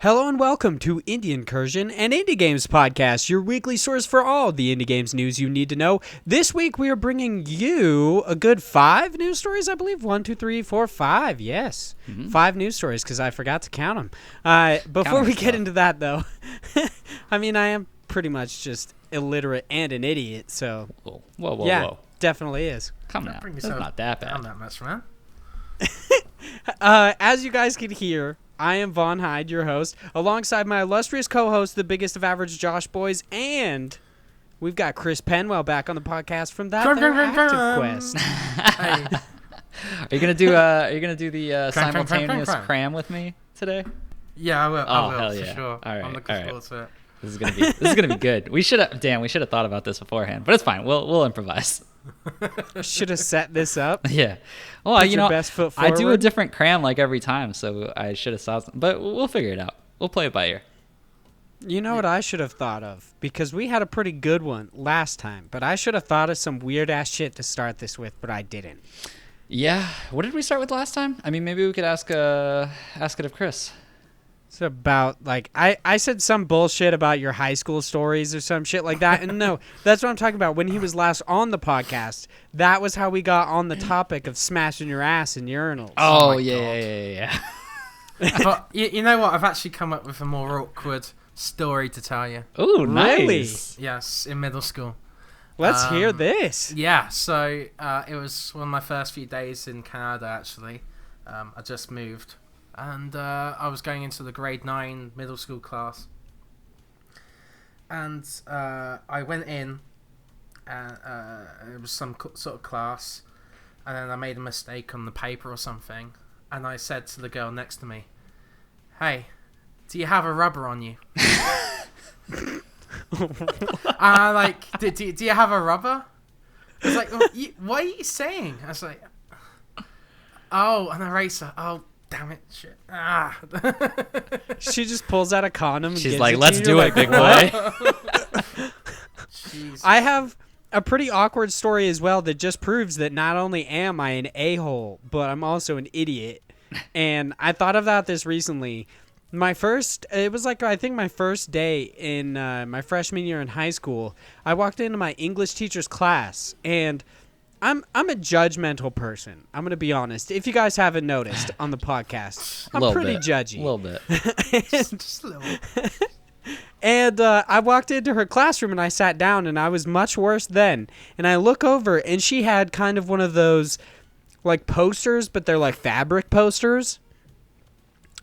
Hello and welcome to Indie Incursion, an indie games podcast, your weekly source for all the indie games news you need to know. This week we are bringing you a good 5 news stories, I believe. 1, 2, 3, 4, 5. Yes, 5 news stories because I forgot to count them. Before we get into that, though, I mean, I am pretty much just illiterate and an idiot, so Whoa. Definitely is. Come on, it's not that bad. Not that much, man. As you guys can hear, I am Vaughn, your host, alongside my illustrious co-host, the biggest of average Josh boys, and we've got Chris Penwell back on the podcast from that Active Quest. Hey. Are you gonna do the simultaneous cram with me today? Yeah, I will. Hell for yeah. sure. All right, I'm looking forward to it. This is gonna be good. We should have thought about this beforehand, but it's fine. We'll improvise. Should have set this up. Yeah. Well, Put your best foot I do a forward. different cram like every time, so I should have saw something, but we'll figure it out. We'll play it by ear. You know what I should have thought of? Because we had a pretty good one last time, but I should have thought of some weird-ass shit to start this with, but I didn't. Yeah. What did we start with last time? I mean, maybe we could ask it of Chris. It's about, like, I said some bullshit about your high school stories or some shit like that. And no, that's what I'm talking about. When he was last on the podcast, that was how we got on the topic of smashing your ass in urinals. Oh yeah. But you know what? I've actually come up with a more awkward story to tell you. Oh, nice. Really? Yes, in middle school. Let's hear this. Yeah, so it was one of my first few days in Canada, actually. I just moved. And I was going into the grade 9 middle school class. And I went in. It was some sort of class. And then I made a mistake on the paper or something. And I said to the girl next to me, "Hey, do you have a rubber on you?" Do you have a rubber? I was like, what are you saying? I was like, oh, an eraser. Oh, damn it, shit. She just pulls out a condom and She's gives like, it let's to you. do You're it, big "What?" boy. Jesus. I have a pretty awkward story as well that just proves that not only am I an a-hole, but I'm also an idiot. And I thought about this recently. It was like, I think my first day in my freshman year in high school, I walked into my English teacher's class, and I'm a judgmental person. I'm going to be honest. If you guys haven't noticed on the podcast, I'm pretty judgy. A little bit. Just a little. And I walked into her classroom and I sat down, and I was much worse then. And I look over, and she had kind of one of those like posters, but they're like fabric posters.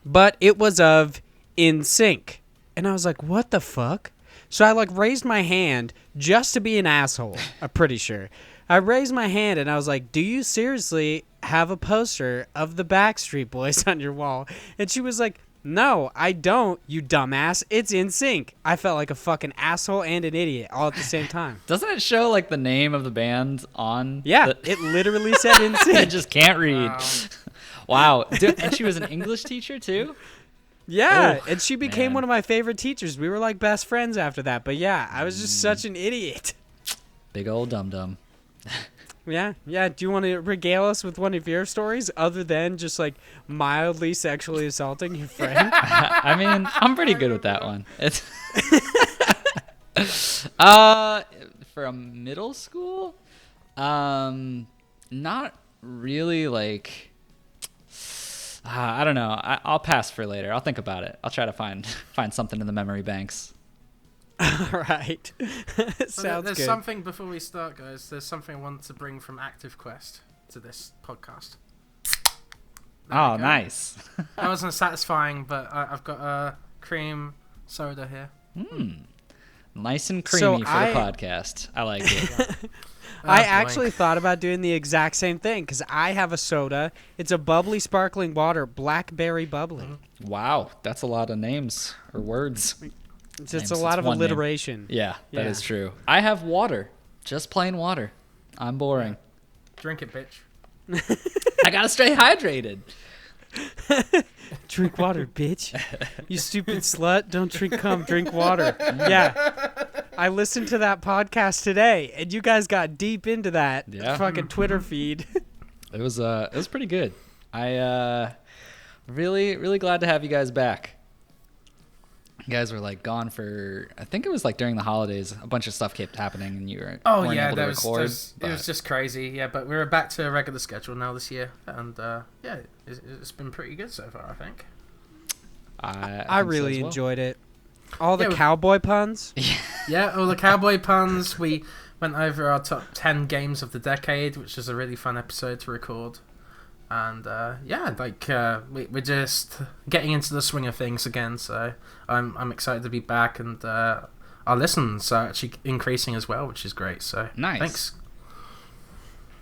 But it was of NSYNC. And I was like, what the fuck? So I like raised my hand just to be an asshole, I'm pretty sure. I raised my hand and I was like, do you seriously have a poster of the Backstreet Boys on your wall? And she was like, no, I don't, you dumbass. It's NSYNC. I felt like a fucking asshole and an idiot all at the same time. Doesn't it show like the name of the band on? Yeah, it literally said NSYNC. I just can't read. Wow. Wow. Dude, and she was an English teacher too? Yeah, Oh, and she became man. one of my favorite teachers. We were like best friends after that. But yeah, I was just such an idiot. Big old dum-dum. Yeah. Do you want to regale us with one of your stories other than just like mildly sexually assaulting your friend? I mean, I'm pretty good with that one. It's from middle school, not really like. I don't know. I'll pass for later. I'll think about it. I'll try to find something in the memory banks. All right. Sounds There's good. something before we start, guys. There's something I want to bring from Active Quest to this podcast. There Oh, we go. nice. That wasn't satisfying, but I've got a cream soda here. Nice and creamy So for the podcast. I like it. I boy. actually thought about doing the exact same thing because I have a soda. It's a bubbly sparkling water, blackberry bubbly. Wow, that's a lot of names or words. It's just a Names. lot It's of one name. alliteration. Yeah, that Yeah. is true. I have water. Just plain water. I'm boring. Drink it, bitch. I gotta stay hydrated. Drink water, bitch. You stupid slut. Don't drink cum, drink water. Yeah. I listened to that podcast today, and you guys got deep into that Yeah. fucking Twitter feed. It was pretty good. I really glad to have you guys back. You guys were like gone for, I think it was like during the holidays. A bunch of stuff kept happening, and you weren't able to record. It was just crazy. Yeah, but we're back to a regular schedule now this year, and yeah, it's been pretty good so far, I think. I really enjoyed it. All the cowboy puns. Yeah, all the cowboy puns. We went over our top 10 games of the decade, which is a really fun episode to record. And we're just getting into the swing of things again. So I'm excited to be back, and our listens are actually increasing as well, which is great. So nice. Thanks.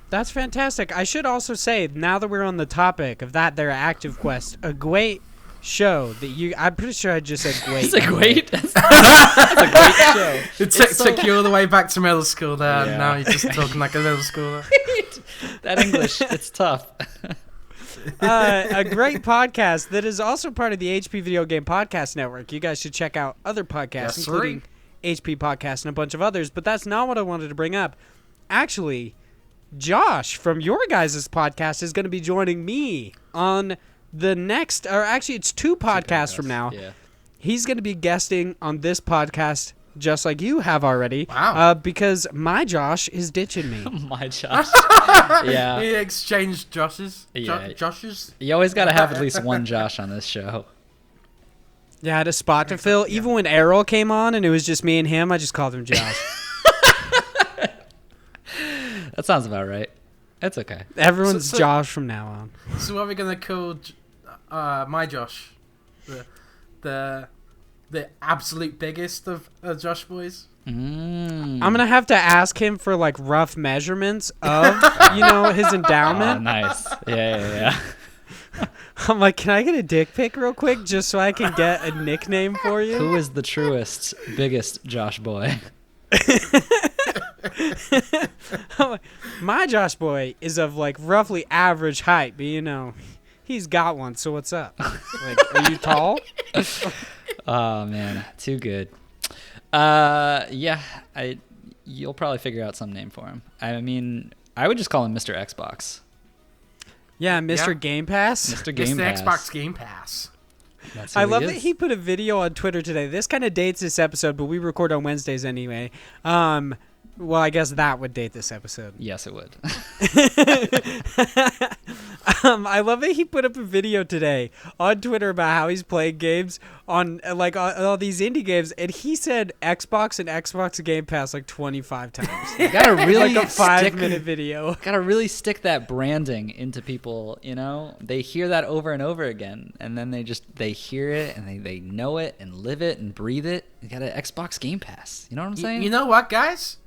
That's fantastic. I should also say, now that we're on the topic of that, their Active Quest, a great show that I'm pretty sure I just said great. It's a great. That's a great show. It took you all the way back to middle school there, and now you're just talking like a middle schooler. That English, it's tough. A great podcast that is also part of the HP Video Game Podcast Network. You guys should check out other podcasts, including HP Podcast and a bunch of others, but that's not what I wanted to bring up. Actually, Josh from your guys' podcast is going to be joining me on the next, or actually it's two podcasts from now. Yeah. He's going to be guesting on this podcast just like you have already. Wow. Because my Josh is ditching me. My Josh. Yeah. We exchanged Joshes. Yeah. Joshes. You always got to have at least one Josh on this show. Yeah, I had a spot to fill. Even when Errol came on and it was just me and him, I just called him Josh. That sounds about right. It's okay. Everyone's Josh from now on. So what are we going to call my Josh? The absolute biggest of Josh boys? I'm going to have to ask him for like rough measurements of, his endowment. Oh, nice. Yeah. I'm like, can I get a dick pic real quick just so I can get a nickname for you? Who is the truest, biggest Josh boy? My Josh boy is of like roughly average height, but he's got one, so what's up? Like, are you tall? Oh man, too good. You'll probably figure out some name for him. I mean, I would just call him Mr. Xbox. Yeah, Mr. Game Pass. Mr. Game Pass. Xbox Game Pass. I love that he put a video on Twitter today. This kind of dates this episode, but we record on Wednesdays anyway. Well, I guess that would date this episode. Yes, it would. I love that he put up a video today on Twitter about how he's playing games on all these indie games, and he said Xbox and Xbox Game Pass like 25 times. You gotta really like a 5-minute video. Gotta really stick that branding into people. They hear that over and over again, and then they hear it and they know it and live it and breathe it. You got an Xbox Game Pass. You know what I'm saying? You know what, guys?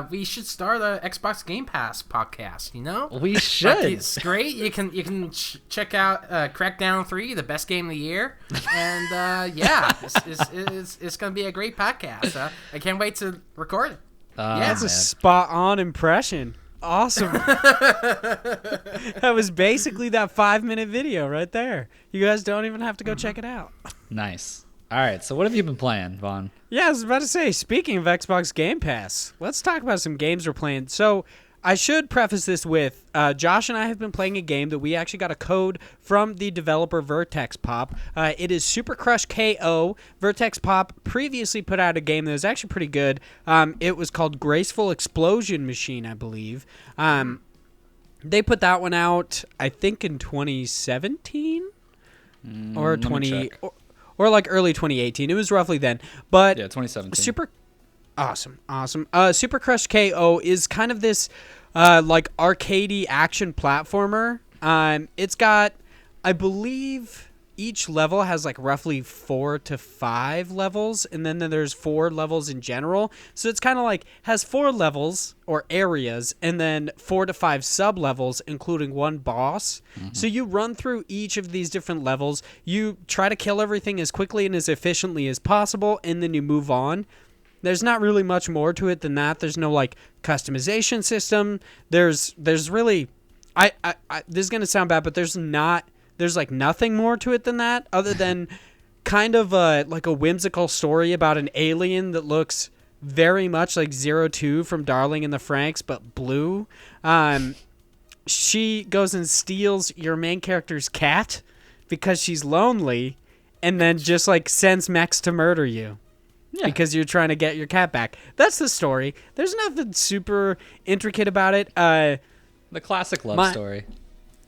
We should start a Xbox Game Pass podcast. We should. It's great. You can check out Crackdown 3, the best game of the year, and it's gonna be a great podcast. I can't wait to record it. That's a spot on impression. Awesome. That was basically that 5-minute video right there. You guys don't even have to go check it out. Nice. All right, so what have you been playing, Vaughn? Yeah, I was about to say, speaking of Xbox Game Pass, let's talk about some games we're playing. So I should preface this with Josh and I have been playing a game that we actually got a code from the developer Vertex Pop. It is Super Crush KO. Vertex Pop previously put out a game that was actually pretty good. It was called Graceful Explosion Machine, I believe. They put that one out, I think, in 2017 or 20... Or like early 2018. It was roughly then. But yeah, 2017. Awesome. Super Crush KO is kind of this like arcadey action platformer. It's got, I believe, each level has like roughly 4 to 5 levels, and then there's 4 levels in general. So it's kind of like has 4 levels or areas, and then 4 to 5 sub levels, including one boss. Mm-hmm. So you run through each of these different levels. You try to kill everything as quickly and as efficiently as possible, and then you move on. There's not really much more to it than that. There's no like customization system. There's really, I this is gonna sound bad, but there's like nothing more to it than that, other than kind of like a whimsical story about an alien that looks very much like 02 from Darling in the Franxx, but blue. she goes and steals your main character's cat because she's lonely, and then just like sends mechs to murder you. Yeah. Because you're trying to get your cat back. That's the story. There's nothing super intricate about it. The classic love story.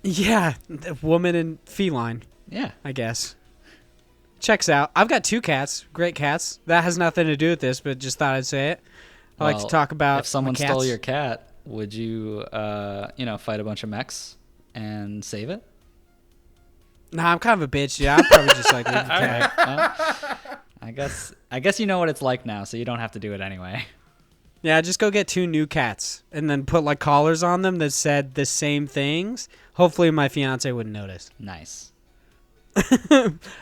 Yeah, woman and feline. Yeah, I guess. Checks out. I've got 2 cats. Great cats. That has nothing to do with this, but just thought I'd say it. I like to talk about if someone my cats. stole your cat, would you, fight a bunch of mechs and save it? Nah, I'm kind of a bitch. Yeah, I'll probably just like leave the cat. I guess you know what it's like now, so you don't have to do it anyway. Yeah, just go get 2 new cats and then put like collars on them that said the same things. Hopefully my fiance wouldn't notice. Nice.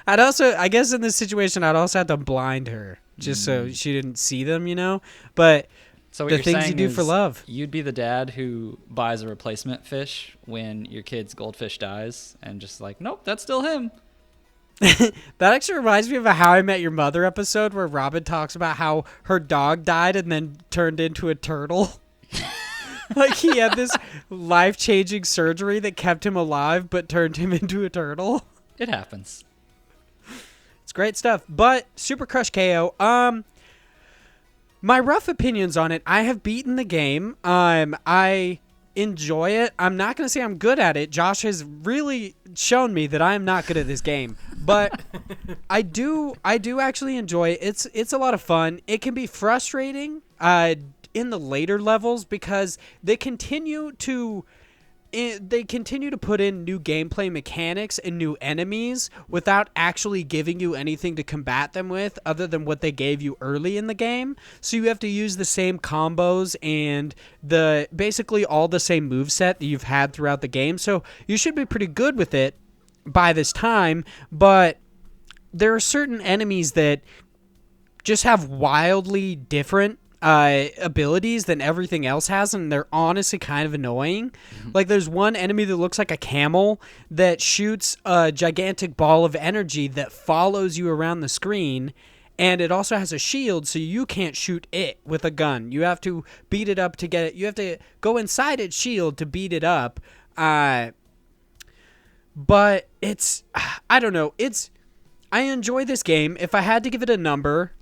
I guess in this situation, I'd also have to blind her just so she didn't see them, But so the things you do for love. You'd be the dad who buys a replacement fish when your kid's goldfish dies and just like, nope, that's still him. That actually reminds me of a How I Met Your Mother episode where Robin talks about how her dog died and then turned into a turtle. Like he had this life-changing surgery that kept him alive but turned him into a turtle. It happens. It's great stuff. But Super Crush KO, my rough opinions on it, I have beaten the game. I enjoy it. I'm not going to say I'm good at it. Josh has really shown me that I am not good at this game. But I do actually enjoy it. It's a lot of fun. It can be frustrating in the later levels because they continue to put in new gameplay mechanics and new enemies without actually giving you anything to combat them with other than what they gave you early in the game. So you have to use the same combos and basically all the same moveset that you've had throughout the game. So you should be pretty good with it by this time, but there are certain enemies that just have wildly different abilities than everything else has, and they're honestly kind of annoying. Like there's one enemy that looks like a camel that shoots a gigantic ball of energy that follows you around the screen, and it also has a shield, so you can't shoot it with a gun. You have to beat it up to get it. You have to go inside its shield to beat it up. But I don't know. I enjoy this game. If I had to give it a number,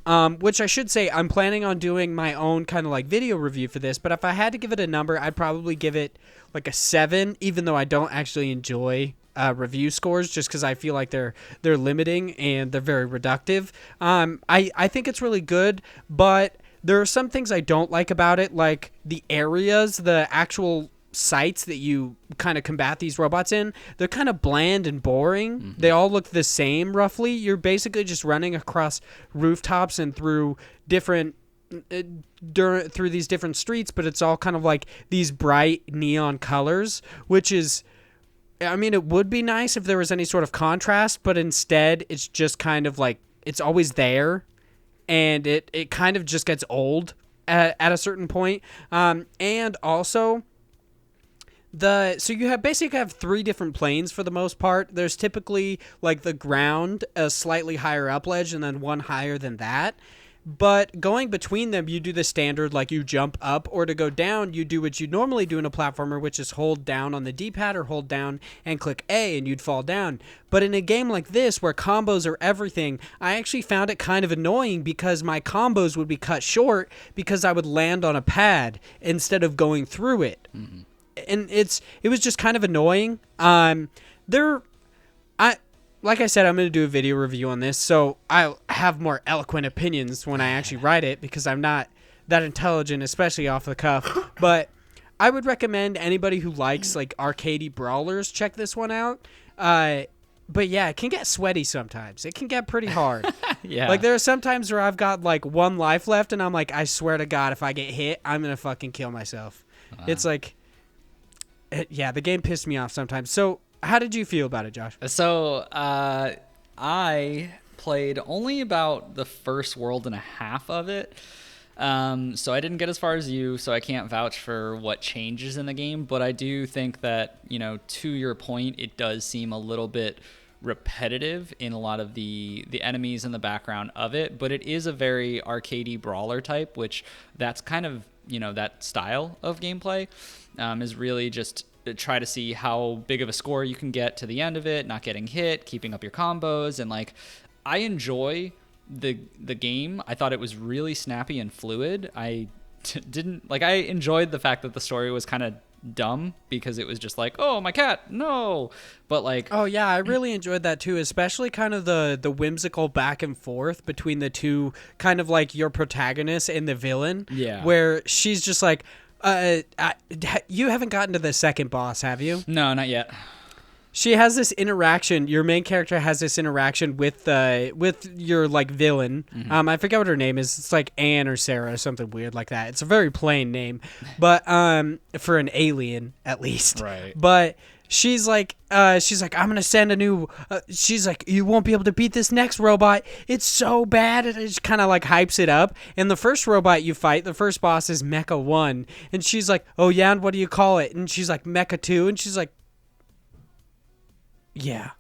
which I should say I'm planning on doing my own kind of like video review for this, but if I had to give it a number, I'd probably give it like a 7, even though I don't actually enjoy review scores just because I feel like they're limiting and they're very reductive. I think it's really good, but there are some things I don't like about it, like the areas, the actual sites that you kind of combat these robots in. They're kind of bland and boring. They all look the same roughly. You're basically just running across rooftops and through different through these different streets, but it's all kind of like these bright neon colors, which is, I mean, it would be nice if there was any sort of contrast, but instead it's just kind of like it's always there, and it kind of just gets old at a certain point. And also so you basically have 3 different planes for the most part. There's typically like the ground, a slightly higher up ledge, and then one higher than that. But going between them, you do the standard, like you jump up, or to go down, you do what you normally do in a platformer, which is hold down on the D-pad or hold down and click A and you'd fall down. But in a game like this, where combos are everything, I actually found it kind of annoying because my combos would be cut short because I would land on a pad instead of going through it. And it was just kind of annoying. Like I said, I'm going to do a video review on this, so I'll have more eloquent opinions when I actually write it because I'm not that intelligent, especially off the cuff. But I would recommend anybody who likes like arcadey brawlers check this one out. But yeah, it can get sweaty sometimes. It can get pretty hard. Yeah. Like there are some times where I've got like 1 life left, and I'm like, I swear to God, if I get hit, I'm going to fucking kill myself. Wow. It's like, yeah, the game pissed me off sometimes. So how did you feel about it, Josh? So I played only about the first world and a half of it. So I didn't get as far as you, so I can't vouch for what changes in the game. But I do think that, to your point, it does seem a little bit repetitive in a lot of the enemies in the background of it. But it is a very arcadey brawler type, which that's kind of, that style of gameplay is really just try to see how big of a score you can get to the end of it, not getting hit, keeping up your combos, and like I enjoy the game. I thought it was really snappy and fluid. I enjoyed the fact that the story was kind of dumb because it was just like, oh, my cat, no. But like, oh yeah, I really enjoyed that too, especially kind of the whimsical back and forth between the two, kind of like your protagonist and the villain. Yeah. Where she's just like, you haven't gotten to the second boss, have you? No, not yet. She has this interaction. Your main character has this interaction with your like villain. Mm-hmm. I forget what her name is. It's like Anne or Sarah or something weird like that. It's a very plain name, but for an alien at least. Right. But she's like, I'm gonna send a new. She's like, you won't be able to beat this next robot. It's so bad. And it just kind of like hypes it up. And the first robot you fight, the first boss is Mecha 1, and she's like, oh yeah, and what do you call it? And she's like, Mecha 2, and she's like, yeah.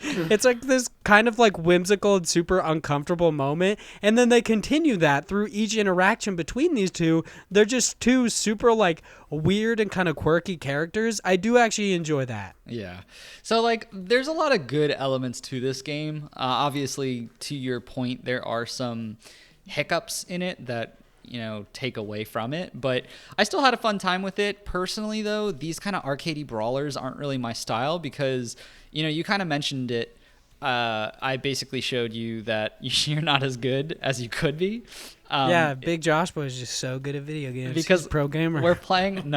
It's like this kind of like whimsical and super uncomfortable moment, and then they continue that through each interaction between these two. They're just two super like weird and kind of quirky characters. I do actually enjoy that. Yeah. So like there's a lot of good elements to this game. Obviously, to your point, there are some hiccups in it that take away from it, but I still had a fun time with it. Personally though, these kind of arcadey brawlers aren't really my style because you kind of mentioned it. I basically showed you that you're not as good as you could be. Yeah, Big Josh Boy is just so good at video games because he's a pro gamer. We're playing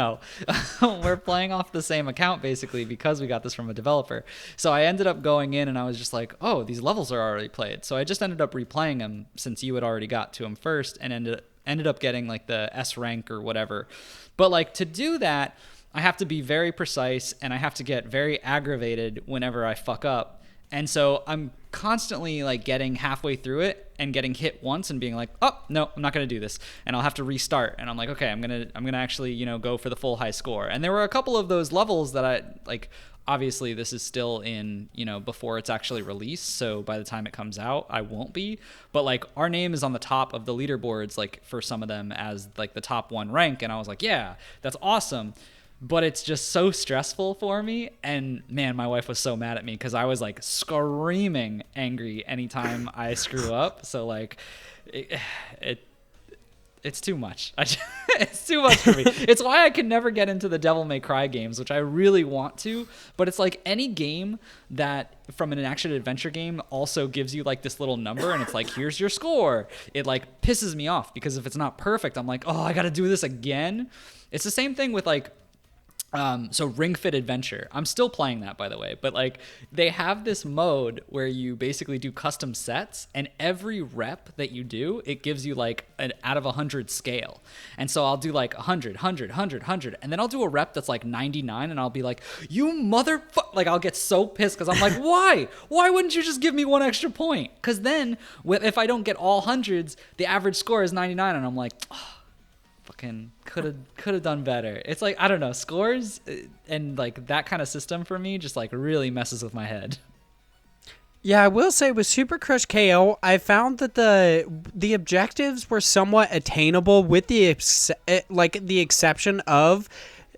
we're playing off the same account basically because we got this from a developer. So I ended up going in and I was just like, oh, these levels are already played. So I just ended up replaying them since you had already got to them first, and ended up getting like the S rank or whatever. But like to do that, I have to be very precise and I have to get very aggravated whenever I fuck up. And so I'm constantly like getting halfway through it and getting hit once and being like, oh no, I'm not going to do this. And I'll have to restart. And I'm like, okay, I'm going to actually, go for the full high score. And there were a couple of those levels that I like, obviously this is still in, before it's actually released. So by the time it comes out, I won't be, but like our name is on the top of the leaderboards, like for some of them as like the top 1 rank. And I was like, yeah, that's awesome. But it's just so stressful for me. And man, my wife was so mad at me because I was like screaming angry anytime I screw up. So like it's too much. It's too much for me. It's why I can never get into the Devil May Cry games, which I really want to. But it's like any game that from an action adventure game also gives you like this little number and it's like, here's your score. It like pisses me off because if it's not perfect, I'm like, oh, I got to do this again. It's the same thing with like, so Ring Fit Adventure. I'm still playing that, by the way, but like they have this mode where you basically do custom sets, and every rep that you do, it gives you like an out of 100 scale. And so I'll do like 100, 100, 100, 100, and then I'll do a rep that's like 99, and I'll be like, you motherfucker! Like I'll get so pissed because I'm like, why? Why wouldn't you just give me 1 extra point? Because then if I don't get all hundreds, the average score is 99, and I'm like, oh, fucking could have done better. It's like, I don't know, scores and like that kind of system for me just like really messes with my head. Yeah, I will say with Super Crush KO, I found that the objectives were somewhat attainable with the exception of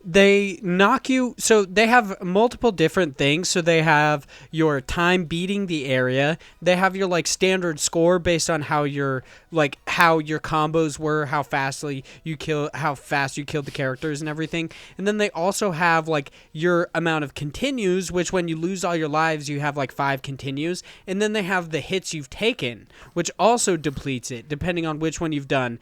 they knock you. So they have multiple different things. So they have your time beating the area. They have your like standard score based on how your combos were, how fast you killed the characters and everything. And then they also have like your amount of continues, which when you lose all your lives, you have like 5 continues. And then they have the hits you've taken, which also depletes it depending on which one you've done.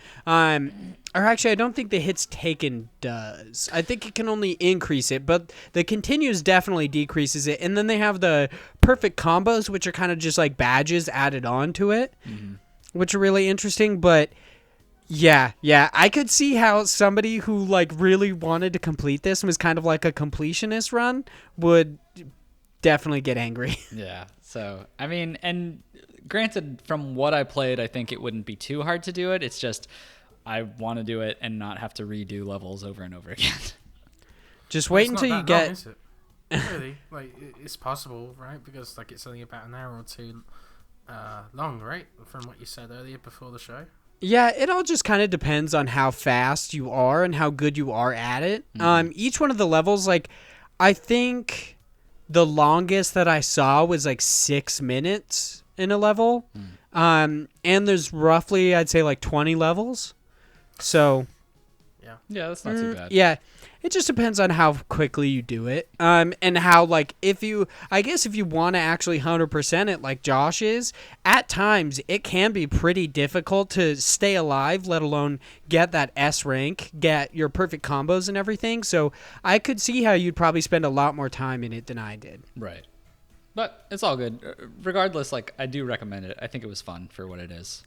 Or actually, I don't think the hits taken does. I think it can only increase it, but the continues definitely decreases it. And then they have the perfect combos, which are kind of just like badges added on to it, which are really interesting. But yeah, I could see how somebody who like really wanted to complete this and was kind of like a completionist run would definitely get angry. Yeah. So, I mean, and granted, from what I played, I think it wouldn't be too hard to do it. It's just I want to do it and not have to redo levels over and over again. Just wait until you get. Long, is it? Really, like it's possible, right? Because like it's only about an hour or two long, right? From what you said earlier before the show. Yeah, it all just kind of depends on how fast you are and how good you are at it. Each one of the levels, like, I think the longest that I saw was like 6 minutes in a level. And there's roughly, I'd say, like 20 levels. So, Yeah, that's not too bad. yeah, it just depends on how quickly you do it. And how, like, if you want to actually 100% it like Josh is, at times it can be pretty difficult to stay alive, let alone get that S rank, get your perfect combos and everything. So I could see how you'd probably spend a lot more time in it than I did. Right. But it's all good. Regardless, like, I do recommend it. I think it was fun for what it is.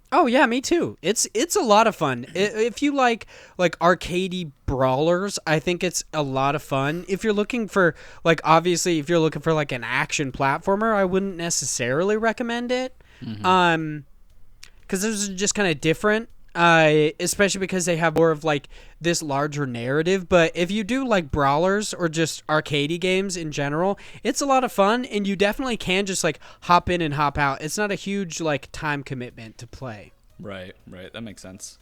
Oh yeah, me too. It's a lot of fun. If you like arcadey brawlers, I think it's a lot of fun. If you're looking for like an action platformer, I wouldn't necessarily recommend it. Because those are just kind of different. Especially because they have more of like this larger narrative. But if you do like brawlers or just arcadey games in general, it's a lot of fun, and you definitely can just like hop in and hop out. It's not a huge like time commitment to play. Right. That makes sense.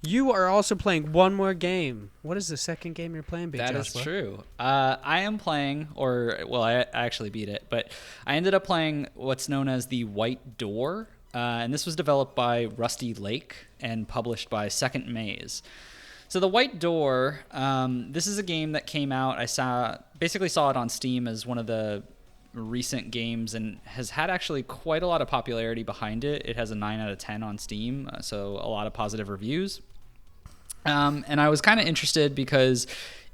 You are also playing one more game. What is the second game you're playing, Big That Joshua? is true. I am playing, I actually beat it, but I ended up playing what's known as the White Door. And this was developed by Rusty Lake and published by Second Maze. So the White Door, this is a game that came out. Basically saw it on Steam as one of the recent games and has had actually quite a lot of popularity behind it. It has a 9 out of 10 on Steam, so a lot of positive reviews. And I was kind of interested because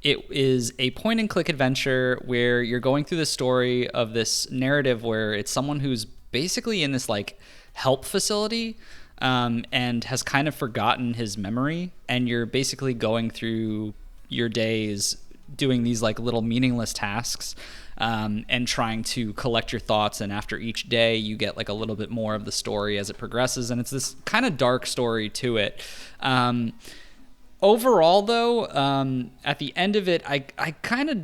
it is a point-and-click adventure where you're going through the story of this narrative where it's someone who's basically in this like help facility and has kind of forgotten his memory, and you're basically going through your days doing these like little meaningless tasks and trying to collect your thoughts, and after each day you get like a little bit more of the story as it progresses, and it's this kind of dark story to it. Overall though, at the end of it, I kind of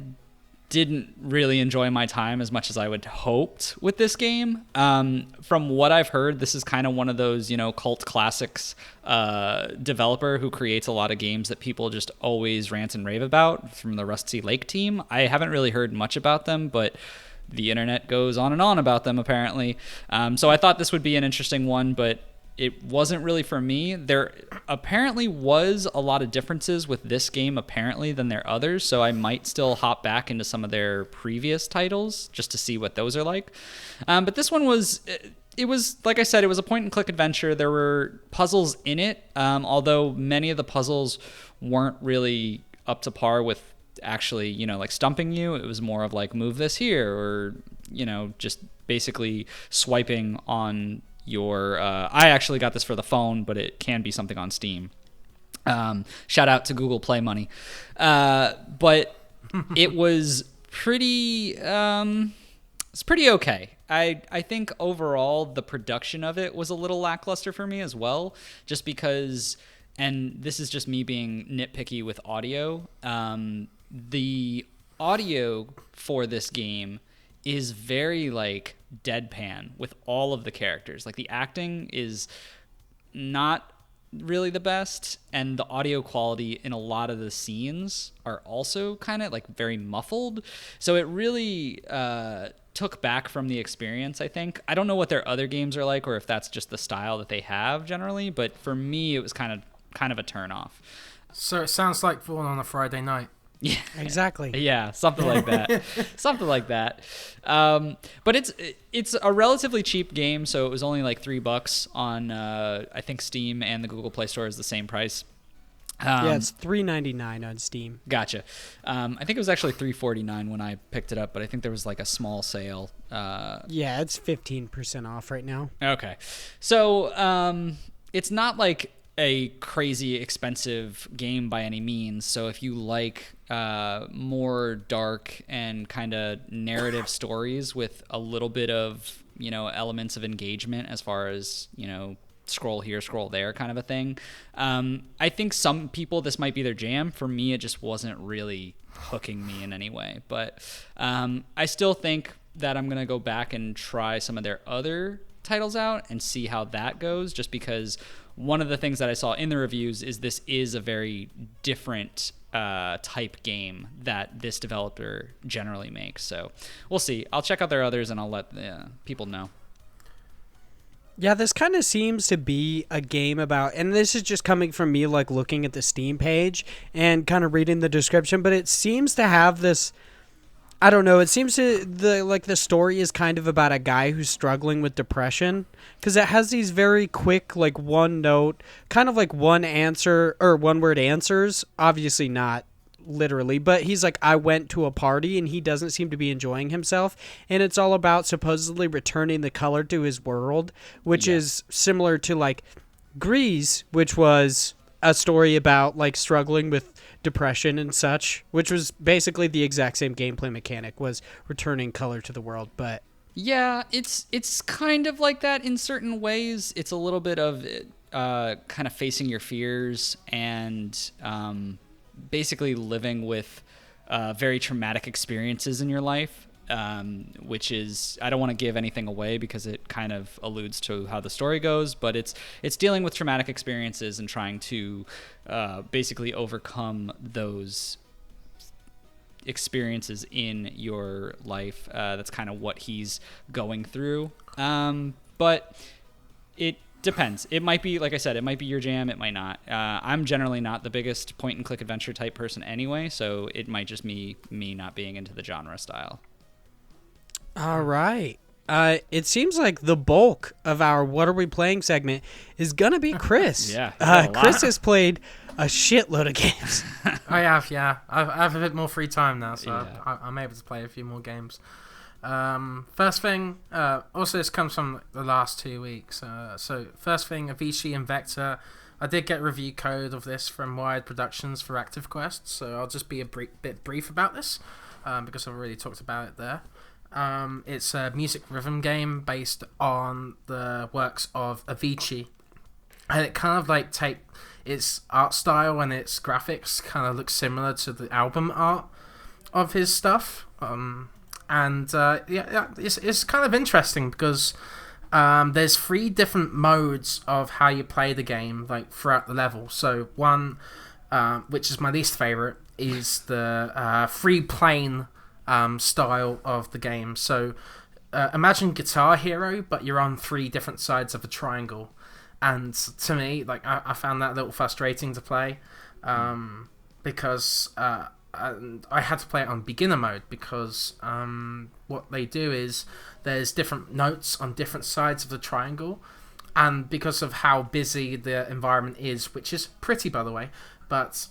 didn't really enjoy my time as much as I would hoped with this game. From what I've heard, this is kind of one of those, cult classics developer who creates a lot of games that people just always rant and rave about from the Rusty Lake team. I haven't really heard much about them, but the internet goes on and on about them apparently. So I thought this would be an interesting one, but it wasn't really for me. There apparently was a lot of differences with this game apparently than their others, so I might still hop back into some of their previous titles just to see what those are like. But this one was, like I said, it was a point-and-click adventure. There were puzzles in it, although many of the puzzles weren't really up to par with actually, like stumping you. It was more of like move this here or, just basically swiping on your I actually got this for the phone, but it can be something on Steam. Shout out to Google Play money. But it was pretty it's pretty okay. I think overall the production of it was a little lackluster for me as well, just because, and this is just me being nitpicky with audio, the audio for this game is very like deadpan with all of the characters. Like the acting is not really the best, and the audio quality in a lot of the scenes are also kind of like very muffled. So it really took back from the experience, I think. I don't know what their other games are like or if that's just the style that they have generally, but for me it was kind of a turn off. So it sounds like Vaughn on a Friday night. Yeah, exactly. Yeah, something like that. Something like that. But it's a relatively cheap game, so it was only like $3 on I think Steam, and the Google Play Store is the same price. Yeah, it's $3.99 on Steam. Gotcha. I think it was actually $3.49 when I picked it up, but I think there was like a small sale. Yeah, it's 15% off right now. Okay, so it's not like a crazy expensive game by any means. So if you like more dark and kind of narrative stories with a little bit of, elements of engagement as far as, scroll here, scroll there kind of a thing. I think some people, this might be their jam. For me, it just wasn't really hooking me in any way. But I still think that I'm going to go back and try some of their other titles out and see how that goes, just because one of the things that I saw in the reviews is this is a very different type game that this developer generally makes. So we'll see. I'll check out their others and I'll let people know. Yeah, this kind of seems to be a game about, and this is just coming from me like looking at the Steam page and kind of reading the description, but it seems to have this, I don't know, it seems to, the story is kind of about a guy who's struggling with depression, because it has these very quick, like one note, kind of like one answer, or one word answers, obviously not literally, but he's like, I went to a party, and he doesn't seem to be enjoying himself, and it's all about supposedly returning the color to his world, which is similar to like Grease, which was a story about like struggling with depression and such, which was basically the exact same gameplay mechanic, was returning color to the world. But yeah, it's kind of like that in certain ways. It's a little bit of kind of facing your fears and basically living with very traumatic experiences in your life, which is, I don't want to give anything away because it kind of alludes to how the story goes, but it's dealing with traumatic experiences and trying to basically overcome those experiences in your life. That's kind of what he's going through. But it depends. It might be, like I said, it might be your jam. It might not. I'm generally not the biggest point and click adventure type person anyway, so it might just be me not being into the genre style. all right. It seems like the bulk of our What Are We Playing segment is going to be Chris. Yeah. Chris has played a shitload of games. I have, yeah. I have a bit more free time now, so Yeah. I'm able to play a few more games. First thing, also this comes from the last 2 weeks. So first thing, Avicii Invector. I did get review code of this from Wired Productions for Active Quest, so I'll just be a bit brief about this, because I've already talked about it there. It's a music rhythm game based on the works of Avicii, and it kind of like its art style and its graphics kind of look similar to the album art of his stuff. It's kind of interesting because there's 3 different modes of how you play the game, like throughout the level. So one, which is my least favorite, is the free plane style of the game. So imagine Guitar Hero, but you're on 3 different sides of a triangle. And to me, like I found that a little frustrating to play, because I had to play it on beginner mode, because what they do is there's different notes on different sides of the triangle, and because of how busy the environment is, which is pretty, by the way, but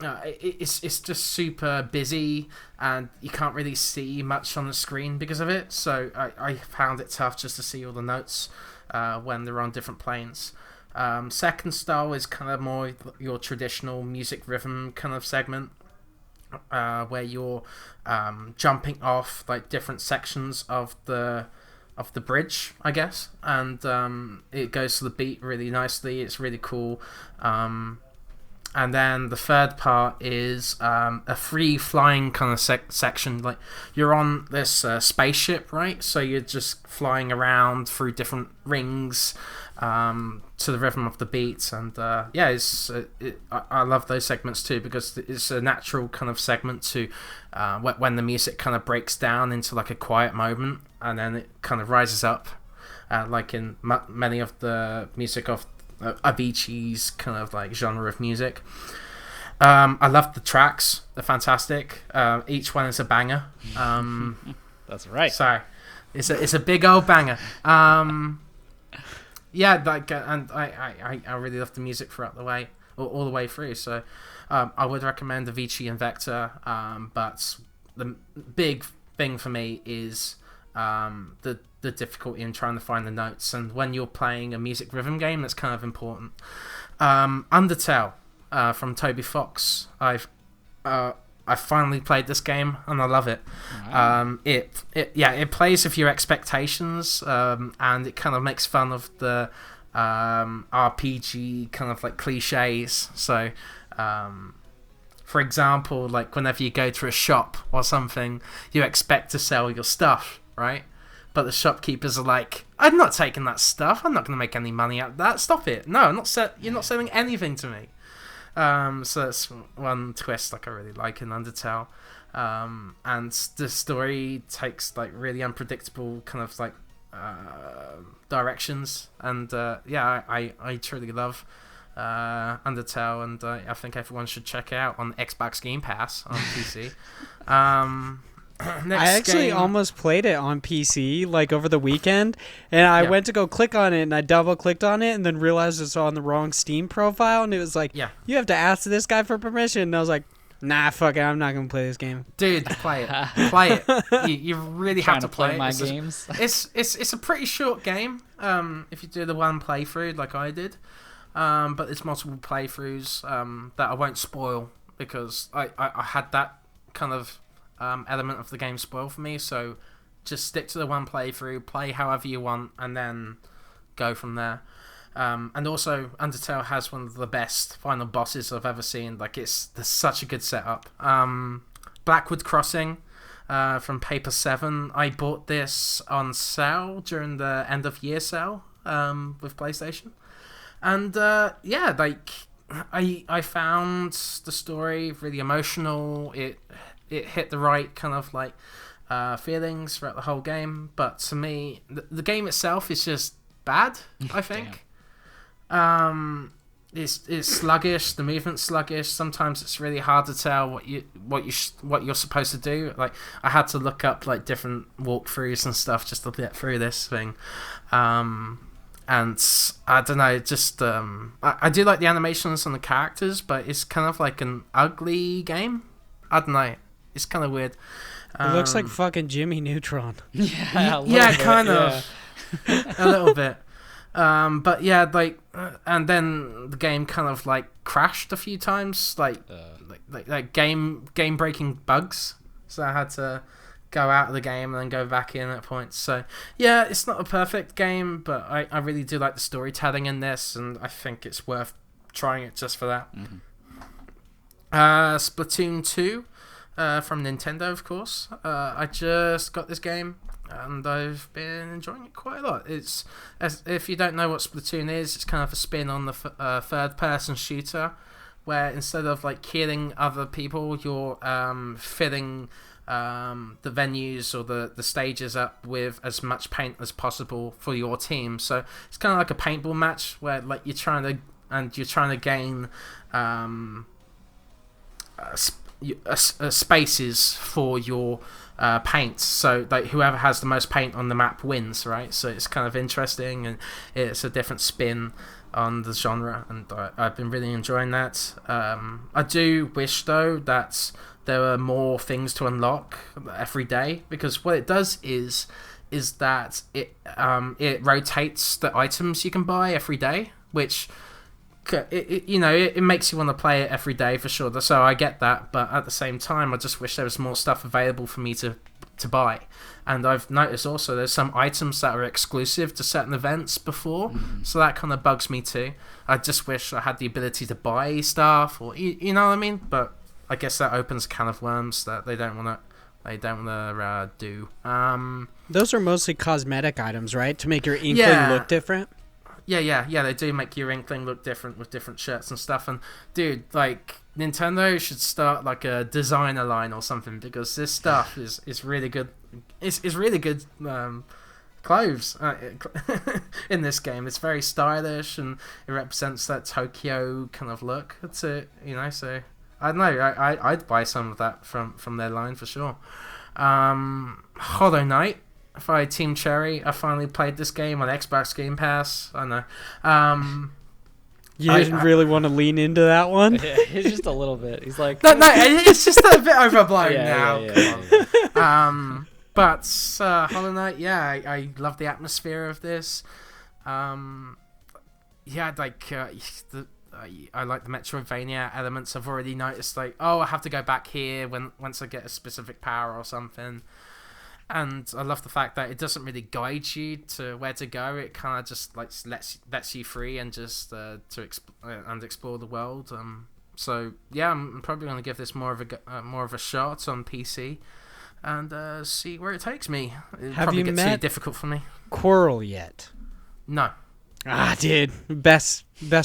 it's just super busy and you can't really see much on the screen because of it, so I found it tough just to see all the notes when they're on different planes. Second style is kind of more your traditional music rhythm kind of segment, where you're jumping off like different sections of the bridge, I guess, and it goes to the beat really nicely. It's really cool. And then the third part is a free flying kind of section. Like you're on this spaceship, right? So you're just flying around through different rings to the rhythm of the beats. And I love those segments too, because it's a natural kind of segment to when the music kind of breaks down into like a quiet moment, and then it kind of rises up, like in many of the music of Avicii's kind of like genre of music. I love the tracks; they're fantastic. Each one is a banger. That's right. Sorry, it's a big old banger. Yeah, like, and I really love the music throughout the way, all the way through. So I would recommend Avicii Invector. But the big thing for me is the difficulty in trying to find the notes, and when you're playing a music rhythm game, that's kind of important. Undertale from Toby Fox. I finally played this game and I love it. Wow. It plays with your expectations, and it kind of makes fun of the RPG kind of like cliches. So for example, like whenever you go to a shop or something, you expect to sell your stuff, right? but the shopkeepers are like, I'm not taking that stuff. I'm not going to make any money out of that. Stop it. No, I'm not. You're not selling anything to me. So that's one twist like I really like in Undertale. And the story takes like really unpredictable kind of like directions, and I truly love Undertale, and I think everyone should check it out on Xbox Game Pass on PC. I actually almost played it on PC like over the weekend, and I went to go click on it, and I double clicked on it, and then realized it's on the wrong Steam profile, and it was like, you have to ask this guy for permission, and I was like, nah, fuck it, I'm not gonna play this game. Dude, play it. You really have to play my it. games. It's a pretty short game. If you do the one playthrough like I did, but there's multiple playthroughs that I won't spoil because I had that kind of element of the game spoiled for me. So just stick to the one playthrough, play however you want, and then go from there. And also, Undertale has one of the best final bosses I've ever seen. Like, there's such a good setup. Blackwood Crossing from PaperSeven. I bought this on sale during the end of year sale with PlayStation. And I found the story really emotional. It hit the right kind of like feelings throughout the whole game. But to me, the game itself is just bad, I think. It's sluggish. The movement's sluggish. Sometimes it's really hard to tell what you're supposed to do. Like, I had to look up like different walkthroughs and stuff just to get through this thing. And I don't know, just I do like the animations and the characters, but it's kind of like an ugly game. I don't know. It's kind of weird. It looks like fucking Jimmy Neutron. Yeah, kind of. A little bit. But yeah, like, and then the game kind of like crashed a few times, like game breaking bugs. So I had to go out of the game and then go back in at points. So yeah, it's not a perfect game, but I really do like the storytelling in this, and I think it's worth trying it just for that. Mm-hmm. Splatoon 2 from Nintendo, of course. I just got this game, and I've been enjoying it quite a lot. If you don't know what Splatoon is, it's kind of a spin on the third-person shooter, where instead of like killing other people, you're filling the venues or the stages up with as much paint as possible for your team. So it's kind of like a paintball match where like you're trying to gain spaces for your paint, so like whoever has the most paint on the map wins, right? So it's kind of interesting, and it's a different spin on the genre, and I've been really enjoying that. I do wish though that there are more things to unlock every day, because what it does is that it rotates the items you can buy every day, which it makes you want to play it every day for sure. So I get that, but at the same time, I just wish there was more stuff available for me to buy. And I've noticed also there's some items that are exclusive to certain events before, so that kind of bugs me too. I just wish I had the ability to buy stuff, or you know what I mean. But I guess that opens a can of worms that they don't want to do. Those are mostly cosmetic items, right? To make your Inkling look different. Yeah, they do make your Inkling look different with different shirts and stuff. And dude, like, Nintendo should start like a designer line or something, because this stuff is really good. It's really good clothes in this game. It's very stylish, and it represents that Tokyo kind of look to it, so I don't know, I'd buy some of that from their line for sure. Hollow Knight by Team Cherry. I finally played this game on Xbox Game Pass. I know. You didn't really want to lean into that one? Yeah, it's just a little bit. He's like... No, it's just a bit overblown now. Yeah. But Hollow Knight, I love the atmosphere of this. I like the Metroidvania elements. I've already noticed, like, I have to go back here once I get a specific power or something. And I love the fact that it doesn't really guide you to where to go. It kind of just like lets you free and just explore the world. So yeah, I'm probably going to give this more of a shot on PC. and see where it takes me. It'll Have probably you get too met- difficult for me. Coral yet? No. Ah, dude, best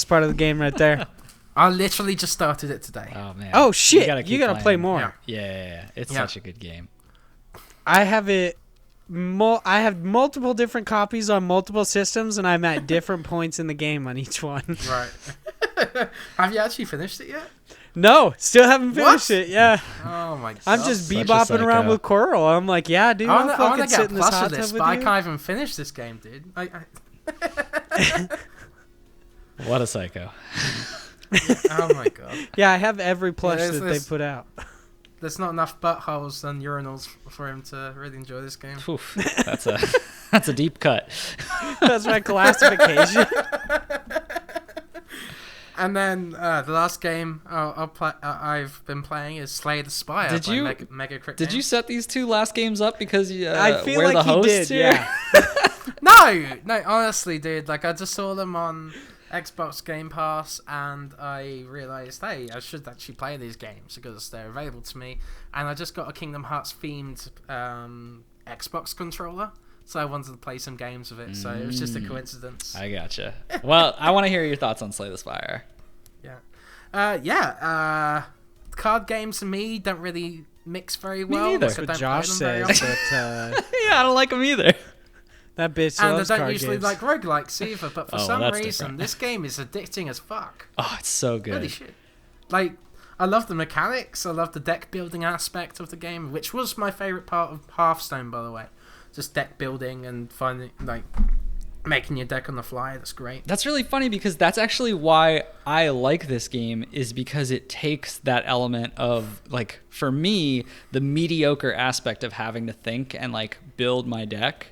part of the game right there. I literally just started it today. Oh man. Oh shit, you keep gotta play playing. more. Yeah. Yeah. It's Yeah. such a good game. I have it. I have multiple different copies on multiple systems, and I'm at different points in the game on each one. Right. Have you actually finished it yet? No, still haven't finished What? it. Yeah, Oh my god. I'm just Such a bebopping around psycho. with Coral. I'm like, yeah, dude, I I'll want fucking to sit get in this plus hot of tub this, with but I you. can't even finish this game, dude. What a psycho. Oh my god. Yeah, I have every plush Yeah, that they put out. There's not enough buttholes and urinals for him to really enjoy this game. Oof, that's a deep cut. That's my classification. And then the last game I've been playing is Slay the Spire. Did by you- Mega Crit Did you Games. set these 2 last games up because I feel we're like the he hosts did. here? Yeah. No, honestly, dude. Like, I just saw them on Xbox Game Pass, and I realized, hey, I should actually play these games because they're available to me. And I just got a Kingdom Hearts themed Xbox controller, so I wanted to play some games with it. So it was just a coincidence. I gotcha. Well, I want to hear your thoughts on Slay the Spire. Card games and me don't really mix very well. neither. like, I That's what don't Josh play them very says. often. But Yeah, I don't like them either. that bitch And I loves don't card usually games. like roguelikes either, but for Oh, well, some that's reason, different. this game is addicting as fuck. Oh, it's so Holy good. shit. Like, I love the mechanics, I love the deck building aspect of the game, which was my favourite part of Hearthstone, by the way. Just deck building and finding, like, making your deck on the fly, that's great. That's really funny because that's actually why I like this game, is because it takes that element of, like, for me, the mediocre aspect of having to think and, like, build my deck.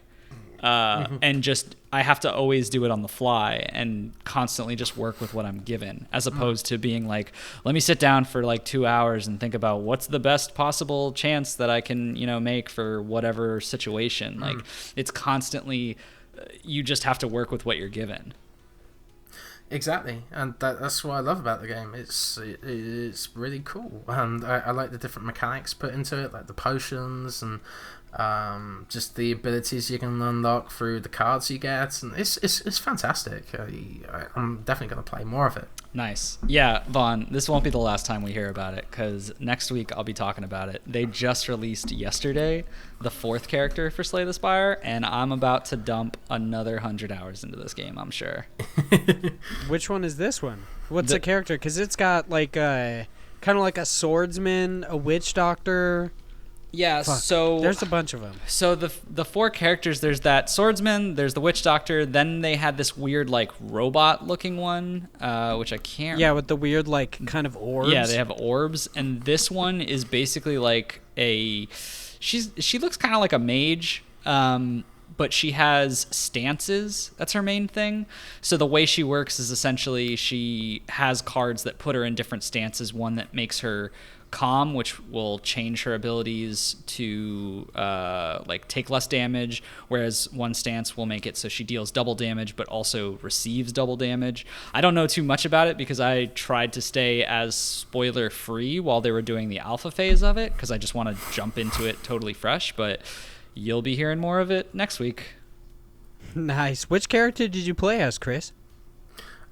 And just, I have to always do it on the fly and constantly just work with what I'm given, as opposed to being like, let me sit down for like 2 hours and think about what's the best possible chance that I can, make for whatever situation. Like, it's constantly, you just have to work with what you're given. Exactly, and that's what I love about the game. It's really cool, and I like the different mechanics put into it, like the potions and just the abilities you can unlock through the cards you get, and it's fantastic. I'm definitely going to play more of it. Nice. Yeah, Vaughn, this won't be the last time we hear about it, because next week I'll be talking about it. They just released yesterday the 4th character for Slay the Spire, and I'm about to dump another 100 hours into this game, I'm sure. Which one is this one? What's the character? Because it's got like kind of like a swordsman, a witch doctor. Yeah, Fuck. so There's a bunch of them. So the 4 characters, there's that swordsman, there's the witch doctor, then they had this weird like robot looking one, which I can't. Yeah, with the weird like kind of orbs. Yeah, they have orbs, and this one is basically like she looks kind of like a mage, but she has stances. That's her main thing. So the way she works is essentially she has cards that put her in different stances. One that makes her calm, which will change her abilities to like take less damage, whereas one stance will make it so she deals double damage but also receives double damage. I don't know too much about it because I tried to stay as spoiler free while they were doing the alpha phase of it, because I just want to jump into it totally fresh, but you'll be hearing more of it next week. Nice. Which character did you play as, Chris?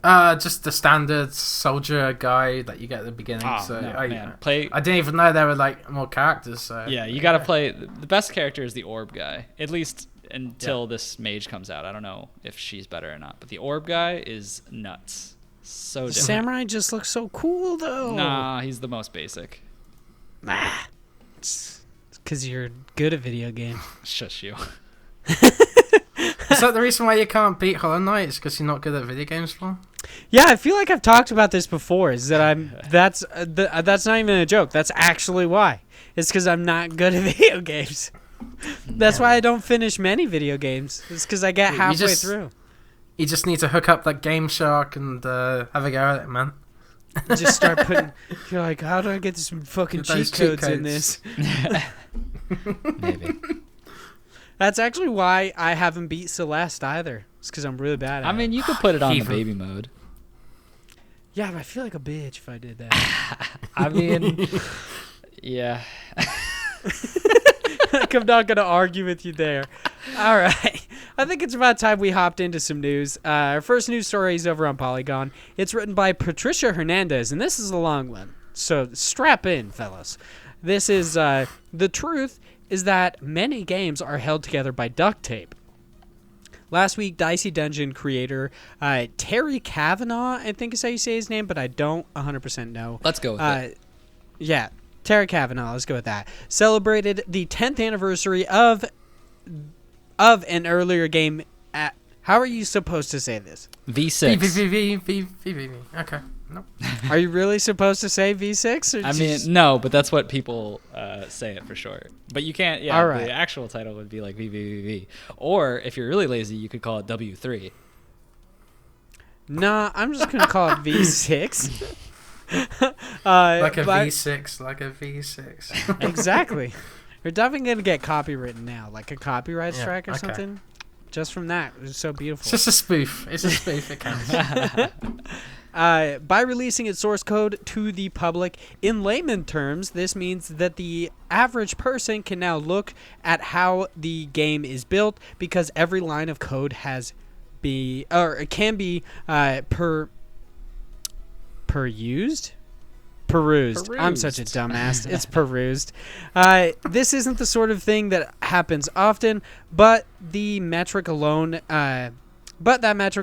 Just the standard soldier guy that you get at the beginning. I didn't even know there were like more characters. So Yeah, you got to play. The best character is the orb guy, at least until this mage comes out. I don't know if she's better or not, but the orb guy is nuts. So different. Samurai just looks so cool though. Nah, he's the most basic. It's because you're good at video games. Shush you. Is that the reason why you can't beat Hollow Knight? Is because you're not good at video games, Vaughn? Yeah, I feel like I've talked about this before. Is that that's not even a joke. That's actually why. It's because I'm not good at video games. That's why I don't finish many video games. It's because I get halfway through. You just need to hook up that Game Shark and have a go at it, man. Just start putting. You're like, how do I get some fucking cheat codes in this? Maybe. That's actually why I haven't beat Celeste either. It's because I'm really bad at it. I mean, you could put it on the baby mode. Yeah, but I feel like a bitch if I did that. I mean, yeah. like I'm not going to argue with you there. All right. I think it's about time we hopped into some news. Our first news story is over on Polygon. It's written by Patricia Hernandez, and this is a long one. So strap in, fellas. This is the truth is that many games are held together by duct tape. Last week, Dicey Dungeon creator Terry Kavanagh, I think is how you say his name, but I don't 100% know. Let's go with it. Yeah, Terry Kavanagh, let's go with that. Celebrated the 10th anniversary of an earlier game at... How are you supposed to say this? V6. Okay. Nope. Are you really supposed to say V6? I mean, no, but that's what people say it for short. But you can't, yeah, All right. The actual title would be like VVVV. Or if you're really lazy, you could call it W3. Nah, I'm just going to call it V6. Like a V6, like a V6. Exactly. We're definitely going to get copywritten now, like a copyright strike or okay. something. Just from that. It was so beautiful. It's just a spoof. It's a spoof. It counts. By releasing its source code to the public, in layman terms, this means that the average person can now look at how the game is built because every line of code can be perused. I'm such a dumbass. It's perused. This isn't the sort of thing that happens often, but that metric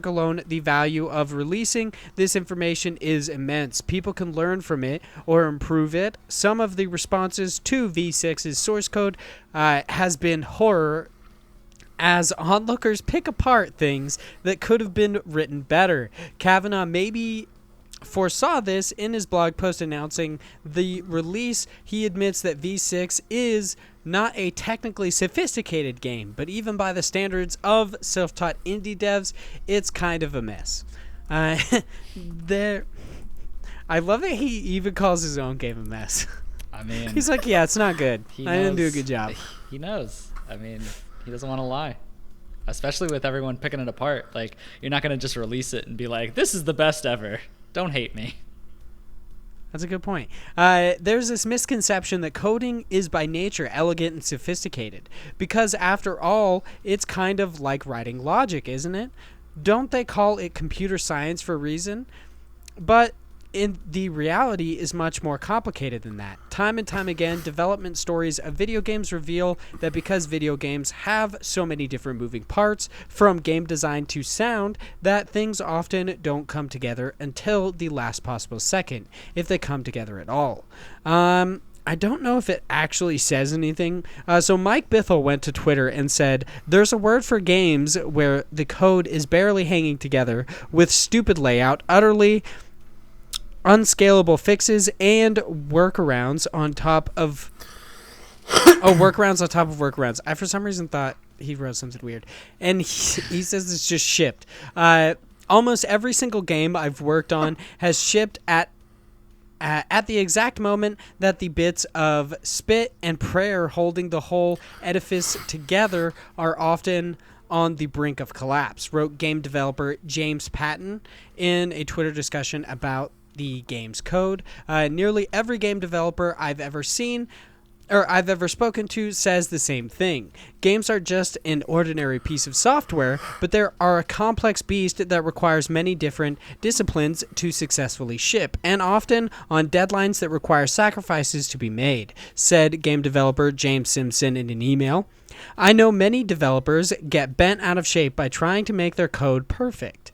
alone, the value of releasing this information is immense. People can learn from it or improve it. Some of the responses to V6's source code has been horror, as onlookers pick apart things that could have been written better. Kavanagh maybe foresaw this in his blog post announcing the release. He admits that V6 is not a technically sophisticated game, but even by the standards of self-taught indie devs, it's kind of a mess. I love that he even calls his own game a mess. I mean, he's like, yeah, it's not good. I didn't do a good job. He knows. I mean, he doesn't want to lie. Especially with everyone picking it apart. Like, you're not going to just release it and be like, this is the best ever. Don't hate me. That's a good point. There's this misconception that coding is by nature elegant and sophisticated. Because after all, it's kind of like writing logic, isn't it? Don't they call it computer science for a reason? But the reality is much more complicated than that. Time and time again, development stories of video games reveal that because video games have so many different moving parts, from game design to sound, that things often don't come together until the last possible second, if they come together at all. I don't know if it actually says anything. So Mike Bithell went to Twitter and said, there's a word for games where the code is barely hanging together with stupid layout, utterly unscalable fixes, and workarounds on top of workarounds. I for some reason thought he wrote something weird, and he says it's just shipped. Almost every single game I've worked on has shipped at the exact moment that the bits of spit and prayer holding the whole edifice together are often on the brink of collapse, wrote game developer James Patton in a Twitter discussion about the game's code. Nearly every game developer I've ever spoken to says the same thing. Games are just an ordinary piece of software, but they are a complex beast that requires many different disciplines to successfully ship, and often on deadlines that require sacrifices to be made, said game developer James Simpson in an email. I know many developers get bent out of shape by trying to make their code perfect.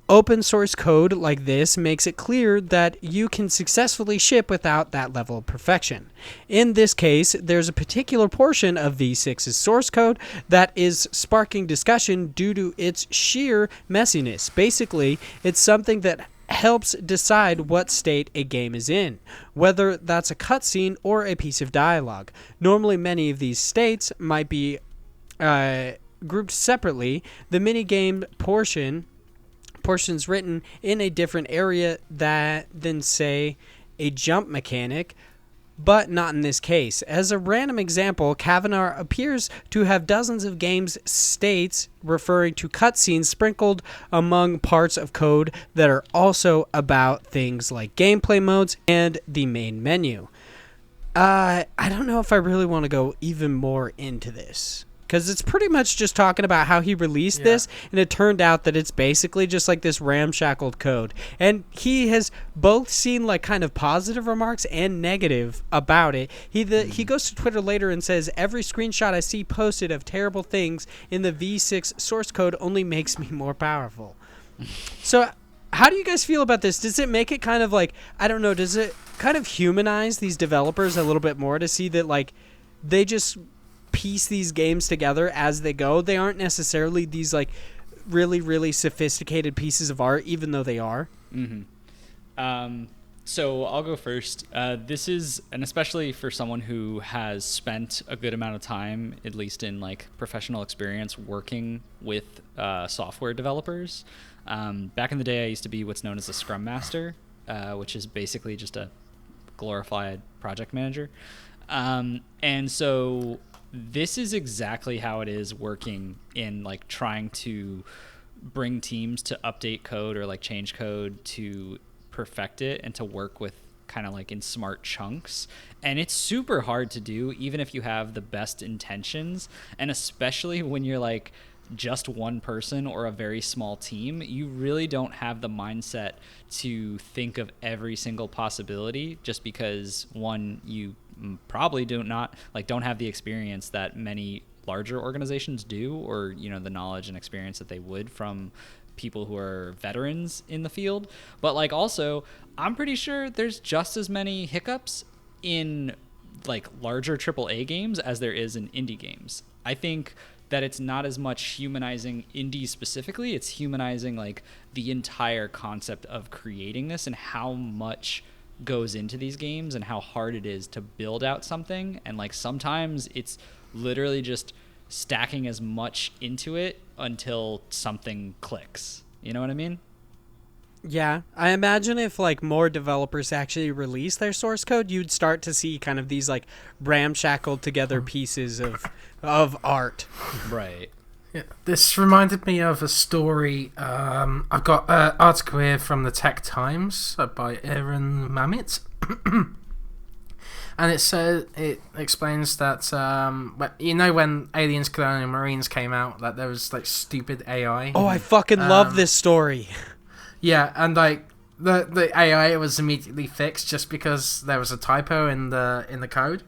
Open source code like this makes it clear that you can successfully ship without that level of perfection. In this case, there's a particular portion of V6's source code that is sparking discussion due to its sheer messiness. Basically, it's something that helps decide what state a game is in, whether that's a cutscene or a piece of dialogue. Normally, many of these states might be grouped separately. The minigame portions written in a different area than, say, a jump mechanic, but not in this case. As a random example, Kavanagh appears to have dozens of games states referring to cutscenes sprinkled among parts of code that are also about things like gameplay modes and the main menu. I don't know if I really want to go even more into this. Because it's pretty much just talking about how he released this, and it turned out that it's basically just like this ramshackled code. And he has both seen like kind of positive remarks and negative about it. He goes to Twitter later and says, every screenshot I see posted of terrible things in the V6 source code only makes me more powerful. So how do you guys feel about this? Does it make it kind of like, I don't know, does it kind of humanize these developers a little bit more to see that like they just piece these games together as they go? They aren't necessarily these like really, really sophisticated pieces of art, even though they are. So I'll go first. This is, and especially for someone who has spent a good amount of time, at least in like professional experience, working with software developers. Back in the day, I used to be what's known as a Scrum Master, which is basically just a glorified project manager. And so this is exactly how it is working in like trying to bring teams to update code or like change code to perfect it and to work with kind of like in smart chunks. And it's super hard to do even if you have the best intentions, and especially when you're like just one person or a very small team, you really don't have the mindset to think of every single possibility, just because one, you probably don't have the experience that many larger organizations do, or the knowledge and experience that they would from people who are veterans in the field. But like also, I'm pretty sure there's just as many hiccups in like larger AAA games as there is in indie games. I think that it's not as much humanizing indie specifically, it's humanizing like the entire concept of creating this and how much goes into these games and how hard it is to build out something. And like sometimes it's literally just stacking as much into it until something clicks. You know what I mean? Yeah, I imagine if like more developers actually release their source code, you'd start to see kind of these like ramshackled together pieces of art. Right. Yeah, this reminded me of a story. I've got an article here from the Tech Times by Aaron Mamet. And it explains that when Aliens Colonial Marines came out, that there was like stupid AI. Oh, I fucking love this story. Yeah, and like the AI was immediately fixed just because there was a typo in the code.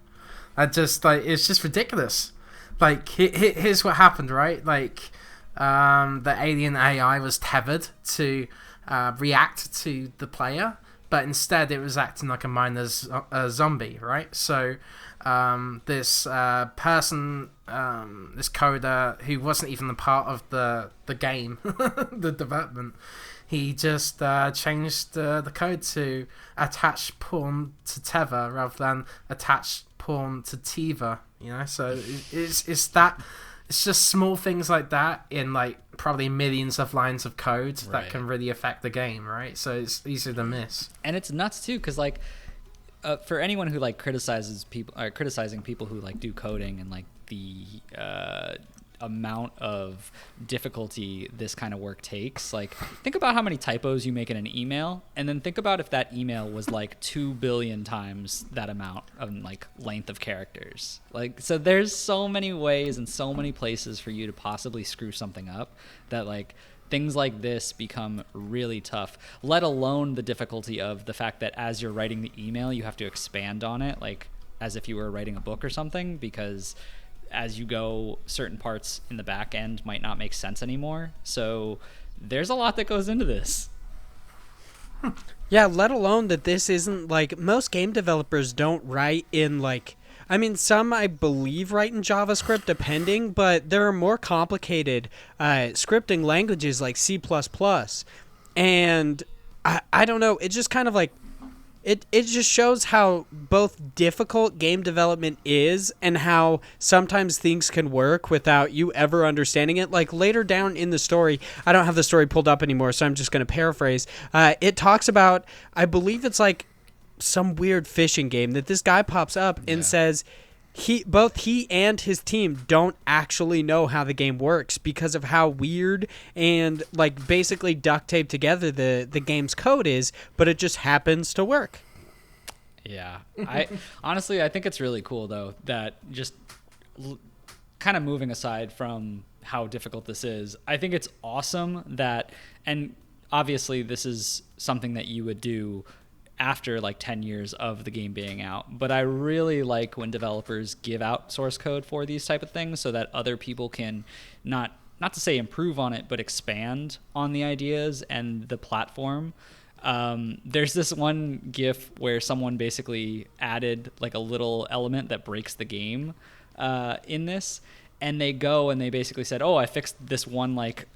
Just like it's just ridiculous. Like here's what happened, right? Like the alien AI was tethered to react to the player, but instead it was acting like a minor zombie, right? So this person, this coder who wasn't even a part of the game, the development, he just changed the code to attach pawn to tether rather than attach pawn to tether. So it's just small things like that in like probably millions of lines of code that can really affect the game, right? So it's easy to miss. And it's nuts too, because like for anyone who like criticizing people who like do coding and like the amount of difficulty this kind of work takes, like think about how many typos you make in an email, and then think about if that email was like 2 billion times that amount of like length of characters. Like, so there's so many ways and so many places for you to possibly screw something up that like things like this become really tough, let alone the difficulty of the fact that as you're writing the email you have to expand on it like as if you were writing a book or something, because as you go, certain parts in the back end might not make sense anymore. So there's a lot that goes into this. Yeah, let alone that this isn't like most game developers don't write in like, I mean, some I believe write in JavaScript depending, but there are more complicated scripting languages like C++. And I don't know, it just kind of like, It just shows how both difficult game development is and how sometimes things can work without you ever understanding it. Like later down in the story, I don't have the story pulled up anymore, so I'm just going to paraphrase. It talks about, I believe it's like some weird fishing game that this guy pops up and says both he and his team don't actually know how the game works because of how weird and like basically duct taped together the game's code is, but it just happens to work. Yeah. I honestly, I think it's really cool though that just kind of moving aside from how difficult this is, I think it's awesome that, and obviously this is something that you would do after like 10 years of the game being out, but I really like when developers give out source code for these type of things so that other people can not to say improve on it, but expand on the ideas and the platform. There's this one GIF where someone basically added like a little element that breaks the game in this, and they go and they basically said, oh, I fixed this one like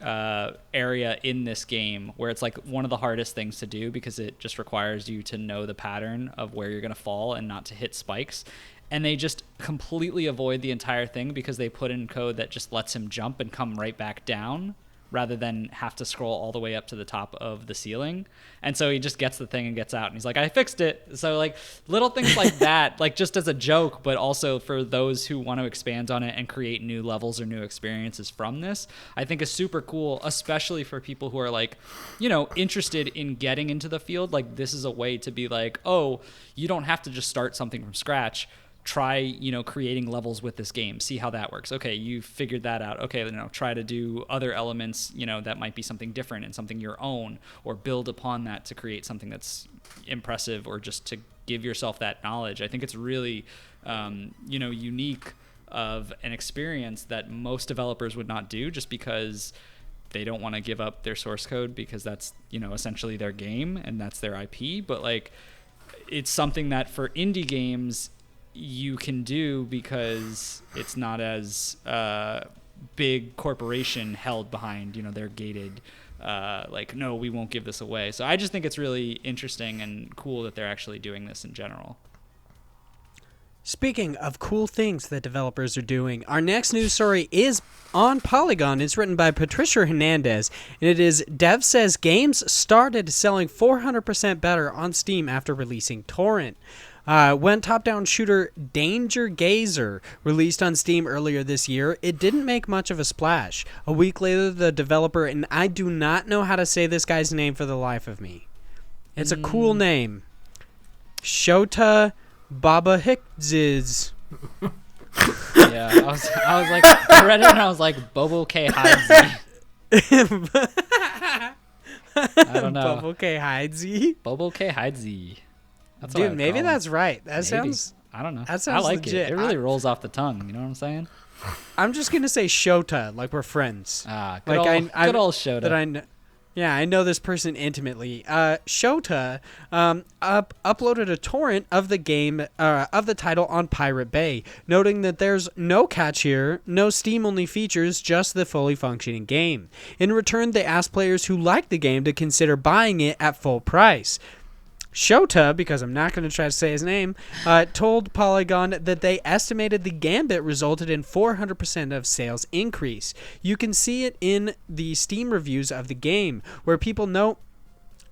area in this game where it's like one of the hardest things to do because it just requires you to know the pattern of where you're going to fall and not to hit spikes. And they just completely avoid the entire thing because they put in code that just lets him jump and come right back down rather than have to scroll all the way up to the top of the ceiling. And so he just gets the thing and gets out and he's like, I fixed it. So like little things like that, like just as a joke, but also for those who want to expand on it and create new levels or new experiences from this, I think is super cool, especially for people who are like, you know, interested in getting into the field. Like this is a way to be like, oh, you don't have to just start something from scratch. Try, you know, creating levels with this game, see how that works. Okay, you figured that out. Okay, you know, try to do other elements, you know, that might be something different and something your own, or build upon that to create something that's impressive, or just to give yourself that knowledge. I think it's really, you know, unique of an experience that most developers would not do just because they don't want to give up their source code because that's, you know, essentially their game and that's their IP. But like, it's something that for indie games, you can do because it's not as big corporation held behind, you know, their gated like, no, we won't give this away. So I just think it's really interesting and cool that they're actually doing this in general. Speaking of cool things that developers are doing, our next news story is on Polygon. It's written by Patricia Hernandez, and it is Dev says games started selling 400% better on Steam after releasing Torrent. When top-down shooter Danger Gazer released on Steam earlier this year, it didn't make much of a splash. A week later, the developer, and I do not know how to say this guy's name for the life of me. It's a cool name. Shota Baba Hickziz. Yeah, I was like, I read it and I was like, Bobo K. Hydesy. I don't know. Bobo K. Hydesy? Bobo K. Hydesy. Dude, maybe that's right. That sounds... I don't know. That sounds I like legit. it. It really rolls off the tongue. You know what I'm saying? I'm just going to say Shota, like we're friends. Good old Shota. I know this person intimately. Shota uploaded a torrent of the game, of the title on Pirate Bay, noting that there's no catch here, no Steam-only features, just the fully functioning game. In return, they asked players who liked the game to consider buying it at full price. Shota, because I'm not going to try to say his name, told Polygon that they estimated the Gambit resulted in 400% of sales increase. You can see it in the Steam reviews of the game, where people note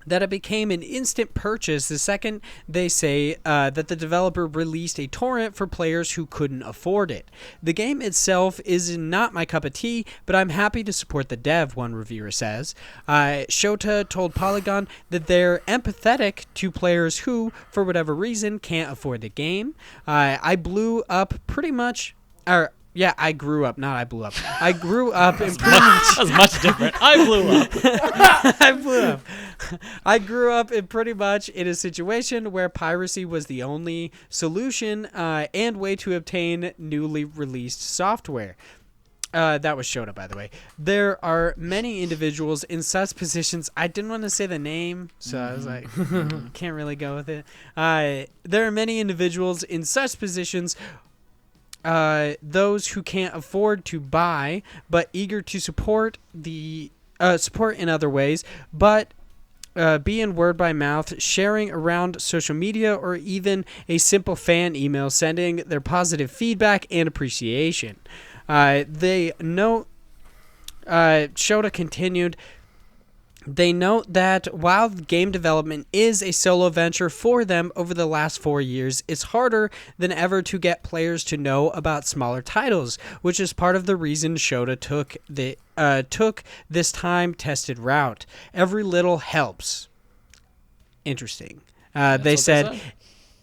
that it became an instant purchase the second they say that the developer released a torrent for players who couldn't afford it. The game itself is not my cup of tea, but I'm happy to support the dev, one reviewer says. Shota told Polygon that they're empathetic to players who, for whatever reason, can't afford the game. I grew up, not I blew up. I grew up in pretty much... That was much different. I blew up. I blew up. I grew up in pretty much in a situation where piracy was the only solution and way to obtain newly released software. That was Shota, by the way. There are many individuals in such positions. I didn't want to say the name, so I was like, can't really go with it. There are many individuals in such positions, those who can't afford to buy, but eager to support in other ways, but be in word by mouth, sharing around social media, or even a simple fan email sending their positive feedback and appreciation. They note, Shota continued, they note that while game development is a solo venture for them over the last 4 years, it's harder than ever to get players to know about smaller titles, which is part of the reason Shota took this time-tested route. Every little helps. Interesting. They said,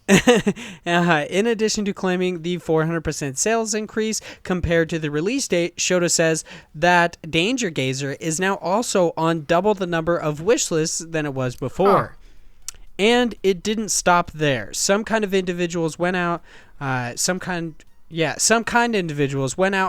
In addition to claiming the 400% sales increase compared to the release date, Shota says that Danger Gazer is now also on double the number of wish lists than it was before. And it didn't stop there. Some kind individuals went out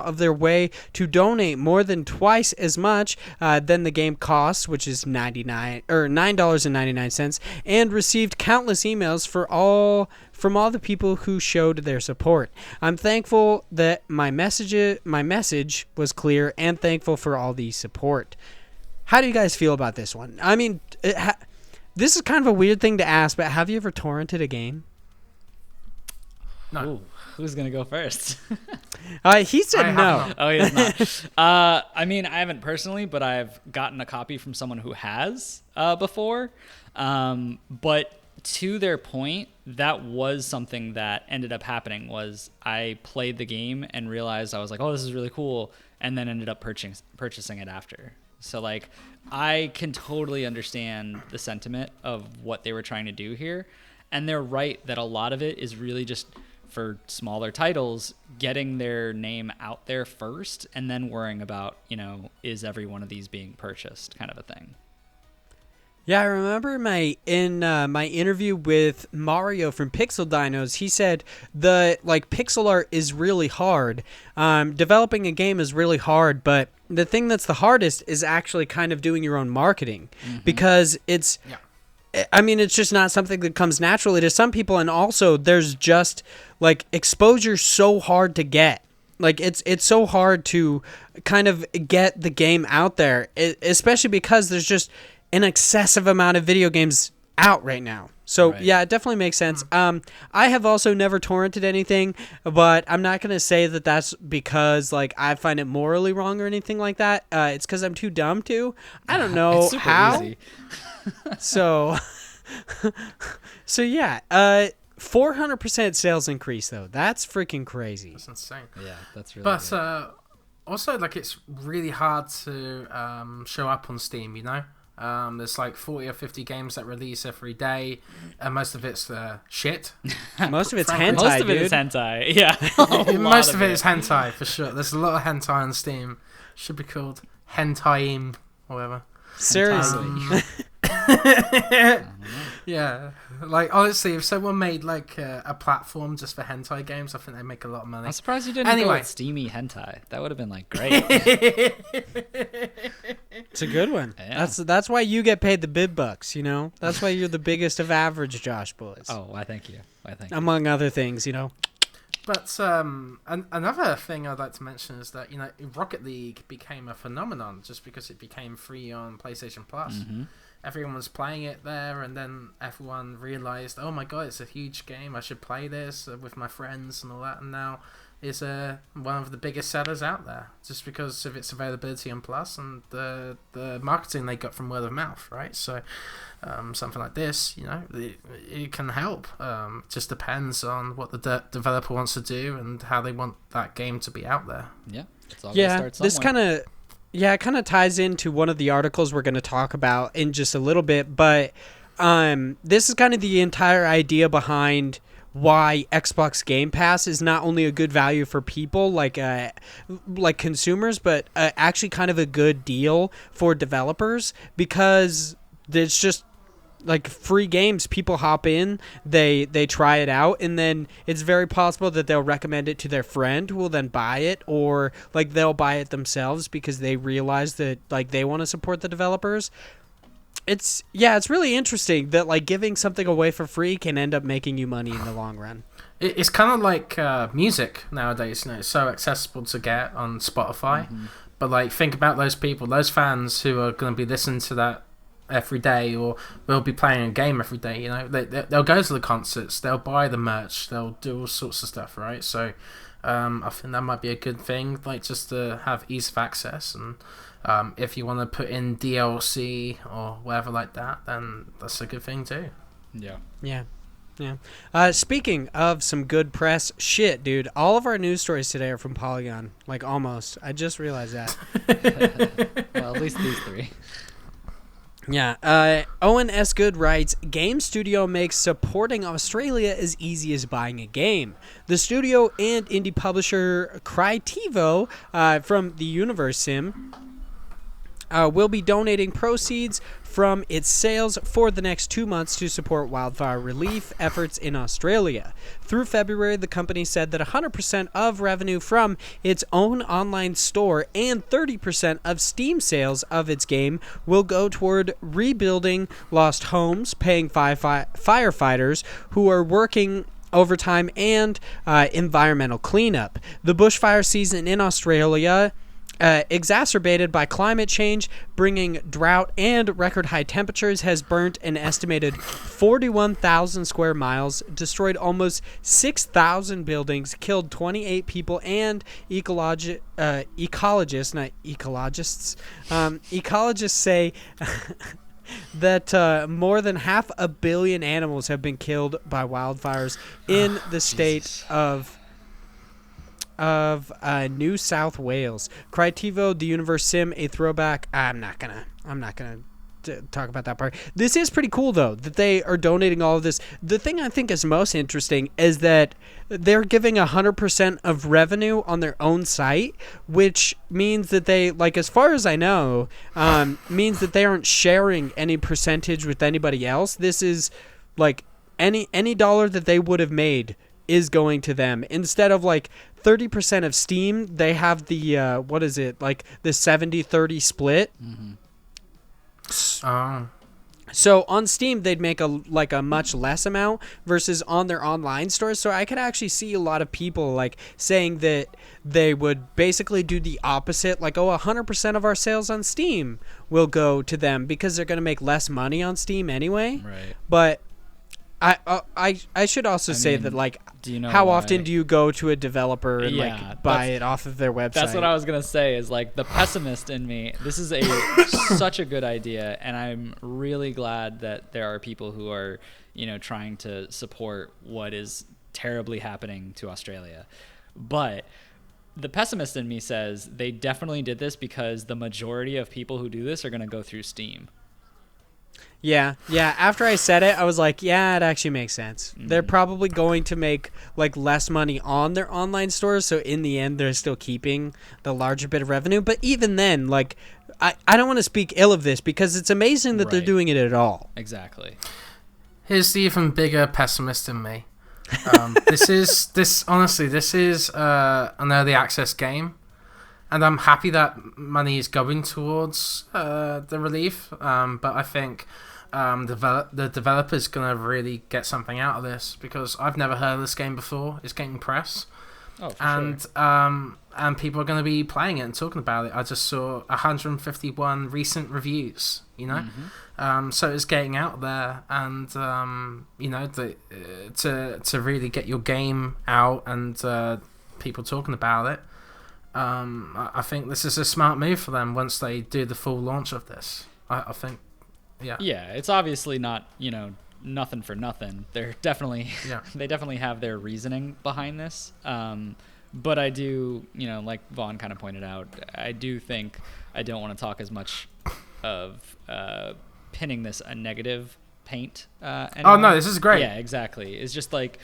of their way to donate more than twice as much than the game costs, which is $9.99, and received countless emails from all the people who showed their support. I'm thankful that my message was clear, and thankful for all the support. How do you guys feel about this one? I mean, this is kind of a weird thing to ask, but have you ever torrented a game? No. Ooh, who's gonna go first? He said no. Oh, he has not. I mean, I haven't personally, but I've gotten a copy from someone who has before. But to their point, that was something that ended up happening. Was I played the game and realized I was like, oh, this is really cool, and then ended up purchasing it after. So like, I can totally understand the sentiment of what they were trying to do here, and they're right that a lot of it is really just for smaller titles, getting their name out there first and then worrying about, is every one of these being purchased kind of a thing. Yeah, I remember my interview with Mario from Pixel Dinos, he said pixel art is really hard. Developing a game is really hard, but the thing that's the hardest is actually kind of doing your own marketing, because it's just not something that comes naturally to some people, and also there's just exposure so hard to get. It's so hard to kind of get the game out there, especially because there's just an excessive amount of video games out right now. So right. Yeah, it definitely makes sense. I have also never torrented anything, but I'm not going to say that that's because I find it morally wrong or anything like that. It's because I'm too dumb to. I don't know it's super how. Easy. So yeah, 400% sales increase though. That's freaking crazy. That's insane. Yeah, that's really. But good. Also, it's really hard to show up on Steam. There's 40 or 50 games that release every day, and most of it's shit. Most of it's Frankly. hentai. Most of it is hentai. Yeah, most of it is hentai for sure. There's a lot of hentai on Steam. Should be called hentai-im or whatever. Seriously. Yeah, honestly, if someone made a platform just for hentai games, I think they'd make a lot of money. I'm surprised you didn't go with steamy hentai. That would have been great. It's a good one. Yeah. That's why you get paid the big bucks. That's why you're the biggest of average Josh boys. Oh, why thank you. Among other things, But another thing I'd like to mention is that Rocket League became a phenomenon just because it became free on PlayStation Plus. Mm-hmm. Everyone was playing it there, and then everyone realized, oh my god, it's a huge game. I should play this with my friends and all that. And now it's one of the biggest sellers out there just because of its availability on Plus and the marketing they got from word of mouth, right? So something like this, it can help. Just depends on what the developer wants to do and how they want that game to be out there. Yeah, it's all this it kind of ties into one of the articles we're going to talk about in just a little bit, but this is kind of the entire idea behind why Xbox Game Pass is not only a good value for people like consumers, but actually kind of a good deal for developers, because it's just free games. People hop in, they try it out, and then it's very possible that they'll recommend it to their friend who will then buy it, or they'll buy it themselves because they realize that they want to support the developers. It's really interesting that giving something away for free can end up making you money in the long run. It's kind of like music nowadays. It's so accessible to get on Spotify, but think about those people, those fans who are going to be listening to that every day, or will be playing a game every day. They'll go to the concerts, they'll buy the merch, they'll do all sorts of stuff, right? So I think that might be a good thing, just to have ease of access. And if you want to put in DLC or whatever like that, then that's a good thing too. Yeah. Speaking of some good press, shit, dude, all of our news stories today are from Polygon. Almost. I just realized that. Well, at least these three. Yeah, Owen S. Good writes, Game Studio makes supporting Australia as easy as buying a game. The studio and indie publisher Crytivo from the Universe Sim will be donating proceeds from its sales for the next 2 months to support wildfire relief efforts in Australia. Through February, the company said that 100% of revenue from its own online store and 30% of Steam sales of its game will go toward rebuilding lost homes, paying firefighters who are working overtime, and environmental cleanup. The bushfire season in Australia, exacerbated by climate change, bringing drought and record high temperatures, has burnt an estimated 41,000 square miles, destroyed almost 6,000 buildings, killed 28 people, and ecologists say that more than 500 million animals have been killed by wildfires in the state of New South Wales. Crytivo, the Universe Sim, a throwback. I'm not gonna talk about that part. This is pretty cool though that they are donating all of this. The thing I think is most interesting is that they're giving 100% of revenue on their own site, which means that they, like, as far as I know, means that they aren't sharing any percentage with anybody else. This is like any dollar that they would have made is going to them instead of like 30% of Steam. They have the what is it, like the 70-30 split. So on Steam they'd make a much less amount versus on their online stores. So I could actually see a lot of people like saying that they would basically do the opposite, like, 100% of our sales on Steam will go to them because they're going to make less money on Steam anyway. Right. But I should also say that, like, do you know how why? often do you go to a developer and like buy it off of their website? That's what I was gonna say. Is like the pessimist in me. This is such a good idea, and I'm really glad that there are people who are, trying to support what is terribly happening to Australia. But the pessimist in me says they definitely did this because the majority of people who do this are gonna go through Steam. Yeah. After I said it, I was like, yeah, it actually makes sense. They're probably going to make like less money on their online stores, so in the end, they're still keeping the larger bit of revenue. But even then, like, I don't want to speak ill of this because it's amazing that they're doing it at all. Exactly. Here's the even bigger pessimist in me. This is an early access game. And I'm happy that money is going towards the relief, but I think the developer's going to really get something out of this because I've never heard of this game before. It's getting press. Oh, for sure. And people are going to be playing it and talking about it. I just saw 151 recent reviews, so it's getting out there, and to really get your game out and people talking about it. I think this is a smart move for them once they do the full launch of this. I think, yeah. Yeah, it's obviously not, nothing for nothing. They're definitely, they definitely have their reasoning behind this. But I do, like Vaughn kind of pointed out, I do think I don't want to talk as much of pinning this a negative paint. Oh, no, this is great. Yeah, exactly. It's just like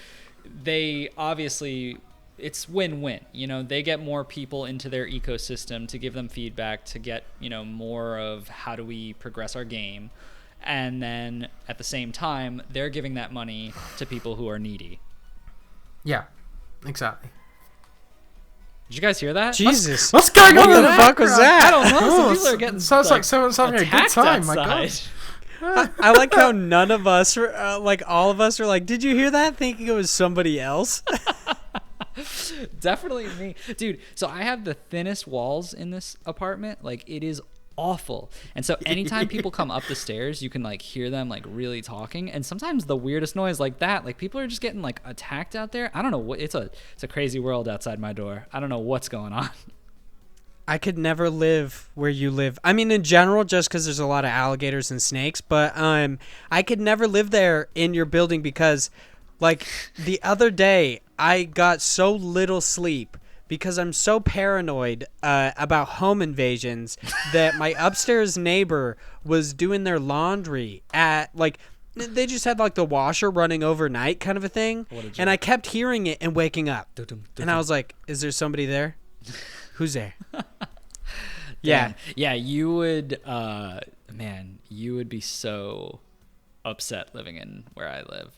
they obviously... It's win-win. They get more people into their ecosystem to give them feedback, to get, more of how do we progress our game. And then at the same time, they're giving that money to people who are needy. Yeah, exactly. Did you guys hear that? Jesus. What's going on? What the fuck was that? I don't know. Some people are getting sounds like someone's having a good time. My God. I like how none of us, all of us are like, did you hear that? Thinking it was somebody else. Definitely me, dude. So I have the thinnest walls in this apartment. Like, it is awful. And so anytime people come up the stairs, you can like hear them like really talking. And sometimes the weirdest noise like that, like people are just getting like attacked out there. I don't know what it's a crazy world outside my door. I don't know what's going on. I could never live where you live. I mean, in general, just because there's a lot of alligators and snakes, but I could never live there in your building because, like, the other day I got so little sleep because I'm so paranoid about home invasions that my upstairs neighbor was doing their laundry at like they just had like the washer running overnight kind of a thing, and I kept hearing it and waking up, and I was like, "Is there somebody there? Who's there?" Yeah, you would, man, you would be so upset living in where I live.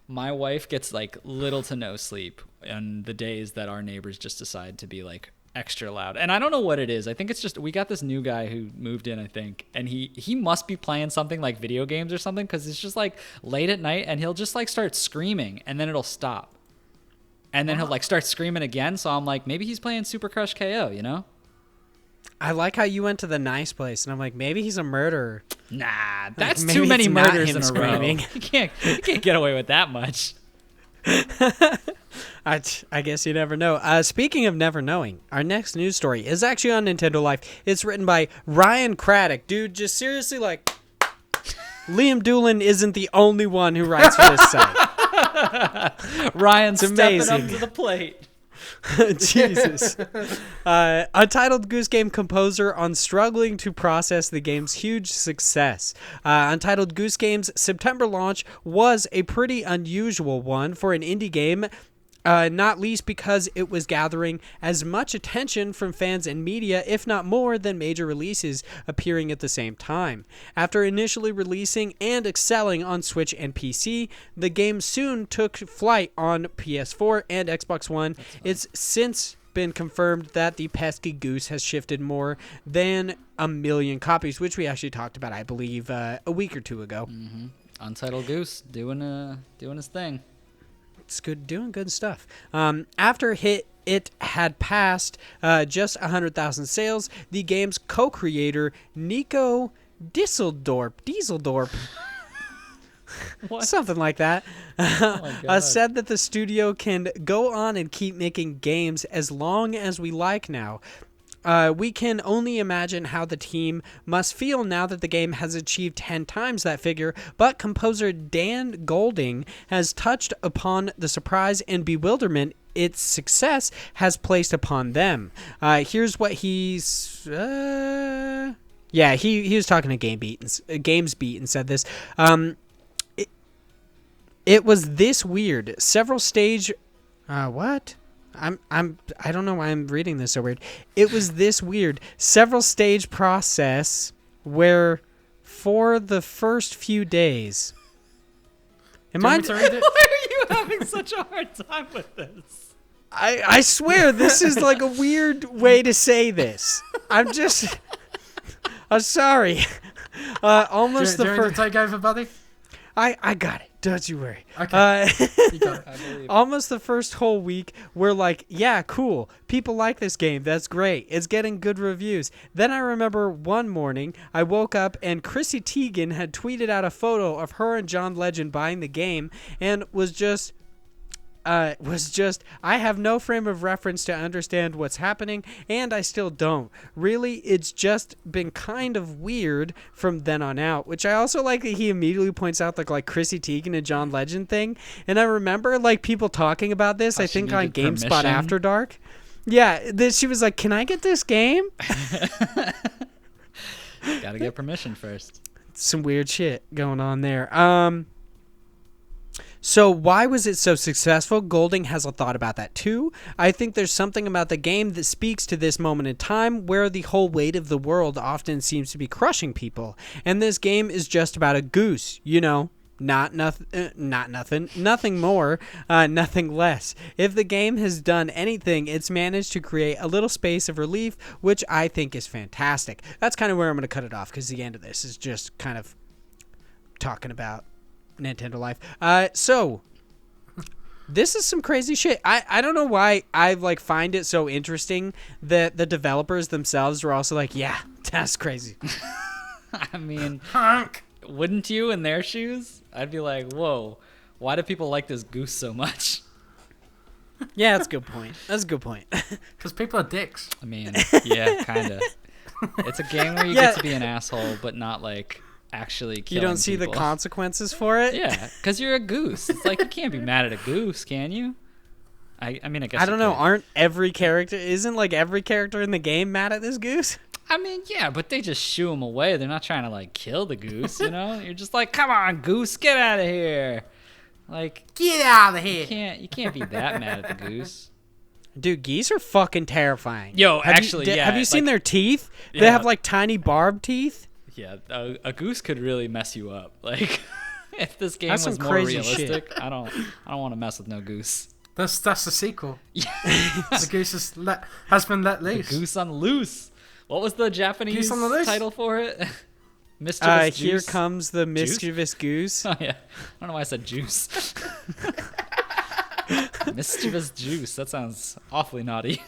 My wife gets like little to no sleep on the days that our neighbors just decide to be like extra loud. And I don't know what it is. I think it's just we got this new guy who moved in, I think, and he must be playing something like video games or something, because it's just like late at night and he'll just like start screaming and then it'll stop. And then he'll like start screaming again. So I'm like, maybe he's playing Super Crush KO, you know? I like how you went to the nice place, and I'm like, maybe he's a murderer. Nah, that's Maybe too many it's not murders him in a screaming. row. You can't get away with that much. I guess you never know. Speaking of never knowing, our next news story is actually on Nintendo Life. It's written by Ryan Craddock. Dude, just seriously, like, Liam Doolin isn't the only one who writes for this site. Ryan's amazing. stepping up to the plate. Jesus. Untitled Goose Game composer on struggling to process the game's huge success. Untitled Goose Game's September launch was a pretty unusual one for an indie game, not least because it was gathering as much attention from fans and media, if not more, than major releases appearing at the same time. After initially releasing and excelling on Switch and PC, the game soon took flight on PS4 and Xbox One. It's since been confirmed that the pesky goose has shifted more than 1 million copies, which we actually talked about, I believe, a week or two ago. Mm-hmm. Untitled Goose doing his thing. It's good, doing good stuff. After it had passed just 100,000 sales, the game's co-creator Nico Dieseldorp, something like that, said that the studio can go on and keep making games as long as we like now. We can only imagine how the team must feel now that the game has achieved 10 times that figure, but composer Dan Golding has touched upon the surprise and bewilderment its success has placed upon them. Here's what he's... he was talking to GamesBeat and said this. It was this weird. Several stage... what? I don't know why I'm reading this so weird. It was this weird. Several stage process where for the first few days. Why are you having such a hard time with this? I swear this is like a weird way to say this. I'm sorry. Almost do the you want first. to take over, buddy? I got it. Don't you worry. Okay. You got it. I believe. Almost the first whole week, we're like, yeah, cool. People like this game. That's great. It's getting good reviews. Then I remember one morning, I woke up and Chrissy Teigen had tweeted out a photo of her and John Legend buying the game and was just, I have no frame of reference to understand what's happening, and I still don't. Really, it's just been kind of weird from then on out, which I also like that he immediately points out the like Chrissy Teigen and John Legend thing. And I remember like people talking about this, I think on GameSpot permission. After Dark. Yeah, she was like, can I get this game? Gotta get permission first. Some weird shit going on there. So why was it so successful? Golding has a thought about that too. I think there's something about the game that speaks to this moment in time where the whole weight of the world often seems to be crushing people. And this game is just about a goose, you know, nothing more, nothing less. If the game has done anything, it's managed to create a little space of relief, which I think is fantastic. That's kind of where I'm going to cut it off because the end of this is just kind of talking about Nintendo Life. So this is some crazy shit. I don't know why I like find it so interesting that the developers themselves were also like, yeah, that's crazy. I mean, wouldn't you in their shoes? I'd be like, whoa, why do people like this goose so much? Yeah, that's a good point. That's a good point. Because people are dicks. I mean, yeah, kind of. It's a game where you get to be an asshole, but not like actually killing You don't see people. the consequences for it? Yeah, because you're a goose. It's like you can't be mad at a goose, can you? I mean, I guess I don't know. Isn't like every character in the game mad at this goose? I mean, yeah, but they just shoo him away. They're not trying to like kill the goose, you know? You're just like, come on, goose, get out of here. Like, Get out of here. you can't be that mad at the goose. Dude, geese are fucking terrifying. Yo, Have actually, you yeah. Have you seen like, their teeth? They Yeah. have like tiny barbed teeth. Yeah, a goose could really mess you up. Like, if this game That's was some more crazy realistic, I don't want to mess with no goose. That's the sequel. Yeah. The goose has been let loose. Goose on loose. What was the Japanese Goose on the loose? title for it? Mischievous Here Juice? comes the mischievous goose. Oh, yeah. I don't know why I said juice. Mischievous Juice. That sounds awfully naughty.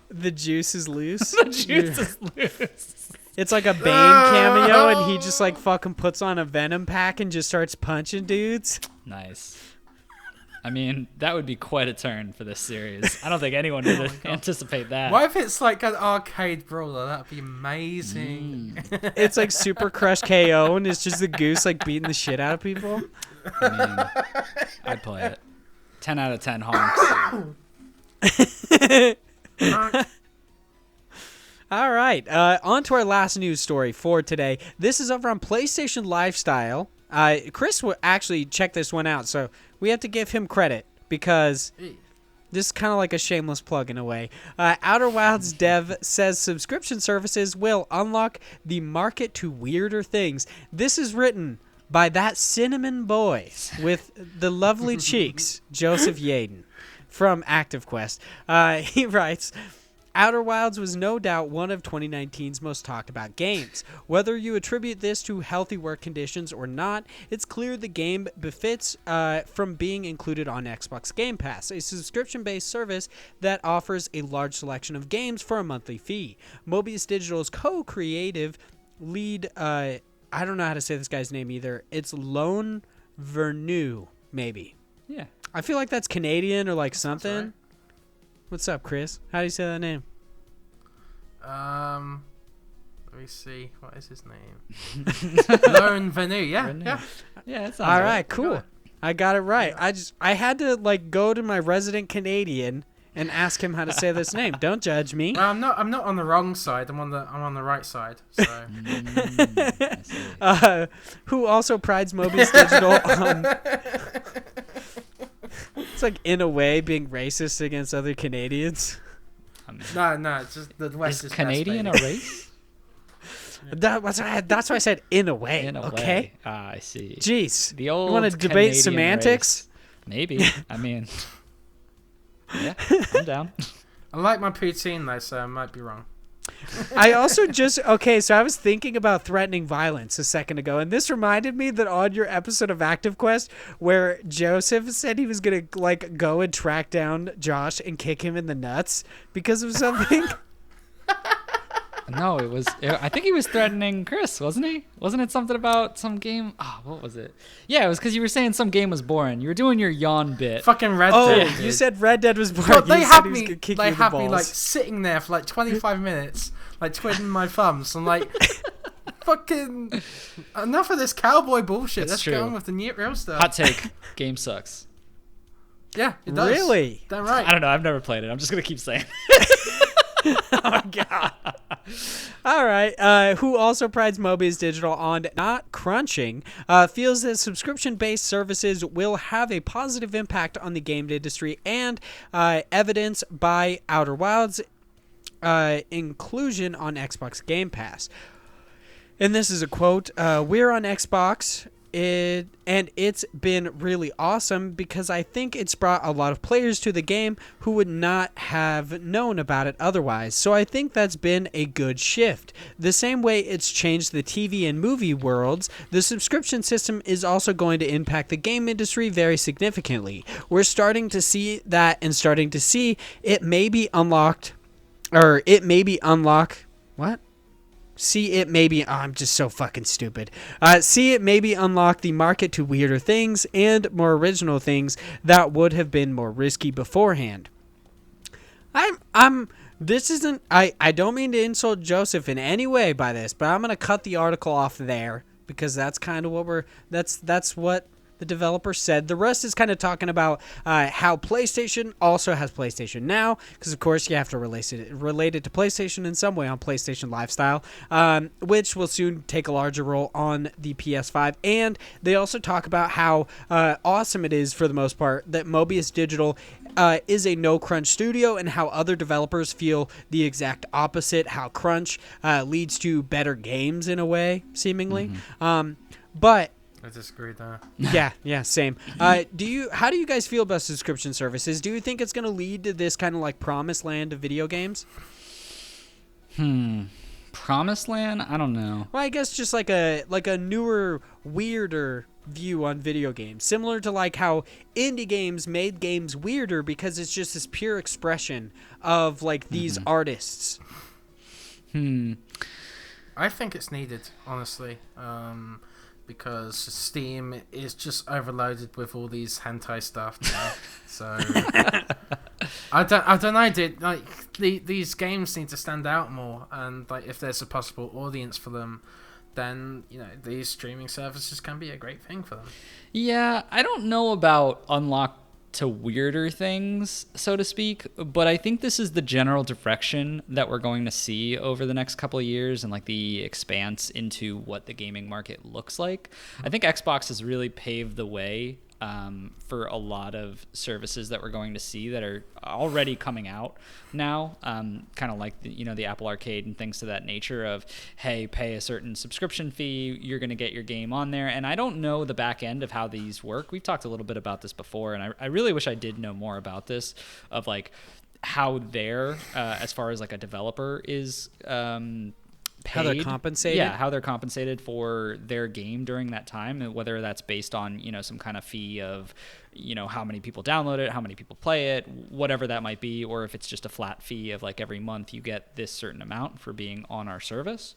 The juice is loose. The juice is loose. It's like a Bane cameo, and he just like fucking puts on a Venom pack and just starts punching dudes. Nice. I mean, that would be quite a turn for this series. I don't think anyone would anticipate that. What if it's like an arcade brawler? That'd be amazing. It's like Super Crush KO, and it's just the goose like beating the shit out of people. I mean, I'd play it. 10 out of 10 honks. All right, on to our last news story for today. This is over on PlayStation Lifestyle. Chris will actually check this one out, so we have to give him credit because this is kind of like a shameless plug in a way. Outer Wilds dev says subscription services will unlock the market to weirder things. This is written by that cinnamon boy with the lovely cheeks, Joseph Yaden, from ActiveQuest. He writes, Outer Wilds was no doubt one of 2019's most talked about games. Whether you attribute this to healthy work conditions or not, it's clear the game befits from being included on Xbox Game Pass, a subscription-based service that offers a large selection of games for a monthly fee. Mobius Digital's co-creative lead, I don't know how to say this guy's name either. It's Lone Vernew, maybe. Yeah. I feel like that's Canadian or like something. right. What's up, Chris? How do you say that name? Let me see. What is his name? Lone Venu. Yeah, Renew. yeah. Yeah, that sounds All right. right, cool. I got it right. I had to like go to my resident Canadian and ask him how to say this name. Don't judge me. I'm not on the wrong side. I'm on the right side. So I see. Who also prides Mobius Digital on it's like in a way being racist against other Canadians. I mean, no, it's just the West is is Canadian a best, race? That's why I said in a way. In a okay. way. Ah, I see. Jeez. The old You want to debate Canadian semantics? race. Maybe. I mean, yeah, I'm down. I like my poutine though, so I might be wrong. I also so I was thinking about threatening violence a second ago, and this reminded me that on your episode of ActiveQuest where where Joseph said he was going to like go and track down Josh and kick him in the nuts because of something. No, I think he was threatening Chris, wasn't he? Wasn't it something about some game? Oh, what was it? Yeah, it was because you were saying some game was boring. You were doing your yawn bit. Fucking Red Oh, Dead. you dude. said Red Dead was boring. God, they You said had he was me. gonna kick They you in the had me like balls. sitting there for like 25 minutes, like twiddling my thumbs. I'm like, fucking enough of this cowboy bullshit. It's Let's true. go on with the real stuff. Hot take. Game sucks. Yeah, it does. Really? Damn right. I don't know. I've never played it. I'm just going to keep saying Oh my god. All right. Who also prides Mobius Digital on not crunching, feels that subscription-based services will have a positive impact on the game industry and evidence by Outer Wilds inclusion on Xbox Game Pass. And this is a quote. We're on Xbox. And it's been really awesome because I think it's brought a lot of players to the game who would not have known about it otherwise. So I think that's been a good shift. The same way it's changed the TV and movie worlds, the subscription system is also going to impact the game industry very significantly. We're starting to see that and starting to see it may be unlocked, or it may be unlock. What? See it maybe I'm just so fucking stupid. See it maybe unlock the market to weirder things and more original things that would have been more risky beforehand. This isn't I don't mean to insult Joseph in any way by this, but I'm gonna cut the article off there because that's kind of what that's what the developer said. The rest is kind of talking about how PlayStation also has PlayStation Now, because of course you have to relate it to PlayStation in some way on PlayStation Lifestyle, which will soon take a larger role on the PS5. And they also talk about how awesome it is, for the most part, that Mobius Digital is a no-crunch studio, and how other developers feel the exact opposite, how crunch leads to better games in a way, seemingly. But I disagree there. yeah, same. How do you guys feel about subscription services? Do you think it's going to lead to this kind of like promised land of video games? Promised land? I don't know. Well, I guess just like a newer, weirder view on video games, similar to like how indie games made games weirder because it's just this pure expression of like these artists. I think it's needed, honestly, because Steam is just overloaded with all these hentai stuff now. So I don't know, dude. Like these games need to stand out more, and like if there's a possible audience for them, then these streaming services can be a great thing for them. Yeah, I don't know about unlock to weirder things, so to speak, but I think this is the general direction that we're going to see over the next couple of years, and like the expanse into what the gaming market looks like. I think Xbox has really paved the way for a lot of services that we're going to see that are already coming out now, kind of like the Apple Arcade and things to that nature of, hey, pay a certain subscription fee, you're going to get your game on there. And I don't know the back end of how these work. We've talked a little bit about this before, and I really wish I did know more about this, of like how they're as far as like a developer is paid. How they're compensated? Yeah, how they're compensated for their game during that time, and whether that's based on, some kind of fee of, how many people download it, how many people play it, whatever that might be, or if it's just a flat fee of like every month you get this certain amount for being on our service.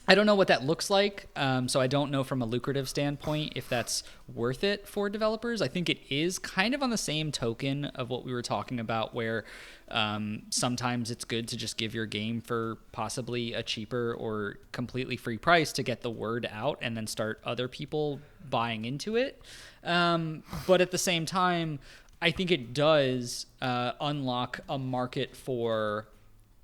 I don't know what that looks like, so I don't know from a lucrative standpoint if that's worth it for developers. I think it is kind of on the same token of what we were talking about, where sometimes it's good to just give your game for possibly a cheaper or completely free price to get the word out and then start other people buying into it. But at the same time, I think it does unlock a market for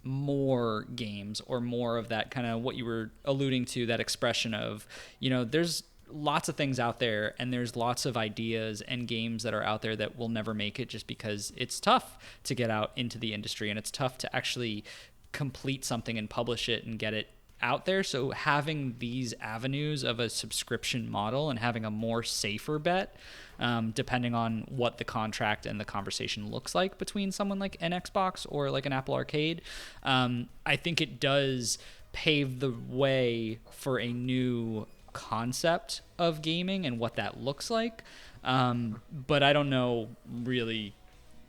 more games, or more of that kind of what you were alluding to, that expression of, there's lots of things out there, and there's lots of ideas and games that are out there that will never make it, just because it's tough to get out into the industry, and it's tough to actually complete something and publish it and get it out there. So having these avenues of a subscription model and having a more safer bet, depending on what the contract and the conversation looks like between someone like an Xbox or like an Apple Arcade, I think it does pave the way for a new concept of gaming and what that looks like. But I don't know really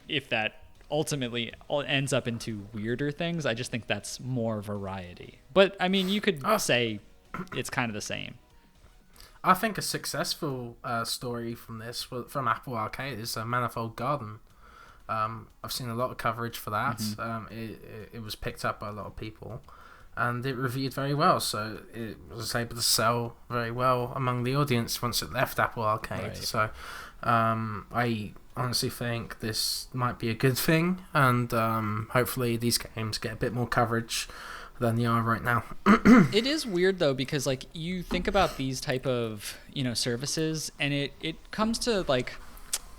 if that ultimately ends up into weirder things. I just think that's more variety. But I mean, you could say it's kind of the same. I think a successful story from from Apple Arcade is Manifold Garden. I've seen a lot of coverage for that. It was picked up by a lot of people, and it reviewed very well. So it was able to sell very well among the audience once it left Apple Arcade. Right. So I honestly think this might be a good thing, and hopefully these games get a bit more coverage than they are right now. It is weird though, because like you think about these type of services, and it comes to like,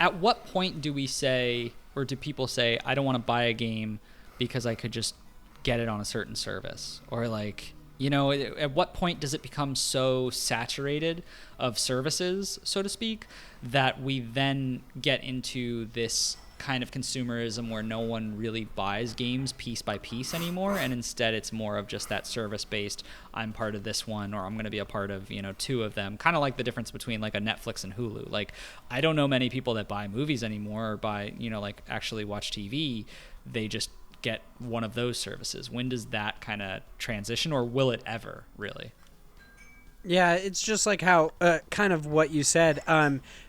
at what point do we say, or do people say, I don't want to buy a game because I could just get it on a certain service? Or like, at what point does it become so saturated of services, so to speak, that we then get into this kind of consumerism where no one really buys games piece by piece anymore, and instead it's more of just that service based, I'm part of this one, or I'm going to be a part of two of them, kind of like the difference between like a Netflix and Hulu. Like, I don't know many people that buy movies anymore, or buy like actually watch TV. They just get one of those services. When does that kind of transition, or will it ever really? Yeah, it's just like how kind of what you said.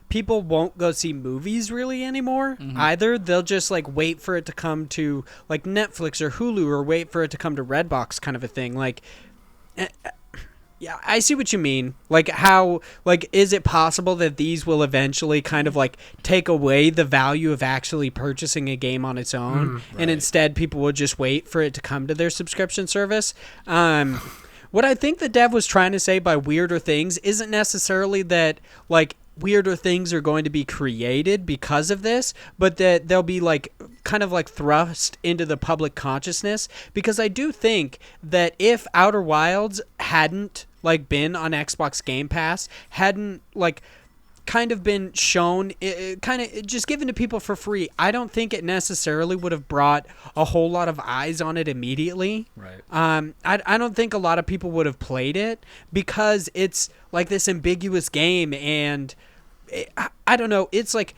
People won't go see movies really anymore either. They'll just like wait for it to come to like Netflix or Hulu, or wait for it to come to Redbox, kind of a thing. Like, Yeah, I see what you mean. Like how, like, is it possible that these will eventually kind of like take away the value of actually purchasing a game on its own, and instead people will just wait for it to come to their subscription service? What I think the dev was trying to say by weirder things isn't necessarily that like weirder things are going to be created because of this, but that they'll be like kind of like thrust into the public consciousness, because I do think that if Outer Wilds hadn't like been on Xbox Game Pass, hadn't like kind of been shown, kind of just given to people for free, I don't think it necessarily would have brought a whole lot of eyes on it immediately. Right. I don't think a lot of people would have played it because it's like this ambiguous game, and I don't know. It's like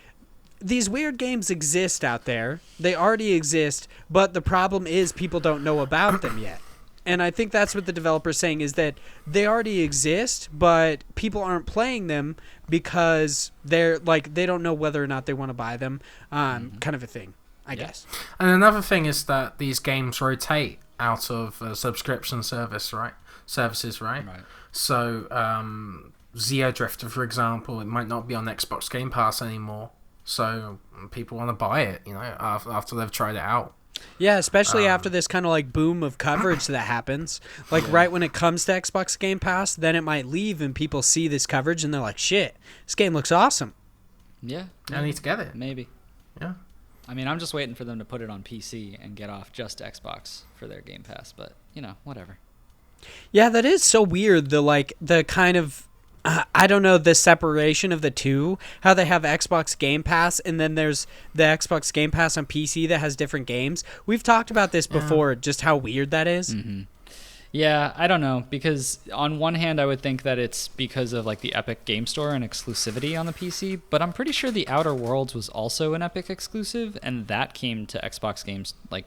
these weird games exist out there. They already exist, but the problem is people don't know about them yet. And I think that's what the developer's saying, is that they already exist, but people aren't playing them because they're like they don't know whether or not they want to buy them. Kind of a thing, I guess. And another thing is that these games rotate out of subscription services, right? Right. So, Zeo Drifter, for example, it might not be on Xbox Game Pass anymore. So people want to buy it, after they've tried it out. Yeah, especially after this kind of like boom of coverage that happens. Like right when it comes to Xbox Game Pass, then it might leave and people see this coverage and they're like, shit, this game looks awesome. Yeah. I need to get it. Maybe. Yeah. I mean, I'm just waiting for them to put it on PC and get off just Xbox for their Game Pass, but, whatever. Yeah, that is so weird. The kind of, I don't know, the separation of the two, how they have Xbox Game Pass and then there's the Xbox Game Pass on PC that has different games. We've talked about this before, just how weird that is. Mm-hmm. Yeah, I don't know, because on one hand I would think that it's because of like the Epic Game Store and exclusivity on the PC, but I'm pretty sure the Outer Worlds was also an Epic exclusive and that came to Xbox Games like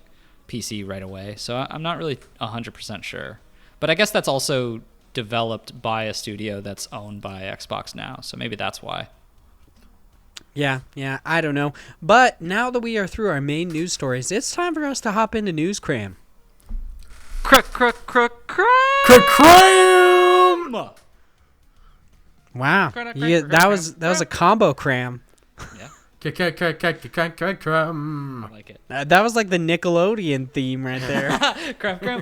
PC right away. So I'm not really 100% sure. But I guess that's also developed by a studio that's owned by Xbox now, so maybe that's why. Yeah, I don't know. But now that we are through our main news stories, it's time for us to hop into News Cram. Cram! Wow, that was a combo cram. Yeah, Cram. I like it. That was like the Nickelodeon theme right there. Cram.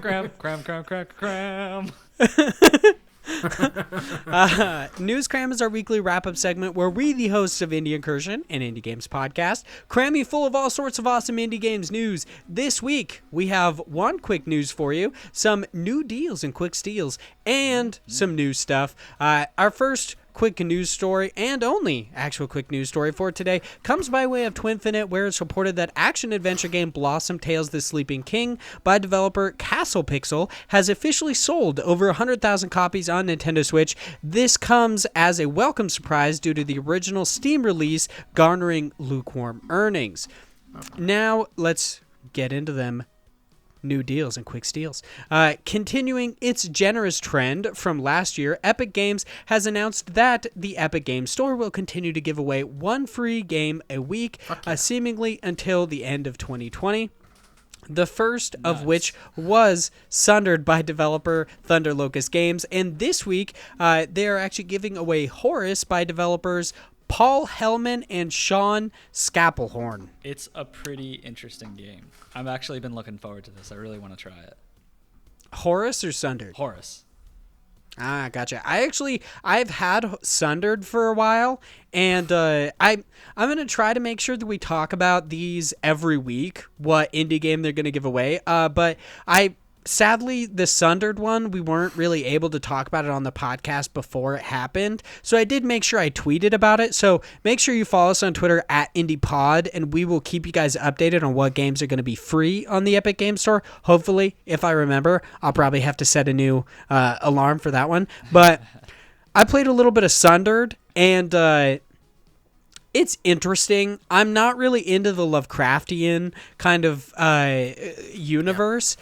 News Cram is our weekly wrap-up segment where we, the hosts of Indie Incursion, an indie games podcast, cram you full of all sorts of awesome indie games news. This week, we have one quick news for you, some new deals and quick steals, and some new stuff. Our first quick news story, and only actual quick news story for today, comes by way of Twinfinite, where it's reported that action-adventure game Blossom Tales the Sleeping King by developer Castle Pixel has officially sold over 100,000 copies on Nintendo Switch. This comes as a welcome surprise due to the original Steam release garnering lukewarm earnings. Now, let's get into them. New deals and quick steals. Continuing its generous trend from last year, Epic Games has announced that the Epic Games Store will continue to give away one free game a week, seemingly until the end of 2020. The first of which was Sundered by developer Thunder Locust Games, and this week they are actually giving away Horus by developers Paul Hellman and Sean Scapplehorn. It's a pretty interesting game. I've actually been looking forward to this. I really want to try it. Horus or Sundered? Horus. Ah, gotcha. I've had Sundered for a while, and I'm gonna try to make sure that we talk about these every week, what indie game they're gonna give away. But sadly, the Sundered one, we weren't really able to talk about it on the podcast before it happened. So I did make sure I tweeted about it. So make sure you follow us on Twitter at IndiePod, and we will keep you guys updated on what games are going to be free on the Epic Games Store. Hopefully, if I remember, I'll probably have to set a new alarm for that one. But I played a little bit of Sundered, and it's interesting. I'm not really into the Lovecraftian kind of universe.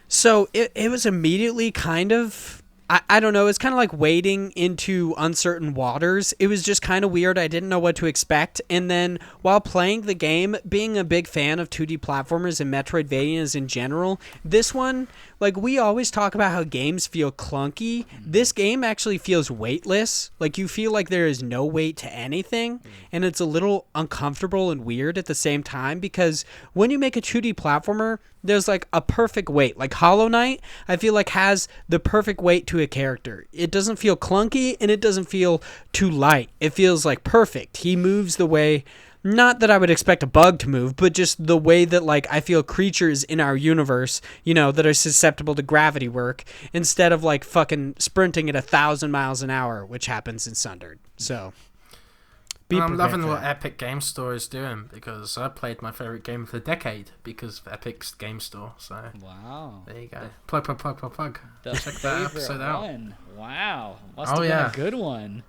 So it was immediately kind of, I don't know. It's kind of like wading into uncertain waters. It was just kind of weird. I didn't know what to expect. And then while playing the game, being a big fan of 2D platformers and Metroidvanias in general, this one, like we always talk about how games feel clunky. This game actually feels weightless. Like you feel like there is no weight to anything. And it's a little uncomfortable and weird at the same time because when you make a 2D platformer, there's like a perfect weight. Like Hollow Knight, I feel like has the perfect weight to a character. It doesn't feel clunky and it doesn't feel too light. It feels like perfect. He moves the way, not that I would expect a bug to move, but just the way that like I feel creatures in our universe, you know, that are susceptible to gravity work instead of like fucking sprinting at 1,000 miles an hour, which happens in Sundered. So I'm loving what Epic Game Store is doing because I played my favorite game of the decade because of Epic's Game Store. So wow, there you go. Plug. The Check that episode out. One. Wow, must have been a good one.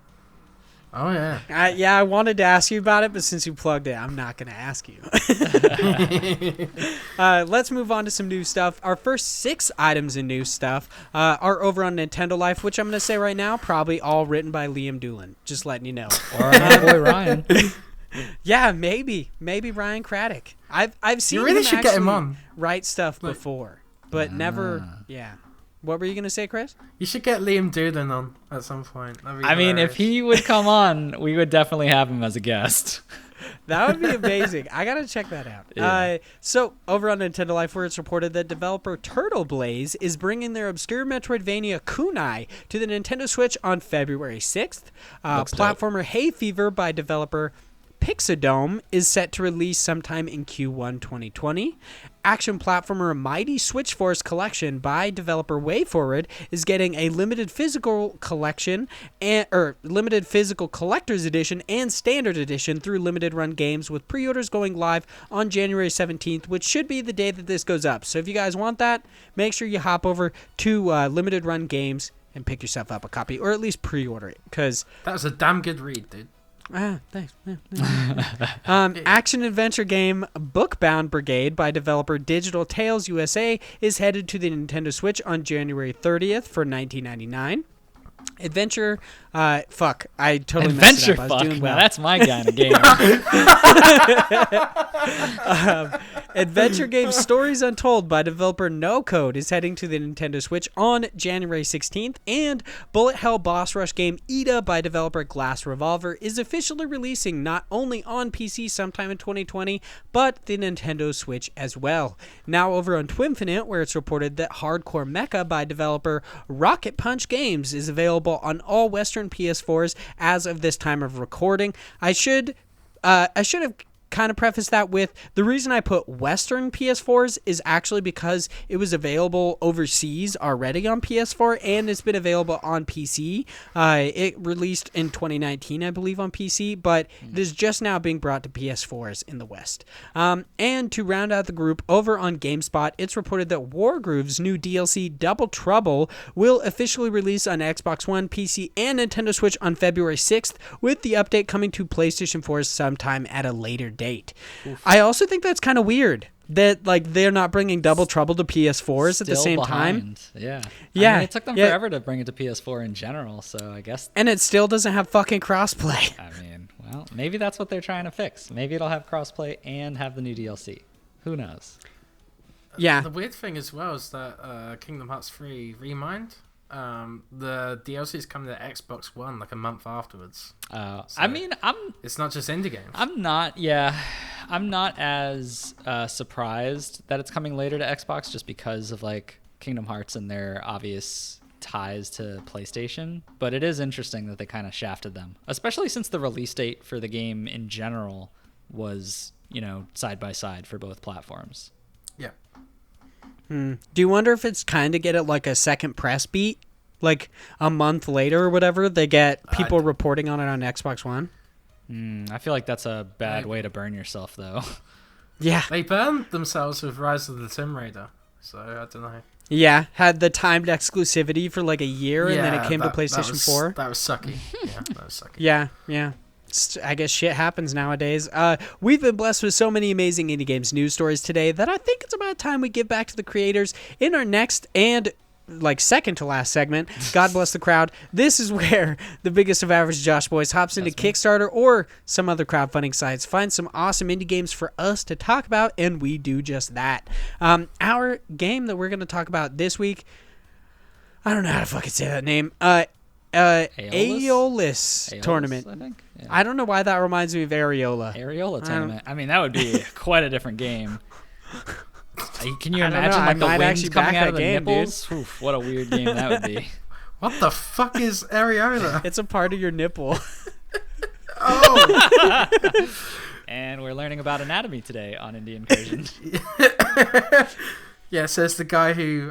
Oh yeah. I wanted to ask you about it, but since you plugged it, I'm not going to ask you. Let's move on to some new stuff. Our first 6 items in new stuff are over on Nintendo Life, which I'm going to say right now, probably all written by Liam Doolin. Just letting you know. Or our boy Ryan. Yeah, maybe Ryan Craddock. I've seen you really him should get him on. write stuff before, but never. Yeah. What were you going to say, Chris? You should get Liam Doolin on at some point. I mean, if he would come on, we would definitely have him as a guest. That would be amazing. I got to check that out. Yeah. So, over on Nintendo Life, where it's reported that developer Turtle Blaze is bringing their obscure Metroidvania Kunai to the Nintendo Switch on February 6th. Platformer Hay Fever by developer Pixodome is set to release sometime in Q1 2020. Action platformer Mighty Switch Force Collection by developer WayForward is getting a limited physical collection limited physical collector's edition and standard edition through limited run games, with pre-orders going live on January 17th, which should be the day that this goes up. So if you guys want that, make sure you hop over to limited run games and pick yourself up a copy, or at least pre-order it, because that was a damn good read, dude. Thanks. Action adventure game Bookbound Brigade by developer Digital Tales USA is headed to the Nintendo Switch on January 30th for $19.99. Adventure, I totally messed it up. I was doing well. Now, that's my kind of game. Adventure game Stories Untold by developer No Code is heading to the Nintendo Switch on January 16th, and Bullet Hell Boss Rush game Ida by developer Glass Revolver is officially releasing not only on PC sometime in 2020, but the Nintendo Switch as well. Now over on Twinfinite, where it's reported that Hardcore Mecha by developer Rocket Punch Games is available on all Western PS4s as of this time of recording. I should have kind of preface that with the reason I put Western PS4s is actually because it was available overseas already on PS4 and it's been available on PC. It released in 2019, I believe, on PC, but it is just now being brought to PS4s in the West. And to round out the group, over on GameSpot, it's reported that Wargroove's new DLC Double Trouble will officially release on Xbox One, PC, and Nintendo Switch on February 6th, with the update coming to PlayStation 4 sometime at a later date. Oof. I also think that's kind of weird that like they're not bringing Double Trouble to PS4s at the same time. Yeah. Yeah. I mean, it took them forever to bring it to PS4 in general, so I guess. And it still doesn't have fucking crossplay. I mean, well, maybe that's what they're trying to fix. Maybe it'll have crossplay and have the new DLC. Who knows? Yeah. The weird thing as well is that Kingdom Hearts 3 Remind, the DLC is coming to Xbox One like a month afterwards. So I mean, it's not just indie games. I'm not as surprised that it's coming later to Xbox just because of like Kingdom Hearts and their obvious ties to PlayStation. But it is interesting that they kind of shafted them, especially since the release date for the game in general was, side by side for both platforms. Yeah. Do you wonder if it's kind of get it like a second press beat? Like a month later or whatever, they get people reporting on it on Xbox One? I feel like that's a bad way to burn yourself, though. Yeah. They burned themselves with Rise of the Tomb Raider, so I don't know. Yeah, had the timed exclusivity for like a year, and then it came to PlayStation 4. That was sucky. Yeah, that was sucky. Yeah. I guess shit happens nowadays. We've been blessed with so many amazing indie games news stories today that I think it's about time we give back to the creators in our next and like second to last segment, God Bless the Crowd. This is where the biggest of average Josh boys hops into Kickstarter or some other crowdfunding sites, finds some awesome indie games for us to talk about, and we do just that. Our game that we're going to talk about this week, I don't know how to fucking say that name. Aeolis Tournament. I think. Yeah. I don't know why that reminds me of Areola. Aeolis Tournament. I mean, that would be quite a different game. Can you I don't imagine know. like I the might wings actually coming back out of that the game, nipples? Oof, what a weird game that would be. What the fuck is areola? It's a part of your nipple. Oh. And we're learning about anatomy today on Indie Incursion. Yeah, says the guy who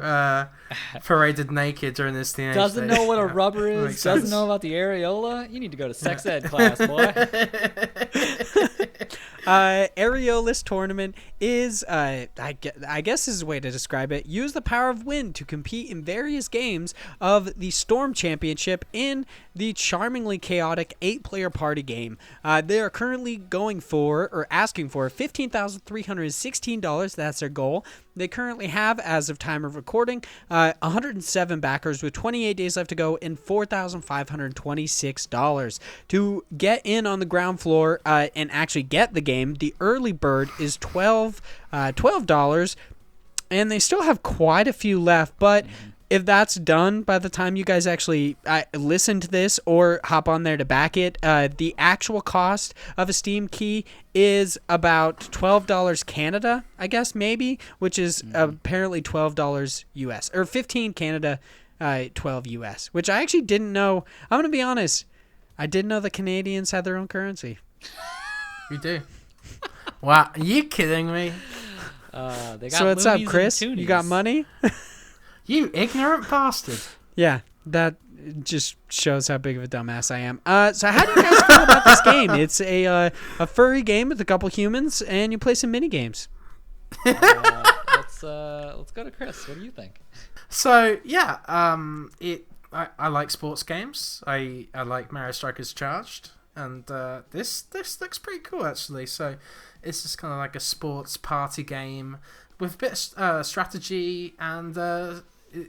paraded naked during his teenage Doesn't days. know what a rubber is, Makes doesn't sense. know about the areola. You need to go to sex ed class, boy. Aeolis Tournament is, I guess is a way to describe it. Use the power of wind to compete in various games of the Storm Championship in the charmingly chaotic 8-player party game. They are currently going for, or asking for, $15,316. That's their goal. They currently have, as of time of recording, 107 backers with 28 days left to go and $4,526. To get in on the ground floor and actually get the game, the early bird is $12, and they still have quite a few left, but if that's done by the time you guys actually listen to this or hop on there to back it, the actual cost of a Steam key is about $12 Canada, I guess, maybe, which is apparently $12 US, or 15 Canada, 12 US, which I actually didn't know. I'm going to be honest, I didn't know the Canadians had their own currency. We do. Wow, are you kidding me? They got So what's up, loonies and Chris? You toonies. got money? You ignorant bastard. Yeah, that just shows how big of a dumbass I am. So how do you guys feel about this game? It's a furry game with a couple humans, and you play some mini games. Let's go to Chris. What do you think? So yeah, I like sports games. I like Mario Strikers Charged, and this looks pretty cool actually. So it's just kind of like a sports party game with a bit of strategy, and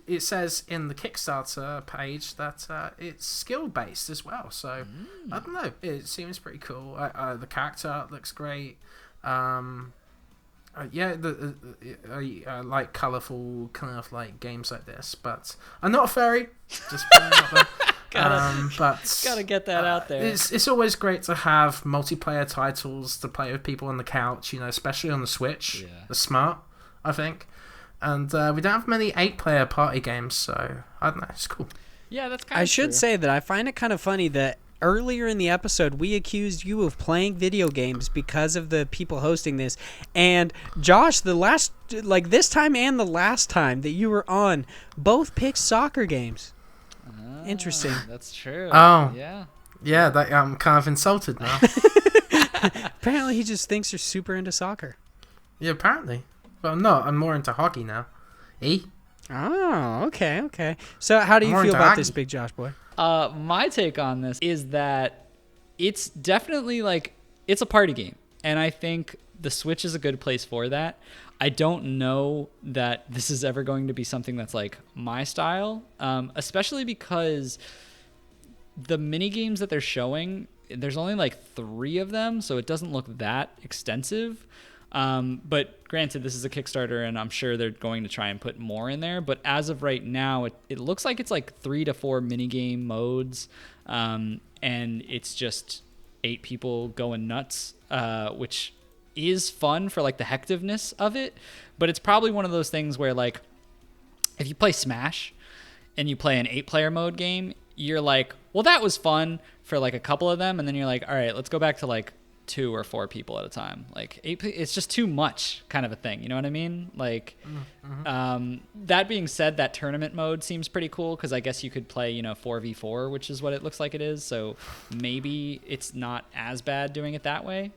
it says in the Kickstarter page that it's skill based as well. So I don't know. It seems pretty cool. The character art looks great. I like colourful kind of like games like this, but I'm not a fairy. Just putting it out there. Gotta get that out there. It's always great to have multiplayer titles to play with people on the couch, especially on the Switch. Yeah. They're smart, I think. And we don't have many 8-player party games, so I don't know. It's cool. Yeah, that's kind of I should say that I find it kind of funny that earlier in the episode we accused you of playing video games because of the people hosting this, and Josh, this time and the last time that you were on, both picked soccer games. Interesting. That's true. Oh. Yeah. Yeah, I'm kind of insulted now. Apparently he just thinks you're super into soccer. Yeah, apparently. But I'm not. I'm more into hockey now. Oh, okay. So how do you More feel into about hockey. this, Big Josh boy? My take on this is that it's definitely it's a party game, and I think the Switch is a good place for that. I don't know that this is ever going to be something that's like my style, especially because the mini games that they're showing, there's only 3 of them, so it doesn't look that extensive. But granted, this is a Kickstarter, and I'm sure they're going to try and put more in there. But as of right now, it looks like it's 3 to 4 minigame modes, and it's just 8 people going nuts, which is fun for the hectiveness of it. But it's probably one of those things where if you play Smash and you play an 8-player mode game, you're well, that was fun for a couple of them, and then you're all right, let's go back to 2 or 4 people at a time. 8, it's just too much kind of a thing. You know what I mean? That being said, that tournament mode seems pretty cool because I guess you could play, 4v4, which is what it looks like it is. So maybe it's not as bad doing it that way.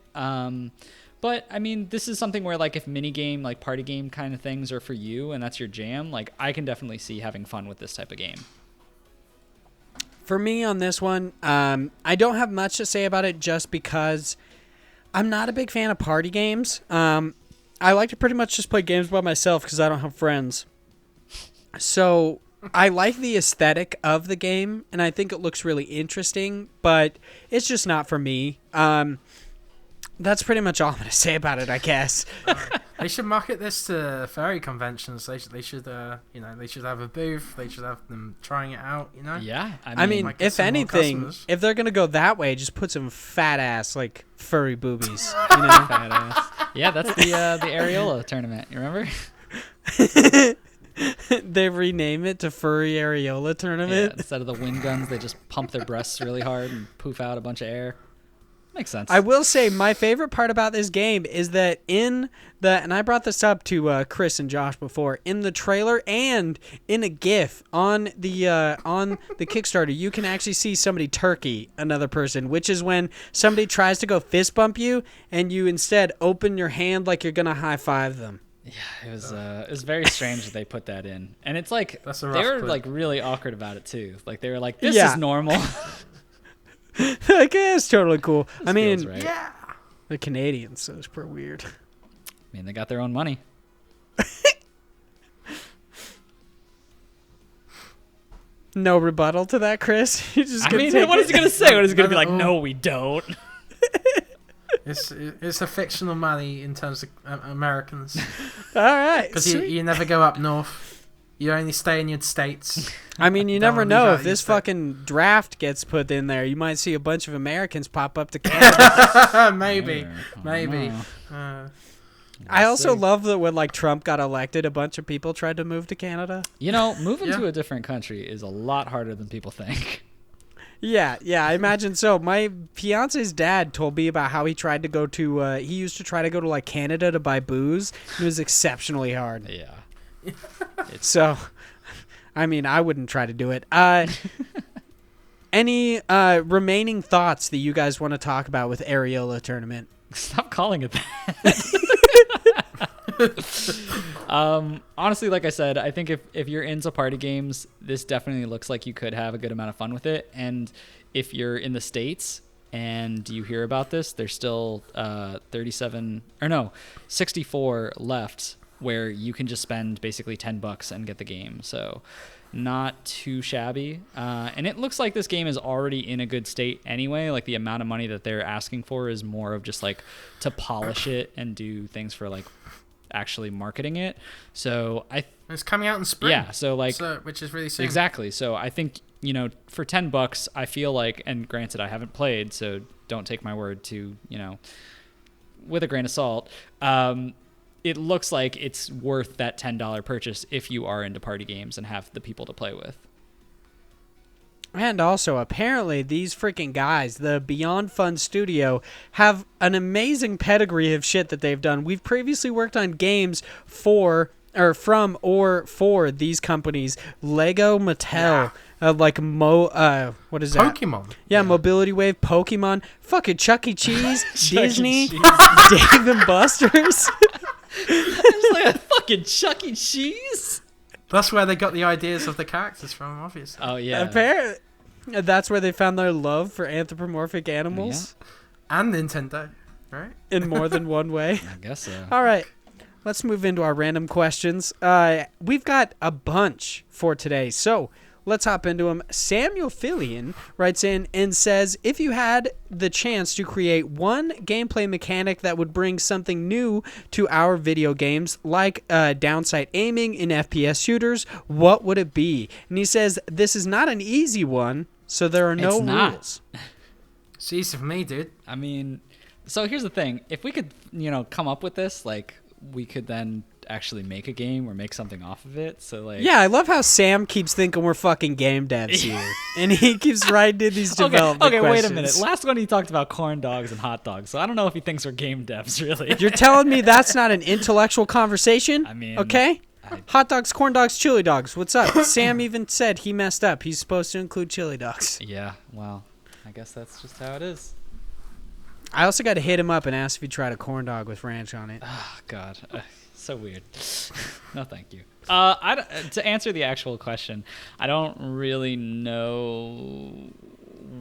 But I mean, this is something where if mini game, party game kind of things are for you and that's your jam, I can definitely see having fun with this type of game. For me on this one, I don't have much to say about it just because I'm not a big fan of party games. I like to pretty much just play games by myself because I don't have friends. So I like the aesthetic of the game, and I think it looks really interesting, but it's just not for me. That's pretty much all I'm gonna say about it, I guess. They should market this to furry conventions. They should they should have a booth. They should have them trying it out. Yeah, I mean might get if some more anything, customers. if they're gonna go that way, just put some fat ass like furry boobies. fat ass. Yeah, that's the Aeolis Tournament. You remember? They rename it to Furry Areola Yeah, Tournament. instead of the wind guns, they just pump their breasts really hard and poof out a bunch of air. Makes sense. I will say my favorite part about this game is that and I brought this up to Chris and Josh before, in the trailer and in a GIF on the Kickstarter, you can actually see somebody turkey another person, which is when somebody tries to go fist bump you and you instead open your hand like you're gonna high five them. Yeah, it was very strange that they put that in, and it's like That's a rough they were clip. like really awkward about it too. Like they were like, "This Yeah. is normal." Like, yeah, it's totally cool. I mean, feels right. Yeah. the Canadians, so it's pretty weird. I mean, they got their own money. No rebuttal to that, Chris. You just I gonna mean, take what it? is he gonna say? What is he gonna be like? No. No, we don't. It's a fictional money in terms of Americans, All right. because Sweet. you never go up north. You only stay in your states. I mean, you Don't never leave know out if your this state. fucking draft gets put in there. You might see a bunch of Americans pop up to Canada. Maybe. Yeah, Maybe. know. I also see. love that when like Trump got elected, a bunch of people tried to move to Canada. You know, moving Yeah. to a different country is a lot harder than people think. Yeah, I imagine so. My fiance's dad told me about how he tried to go to. He used to try to go to like Canada to buy booze. It was exceptionally hard. Yeah. So, I mean, I wouldn't try to do it. Any remaining thoughts that you guys want to talk about with Areola Tournament? Stop calling it that. Honestly, like I said, I think if you're into party games, this definitely looks like you could have a good amount of fun with it. And if you're in the States and you hear about this, there's still 64 left where you can just spend basically $10 and get the game. So not too shabby. And it looks like this game is already in a good state anyway. Like the amount of money that they're asking for is more of just like to polish it and do things for like actually marketing it. So It's coming out in spring. yeah, so like which is really soon. exactly. So I think, you know, for $10, I feel like, and granted I haven't played, so don't take my word to, you know, with a grain of salt. It looks like it's worth that $10 purchase if you are into party games and have the people to play with. And also, apparently, these freaking guys, the Beyond Fun Studio, have an amazing pedigree of shit that they've done. We've previously worked on games for these companies: Lego, Mattel, what is that? Pokemon. Yeah, Mobility Wave, Pokemon, fucking Chuck E. Cheese, Chuck E. Disney, Cheese. Dave and Buster's. It's like a fucking Chuck E. Cheese. That's where they got the ideas of the characters from, obviously. Oh yeah. Apparently, that's where they found their love for anthropomorphic animals And Nintendo, right? in more than one way. I guess so. All right, let's move into our random questions. We've got a bunch for today, so let's hop into them. Samuel Fillion writes in and says, if you had the chance to create one gameplay mechanic that would bring something new to our video games, like downsight aiming in FPS shooters, what would it be? And he says, this is not an easy one, so there are no It's not. rules. It's easy for me, dude. I mean, so here's the thing. If we could, you know, come up with this, like, we could then actually make a game or make something off of it. So, like... Yeah, I love how Sam keeps thinking we're fucking game devs here. And he keeps writing in these development Okay, wait a questions. minute. Last one he talked about corn dogs and hot dogs. So I don't know if he thinks we're game devs, really. You're telling me that's not an intellectual conversation? I mean, okay? Hot dogs, corn dogs, chili dogs. What's up? Sam even said he messed up. He's supposed to include chili dogs. Yeah, well, I guess that's just how it is. I also got to hit him up and ask if he tried a corn dog with ranch on it. Oh, God. So weird. No, thank you. To answer the actual question, I don't really know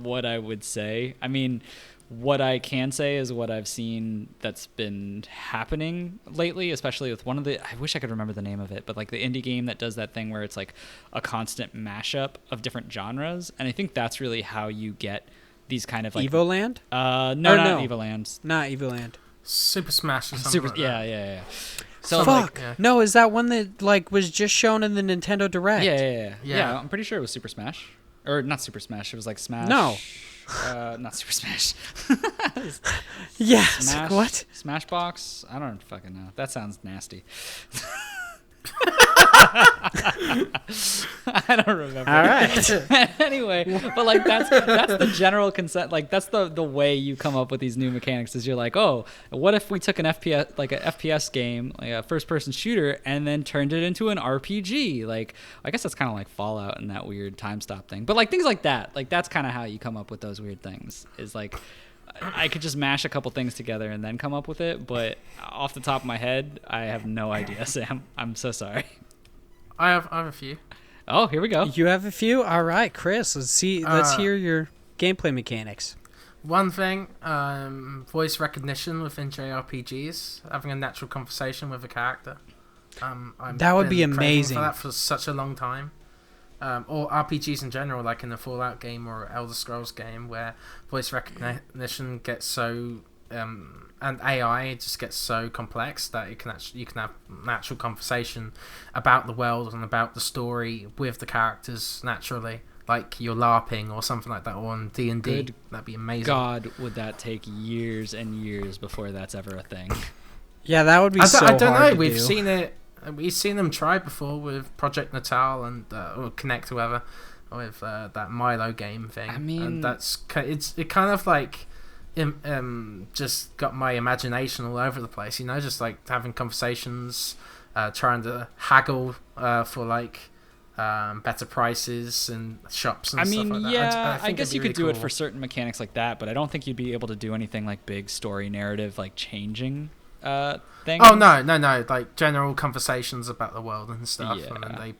what I would say. I mean, What I can say is what I've seen that's been happening lately, especially with one of the, I wish I could remember the name of it, but like the indie game that does that thing where it's like a constant mashup of different genres. And I think that's really how you get these kind of like Evoland? No, not Evoland. Not Evoland. Super Smash or something like that. Yeah. So Fuck. Like, yeah. No, is that one that like was just shown in the Nintendo Direct? Yeah, I'm pretty sure it was Super Smash. Or not Super Smash, it was like Smash. No. Not Super Smash. Yeah. Smash, What? Smashbox? I don't fucking know. That sounds nasty. I don't remember. All right. Anyway, but like that's the general consent. Like that's the way you come up with these new mechanics. Is you're like, oh, what if we took an FPS game, like a first-person shooter, and then turned it into an RPG? Like, I guess that's kind of like Fallout and that weird time stop thing. But like things like that, like that's kind of how you come up with those weird things. Is like, I could just mash a couple things together and then come up with it. But off the top of my head, I have no idea, Sam. I'm so sorry. I have a few. Oh, here we go. You have a few? All right, Chris. Let's hear your gameplay mechanics. One thing, voice recognition within JRPGs, having a natural conversation with a character. That would be been craving amazing. for that for such a long time. Or RPGs in general, like in a Fallout game or Elder Scrolls game, where voice recognition gets so and AI just gets so complex that you can have natural conversation about the world and about the story with the characters naturally, like you're LARPing or something like that, or on D&D. That'd be amazing. God, would that take years and years before that's ever a thing? Yeah, that would be I don't know. To We've do. seen it. We've seen them try before with Project Natal and or Connect, whoever, with that Milo game thing. I mean, and it kind of like just got my imagination all over the place. You know, just like having conversations, trying to haggle for like better prices and shops and stuff like that. Yeah, I think guess it'd you be could really do it cool. for certain mechanics like that, but I don't think you'd be able to do anything like big story narrative, like changing things. Oh no! Like general conversations about the world and stuff, Yeah. and then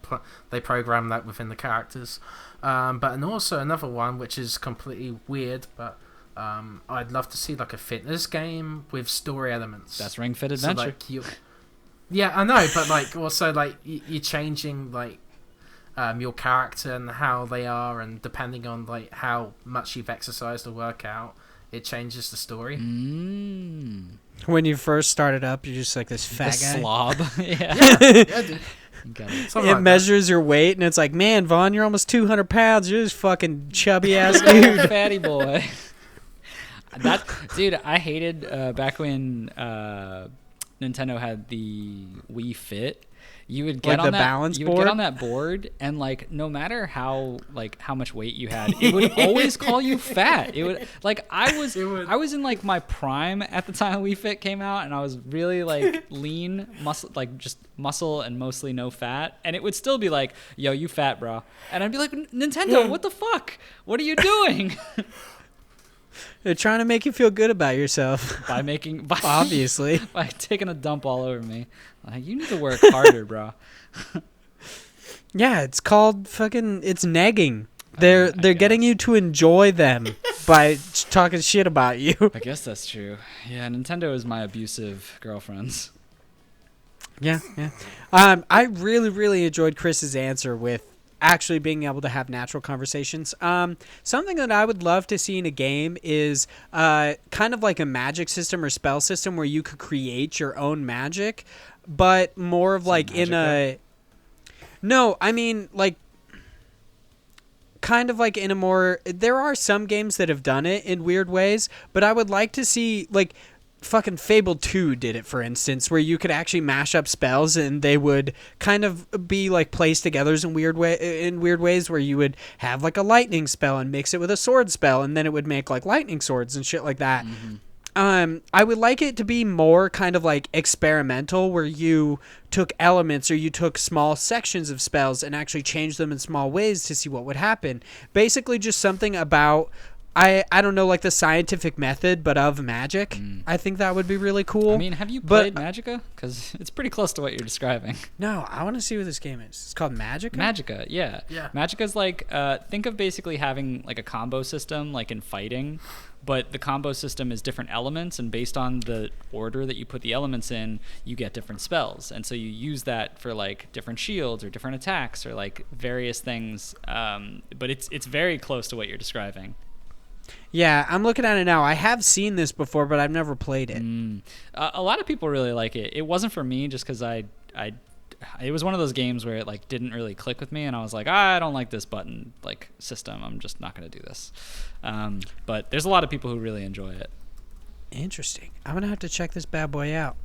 they program that within the characters. And also another one which is completely weird, but I'd love to see like a fitness game with story elements. That's Ring Fit So, Adventure. like, yeah, I know, but like also like you're changing like your character and how they are, and depending on like how much you've exercised or work out, it changes the story. When you first started up, you're just like this The fat guy. slob. Yeah. Yeah, dude. You got it. Something It like measures your weight, and it's like, man, Vaughn, you're almost 200 pounds. You're this fucking chubby ass dude. Fatty boy. Dude, I hated back when Nintendo had the Wii Fit. You would get Like on the that balance you would board? get on that board, and like no matter how much weight you had, it would always call you fat. It would like I was in like my prime at the time Wii Fit came out, and I was really like lean, muscle, like just muscle and mostly no fat, and it would still be like, "Yo, you fat, bro," and I'd be like, "Nintendo, what the fuck? What are you doing?" They're trying to make you feel good about yourself. by Obviously. by taking a dump all over me. Like, you need to work harder, bro. Yeah, it's called fucking. It's negging. They're getting you to enjoy them by talking shit about you. I guess that's true. Yeah, Nintendo is my abusive girlfriends. Yeah. I really enjoyed Chris's answer with actually being able to have natural conversations. Something that I would love to see in a game is kind of like a magic system or spell system where you could create your own magic, but more of like in a... No, I mean like kind of like in a more... There are some games that have done it in weird ways, but I would like to see like... Fucking Fable 2 did it, for instance, where you could actually mash up spells and they would kind of be like placed together in weird ways, where you would have like a lightning spell and mix it with a sword spell, and then it would make like lightning swords and shit like that. Mm-hmm. I would like it to be more kind of like experimental, where you took elements or you took small sections of spells and actually changed them in small ways to see what would happen. Basically just something about I don't know like the scientific method, but of Magic. I think that would be really cool. I mean, have you played Magica? Because it's pretty close to what you're describing. No, I want to see what this game is. It's called Magic. Magica, yeah. Magica's like think of basically having like a combo system like in fighting, but the combo system is different elements, and based on the order that you put the elements in, you get different spells, and so you use that for like different shields or different attacks or like various things. But it's very close to what you're describing. Yeah, I'm looking at it now. I have seen this before, but I've never played it. A lot of people really like it. It wasn't for me just because it was one of those games where it like didn't really click with me, and I was like, I don't like this button like system. I'm just not going to do this. But there's a lot of people who really enjoy it. Interesting. I'm going to have to check this bad boy out.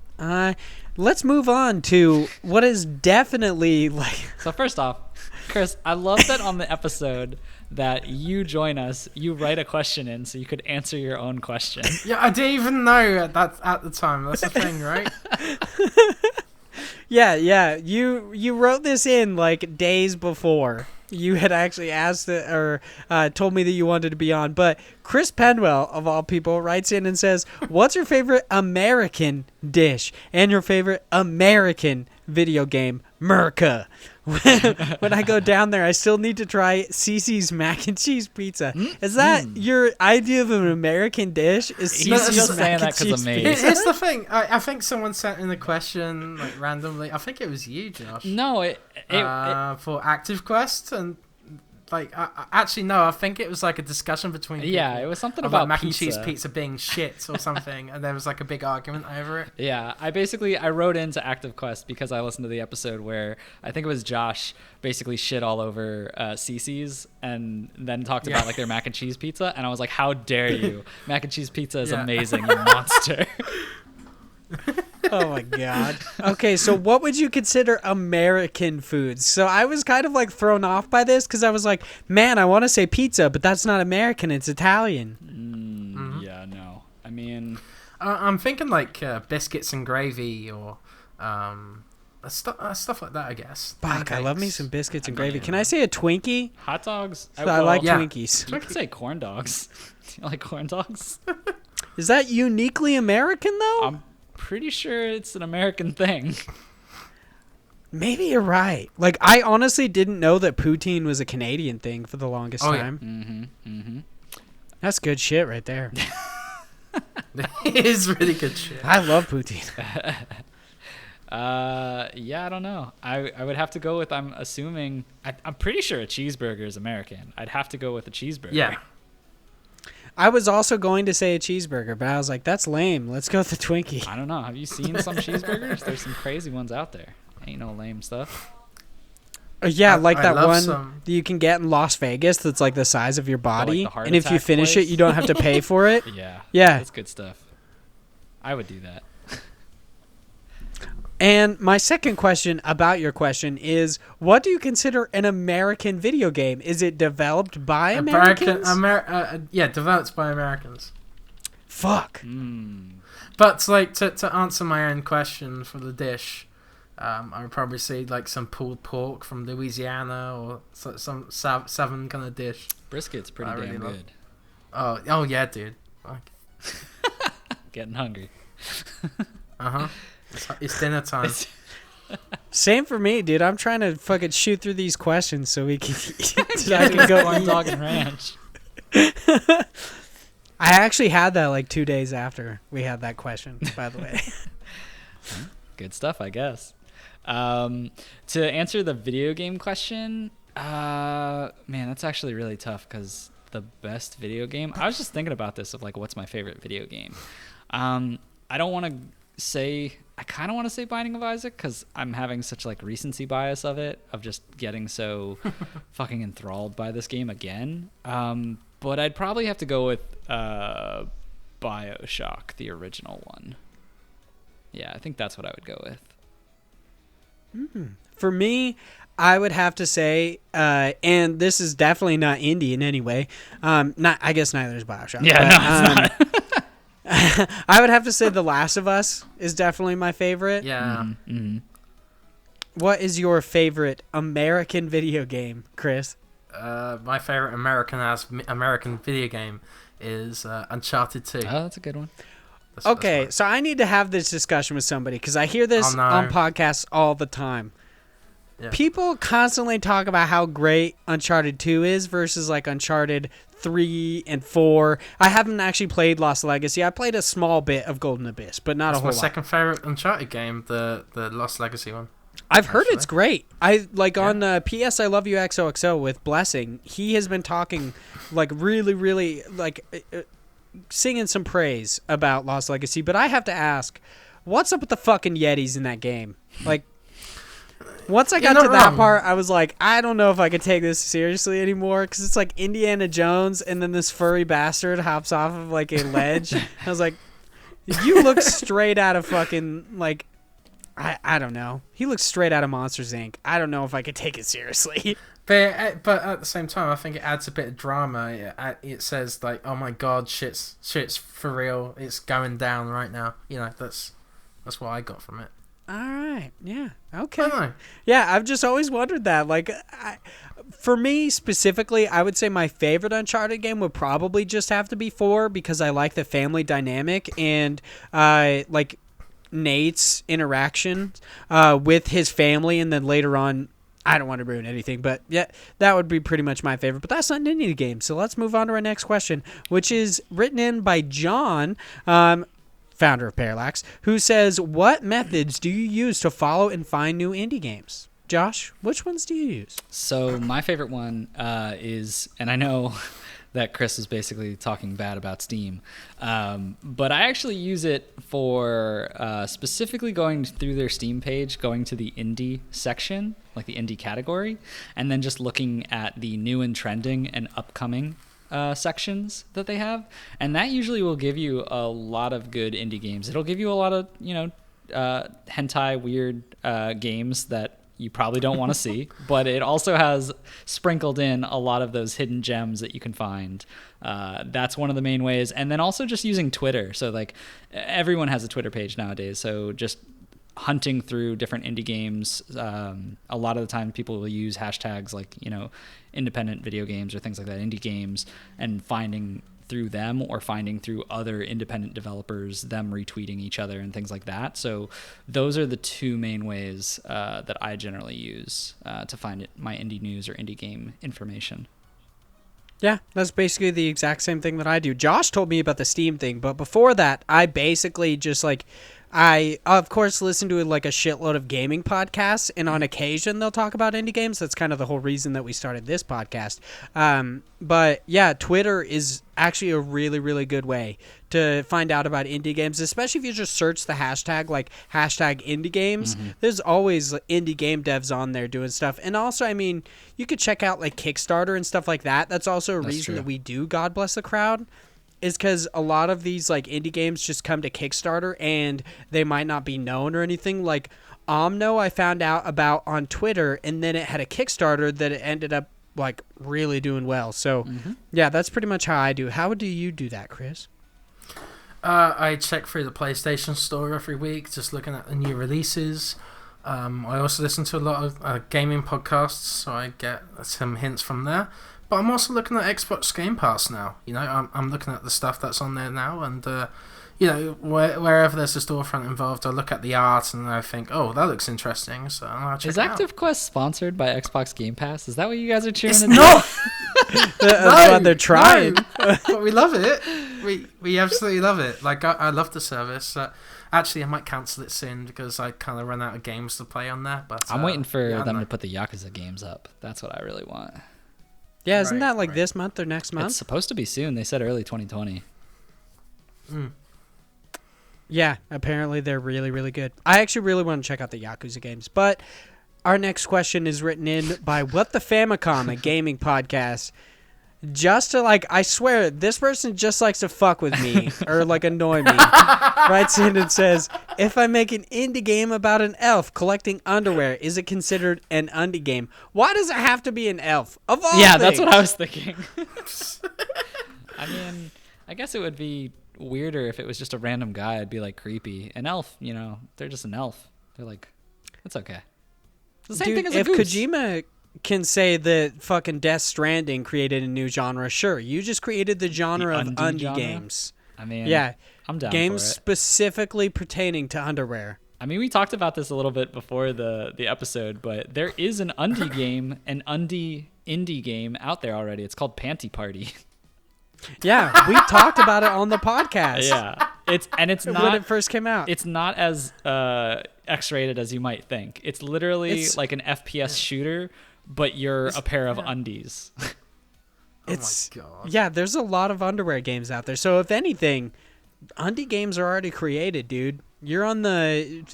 Let's move on to what is definitely like... So first off, Chris, I love that on the episode that you join us, you write a question in so you could answer your own question. Yeah, I didn't even know that at the time. That's the thing, right? Yeah. You wrote this in like days before you had actually asked it or told me that you wanted to be on. But Chris Penwell, of all people, writes in and says, what's your favorite American dish and your favorite American video game? Merca. When I go down there, I still need to try Cece's mac and cheese pizza. Is that your idea of an American dish? Is Cece's mac and cheese pizza? It's the thing. I think someone sent in a question like randomly. I think it was you, Josh. No, it for Active Quest, and like actually no, I think it was like a discussion between people. Yeah, it was something about mac pizza. and cheese pizza being shit or something, and there was like a big argument over it. Yeah, I wrote into Active Quest because I listened to the episode where I think it was Josh basically shit all over Cece's and then talked about like their mac and cheese pizza, and I was like, how dare you? Mac and cheese pizza is amazing, you monster. Oh my god. Okay, so what would you consider American foods? So I was kind of like thrown off by this because I was like, man, I want to say pizza, but that's not American, it's Italian. Yeah, no. I mean, I'm thinking like biscuits and gravy or stuff like that, I guess. Fuck, I love me some biscuits and gravy. Can I say a Twinkie? hot dogs. I like Twinkies. You could say corn dogs. Do you like corn dogs? Is that uniquely American though? I'm pretty sure it's an American thing. Maybe you're right. Like, I honestly didn't know that poutine was a Canadian thing for the longest time. That's good shit right there. It is really good shit. I love poutine. Yeah, I don't know. I would have to go with, I'm assuming, I'm pretty sure a cheeseburger is American. I'd have to go with a cheeseburger. Yeah. I was also going to say a cheeseburger, but I was like, that's lame. Let's go with the Twinkie. I don't know. Have you seen some cheeseburgers? There's some crazy ones out there. Ain't no lame stuff. Yeah, like that one some. that you can get in Las Vegas that's like the size of your body. Like and if you finish it, you don't have to pay for it. Yeah. Yeah. That's good stuff. I would do that. And my second question about your question is, what do you consider an American video game? Is it developed by Americans? Yeah, developed by Americans. Fuck. But like to answer my own question for the dish, I would probably say like some pulled pork from Louisiana or some southern kind of dish. Brisket's pretty damn good. Oh yeah, dude. Like. Getting hungry. It's dinner time. Same for me, dude. I'm trying to fucking shoot through these questions so we can so I I can go corn dog and ranch. I actually had that like 2 days after we had that question, by the way. Good stuff, I guess. To answer the video game question, man, that's actually really tough because the best video game, I was just thinking about this of like, what's my favorite video game? I don't want to say, I kind of want to say Binding of Isaac because I'm having such like recency bias of it, of just getting so fucking enthralled by this game again. But I'd probably have to go with BioShock, the original one. Yeah, I think that's what I would go with. For me, I would have to say, and this is definitely not indie in any way. I guess neither is BioShock. Yeah, but, no, it's not. I would have to say The Last of Us is definitely my favorite. Yeah. What is your favorite American video game, Chris? my favorite American video game is Uncharted 2. Oh, that's a good one. Okay, so I need to have this discussion with somebody because I hear this on podcasts all the time. Yeah. People constantly talk about how great Uncharted 2 is versus like Uncharted 3 and 4. I haven't actually played Lost Legacy. I played a small bit of Golden Abyss, but not a whole lot. That's my second favorite Uncharted game, the Lost Legacy one. I've heard it's great. I like on PS I Love You XOXO with Blessing. He has been talking like really like singing some praise about Lost Legacy, but I have to ask, what's up with the fucking Yetis in that game? Like, once I got to that part, I was like, I don't know if I could take this seriously anymore because it's like Indiana Jones and then this furry bastard hops off of like a ledge. I was like, you look straight out of fucking like, I don't know. He looks straight out of Monsters, Inc. I don't know if I could take it seriously. But at the same time, I think it adds a bit of drama. It says like, "Oh my God, shit's for real. It's going down right now." You know, that's what I got from it. All right. Yeah. Okay. Yeah, I've just always wondered that. Like, for me specifically, I would say my favorite Uncharted game would probably just have to be 4 because I like the family dynamic and like Nate's interaction with his family, and then later on. I don't want to ruin anything, but yeah, that would be pretty much my favorite. But that's not an indie game, so let's move on to our next question, which is written in by John, founder of Parallax, who says, what methods do you use to follow and find new indie games? Josh, which ones do you use? So my favorite one is, and I know that Chris is basically talking bad about Steam, but I actually use it for specifically going through their Steam page, going to the indie section, like the indie category, and then just looking at the new and trending and upcoming sections that they have. And that usually will give you a lot of good indie games. It'll give you a lot of, hentai weird games that you probably don't want to see, but it also has sprinkled in a lot of those hidden gems that you can find. That's one of the main ways. And then also just using Twitter. So like everyone has a Twitter page nowadays. So just hunting through different indie games. A lot of the time people will use hashtags like, independent video games or things like that, indie games, and finding through them or finding through other independent developers, them retweeting each other and things like that. So those are the two main ways that I generally use to find my indie news or indie game information. Yeah, that's basically the exact same thing that I do. Josh told me about the Steam thing, but before that, I basically just like, I, of course, listen to like a shitload of gaming podcasts, and on occasion they'll talk about indie games. That's kind of the whole reason that we started this podcast. But yeah, Twitter is actually a really, really good way to find out about indie games, especially if you just search the hashtag, like hashtag indie games. Mm-hmm. There's always indie game devs on there doing stuff. And also, I mean, you could check out like Kickstarter and stuff like that. That's also a reason that we do God Bless the Crowd. Is because a lot of these like indie games just come to Kickstarter and they might not be known or anything. Like Omno, I found out about on Twitter, and then it had a Kickstarter that it ended up like really doing well. So yeah, that's pretty much how I do. How do you do that, Chris? I check through the PlayStation Store every week, just looking at the new releases. I also listen to a lot of gaming podcasts, so I get some hints from there. But I'm also looking at Xbox Game Pass now. I'm looking at the stuff that's on there now, and wherever there's a storefront involved, I look at the art and I think, oh, that looks interesting. So I'll check it out. Is ActiveQuest sponsored by Xbox Game Pass? Is that what you guys are cheering? It's not. That's what they're trying. No. But we love it. We absolutely love it. Like I love the service. Actually, I might cancel it soon because I kind of run out of games to play on there. But I'm waiting for them to put the Yakuza games up. That's what I really want. Yeah, isn't that like this month or next month? It's supposed to be soon. They said early 2020. Yeah, apparently they're really, really good. I actually really want to check out the Yakuza games. But our next question is written in by What the Famicom, a gaming podcast. Just to like, I swear, this person just likes to fuck with me or like annoy me. Writes in and says, if I make an indie game about an elf collecting underwear, is it considered an indie game? Why does it have to be an elf? Of all things? That's what I was thinking. I mean, I guess it would be weirder if it was just a random guy. It'd be like creepy. An elf, they're just an elf. They're like, it's okay. It's the same thing as a goose. can say that fucking Death Stranding created a new genre. Sure, you just created the genre of undie genre? games. I mean, Yeah, I'm down games for it. specifically pertaining to underwear. I mean, we talked about this a little bit before the episode, but there is an undie game, an undie indie game out there already. It's called Panty Party. Yeah, we talked about it on the podcast. Yeah, it's not when it first came out. It's not as X-rated as you might think. It's literally like an FPS shooter, but you're a pair of undies. Oh my god. Yeah, there's a lot of underwear games out there. So if anything, undie games are already created, dude. You're on the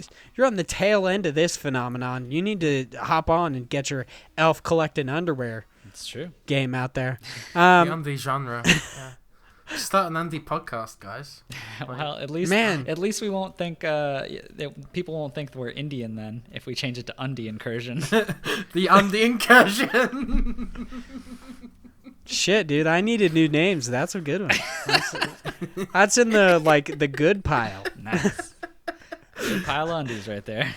tail end of this phenomenon. You need to hop on and get your elf collecting underwear It's true. game out there. The undie genre. Yeah. Start an undie podcast, guys. Well, at least we won't think people won't think we're Indian then if we change it to undie incursion. The undie incursion. Shit, dude, I needed new names. That's a good one. That's in the good pile. Nice. Good pile of undies right there.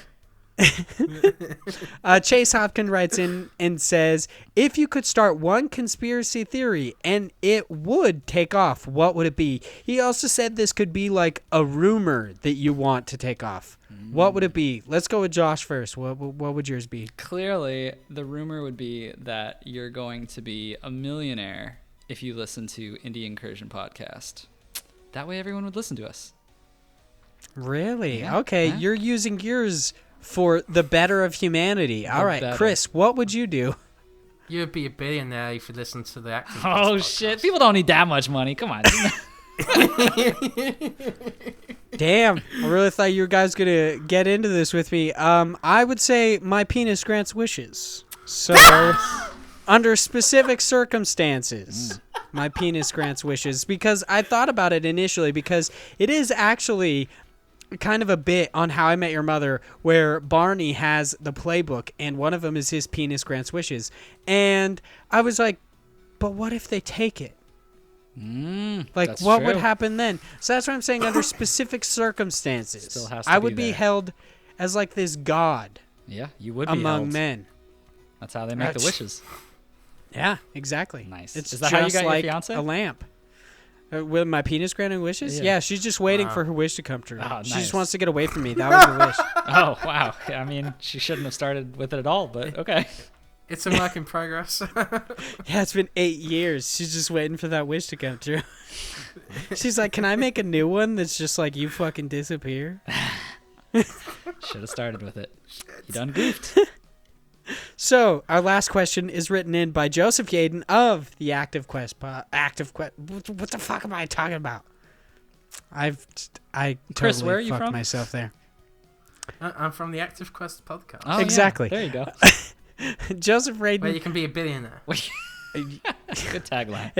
Chase Hopkins writes in and says, if you could start one conspiracy theory and it would take off, what would it be? He also said this could be like a rumor that you want to take off. What would it be? Let's go with Josh first. What would yours be? Clearly, the rumor would be that you're going to be a millionaire if you listen to Indie Incursion podcast. That way everyone would listen to us. Really? Yeah, Okay, yeah. You're using yours for the better of humanity. All right, better. Chris, what would you do? You'd be a billionaire if you listened to the acting. Oh, shit. People don't need that much money. Come on. Damn, I really thought you guys going to get into this with me. I would say my penis grants wishes. So, under specific circumstances, my penis grants wishes. Because I thought about it initially because it is actually kind of a bit on How I Met Your Mother where Barney has the playbook and one of them is his penis grants wishes. And I was like, but what if they take it? Like, what would happen then? So that's what I'm saying. Under specific circumstances, Still has to I be would be there. held as like this god Yeah, you would be among held. men. That's how they make the wishes. Yeah, exactly. Nice. It's Is that how you just got your like fiance? a lamp. With my penis granting wishes? Yeah. Yeah, she's just waiting Wow. for her wish to come true. Oh, She nice. just wants to get away from me. That was her wish. Oh, wow. I mean, she shouldn't have started with it at all, but okay. It's a work in progress. Yeah, it's been 8 years. She's just waiting for that wish to come true. She's like, can I make a new one that's just like you fucking disappear? Should have started with it. You done goofed. So, our last question is written in by Joseph Yaden of the Active Quest. What the fuck am I talking about? I Chris, totally where are you fucked from? myself there. I'm from the Active Quest podcast, Oh, yeah. Exactly. There you go. Joseph where Raiden, you can be a billionaire. Good tagline.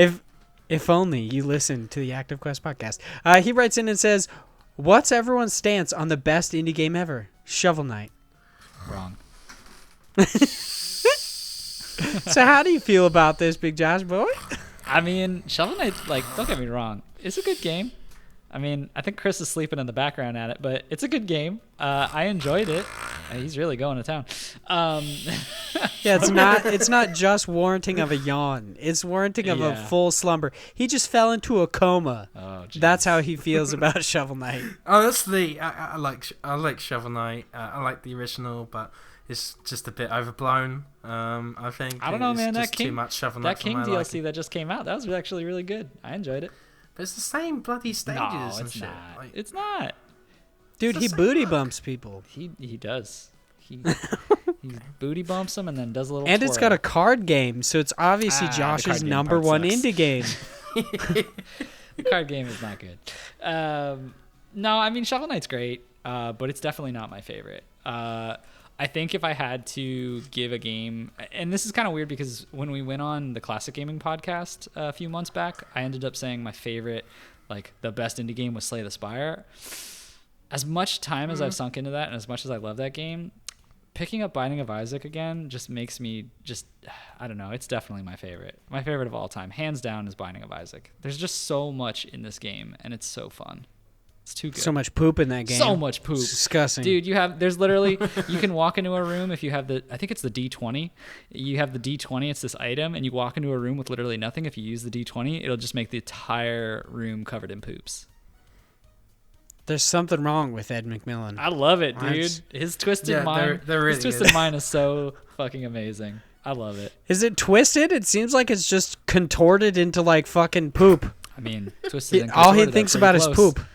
if only you listen to the Active Quest podcast. He writes in and says, what's everyone's stance on the best indie game ever? Shovel Knight. Wrong. So how do you feel about this, Big Josh boy? I mean, Shovel Knight, like, don't get me wrong. It's a good game. I mean, I think Chris is sleeping in the background at it, but it's a good game. I enjoyed it. He's really going to town. Yeah, it's not just warranting of a yawn. It's warranting of a Yeah. full slumber. He just fell into a coma. Oh, geez. That's how he feels about Shovel Knight. Honestly, I like Shovel Knight. I like the original, but it's just a bit overblown. I think. I don't know, It's man. just too much Shovel Knight That for King my DLC liking. that just came out, that was actually really good. I enjoed it. But it's the same bloody stages No, and it's shit. not. Like, It's not. Dude, the he same booty look. bumps people. He does. He booty bumps him and then does a little. And it's got twirl. a card game, so it's obviously The Josh's card game number part one sucks. indie game. The card game is not good. No, I mean Shovel Knight's great, but it's definitely not my favorite. I think if I had to give a game, and this is kind of weird because when we went on the Classic Gaming podcast a few months back, I ended up saying my favorite, like the best indie game was Slay the Spire. As much time as I've sunk into that, and as much as I love that game, picking up Binding of Isaac again just makes me I don't know. It's definitely my favorite. My favorite of all time, hands down, is Binding of Isaac. There's just so much in this game, and it's so fun. It's too good. So much poop in that game. So much poop. It's disgusting. Dude, there's literally, you can walk into a room if you have I think it's the D20. You have the D20, it's this item, and you walk into a room with literally nothing. If you use the D20, it'll just make the entire room covered in poops. There's something wrong with Ed McMillan. I love it, dude. His twisted mind. really his twisted mind is so fucking amazing. I love it. Is it twisted? It seems like it's just contorted into like fucking poop. I mean, twisted. And All he contorted, thinks they're about pretty is close. poop.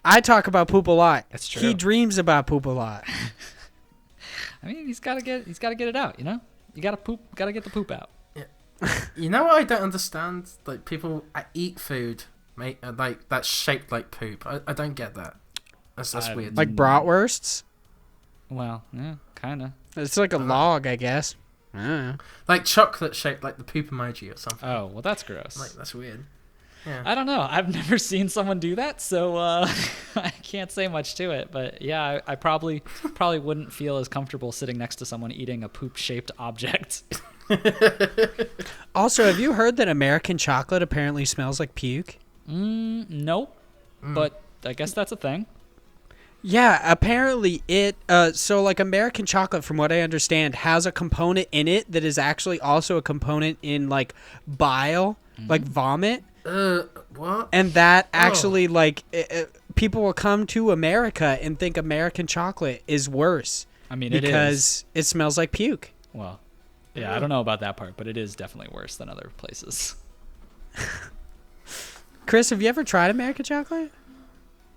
I talk about poop a lot. That's true. He dreams about poop a lot. I mean, he's got to get it out, you know? You got to get the poop out. You know what I don't understand? Like, people eat food, mate, like that's shaped like poop. I don't get that. That's weird. Like bratwursts? Well, yeah, kind of. It's like a log, I guess. I don't know. Like chocolate shaped like the poop emoji or something. Oh, well, that's gross. Like, that's weird. Yeah. I don't know. I've never seen someone do that, so I can't say much to it. But yeah, I probably wouldn't feel as comfortable sitting next to someone eating a poop-shaped object. Also, have you heard that American chocolate apparently smells like puke? Nope. But I guess that's a thing. Yeah, apparently it, so like American chocolate, from what I understand, has a component in it that is actually also a component in like bile, like vomit. What? And that actually, like, people will come to America and think American chocolate is worse. I mean, it is. Because it smells like puke. Well, yeah, I don't know about that part, but it is definitely worse than other places. Chris, have you ever tried American chocolate?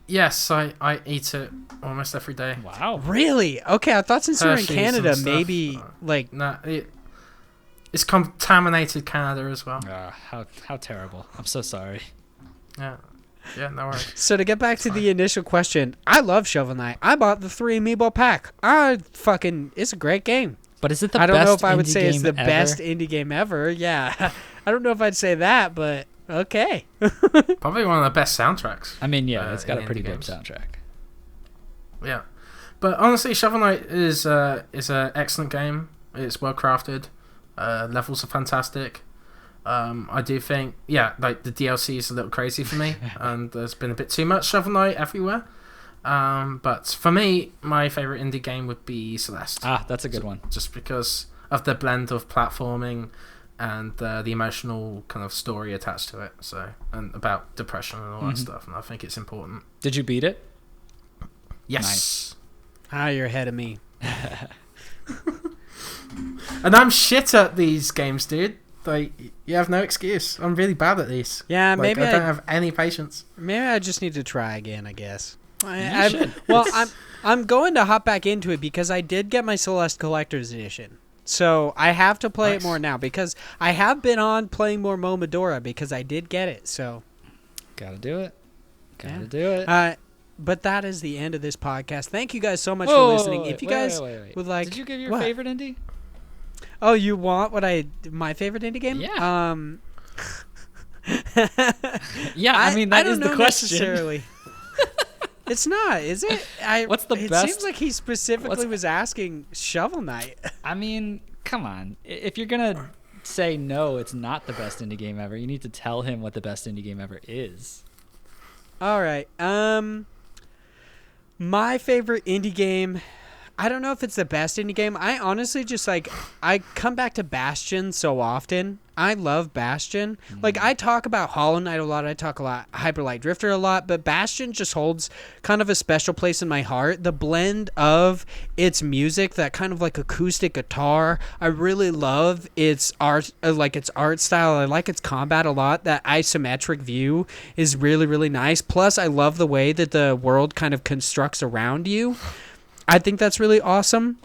Yes, I eat it almost every day. Wow. Really? Okay, I thought since you were in Hershey's Canada, and stuff. maybe, like... Nah, it's contaminated Canada as well. How terrible. I'm so sorry. Yeah, no worries. So to get back to the initial question, I love Shovel Knight. I bought the 3 amiibo pack. It's a great game. But is it the I best don't know if I would indie say it's game the ever? best indie game ever. Yeah. I don't know if I'd say that, but okay. Probably one of the best soundtracks. I mean, yeah, it's got a in pretty indie good games. soundtrack. Yeah, but honestly, Shovel Knight is an excellent game. It's well crafted. Levels are fantastic. I do think, like the DLC is a little crazy for me, and there's been a bit too much Shovel Knight everywhere. But for me, my favorite indie game would be Celeste. That's a good one. Just because of the blend of platforming and the emotional kind of story attached to it. And about depression and all that stuff. And I think it's important. Did you beat it? Yes. You're ahead of me. And I'm shit at these games, dude. Like, you have no excuse. I'm really bad at these. Yeah, Like, maybe I don't have any patience. Maybe I just need to try again, I guess. You should. Well, I'm going to hop back into it because I did get my Celeste Collector's Edition. So I have to play it more now because I have been on playing more Momodora because I did get it. So Gotta do it. Do it. But that is the end of this podcast. Thank you guys so much for listening. If you guys would like, did you give your favorite indie? Oh, you want my favorite indie game? Yeah. Yeah, I mean that is the question. Necessarily. It's not, is it? What's the it best? It seems like he specifically was asking Shovel Knight. I mean, come on. If you're gonna say no, it's not the best indie game ever, you need to tell him what the best indie game ever is. All right. My favorite indie game, I don't know if it's the best indie game. I honestly just I come back to Bastion so often. I love Bastion. Like, I talk about Hollow Knight a lot. I talk a lot Hyper Light Drifter a lot, but Bastion just holds kind of a special place in my heart. The blend of its music, that kind of like acoustic guitar, I really love its art, its art style. I like its combat a lot. That isometric view is really, really nice. Plus, I love the way that the world kind of constructs around you. I think that's really awesome.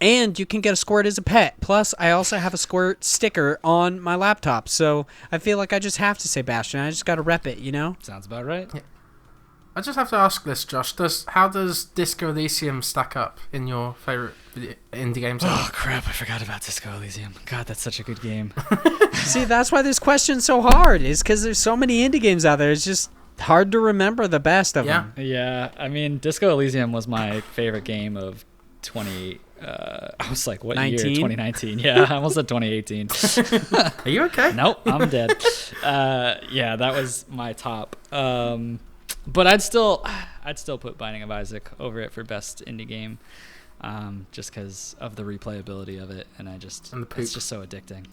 And you can get a squirt as a pet. Plus, I also have a squirt sticker on my laptop. So I feel like I just have to say Bastion. I just got to rep it, you know? Sounds about right. Yeah. I just have to ask this, Josh. How does Disco Elysium stack up in your favorite indie games? Oh, crap. I forgot about Disco Elysium. God, that's such a good game. See, that's why this question's so hard. Is because there's so many indie games out there. It's just hard to remember the best of them. Yeah, I mean, Disco Elysium was my favorite game of I was like, what 19? year? 2019. Yeah, I almost said 2018. Are you okay? Nope, I'm dead. Yeah, that was my top. But I'd still put Binding of Isaac over it for best indie game, just because of the replayability of it, and it's just so addicting.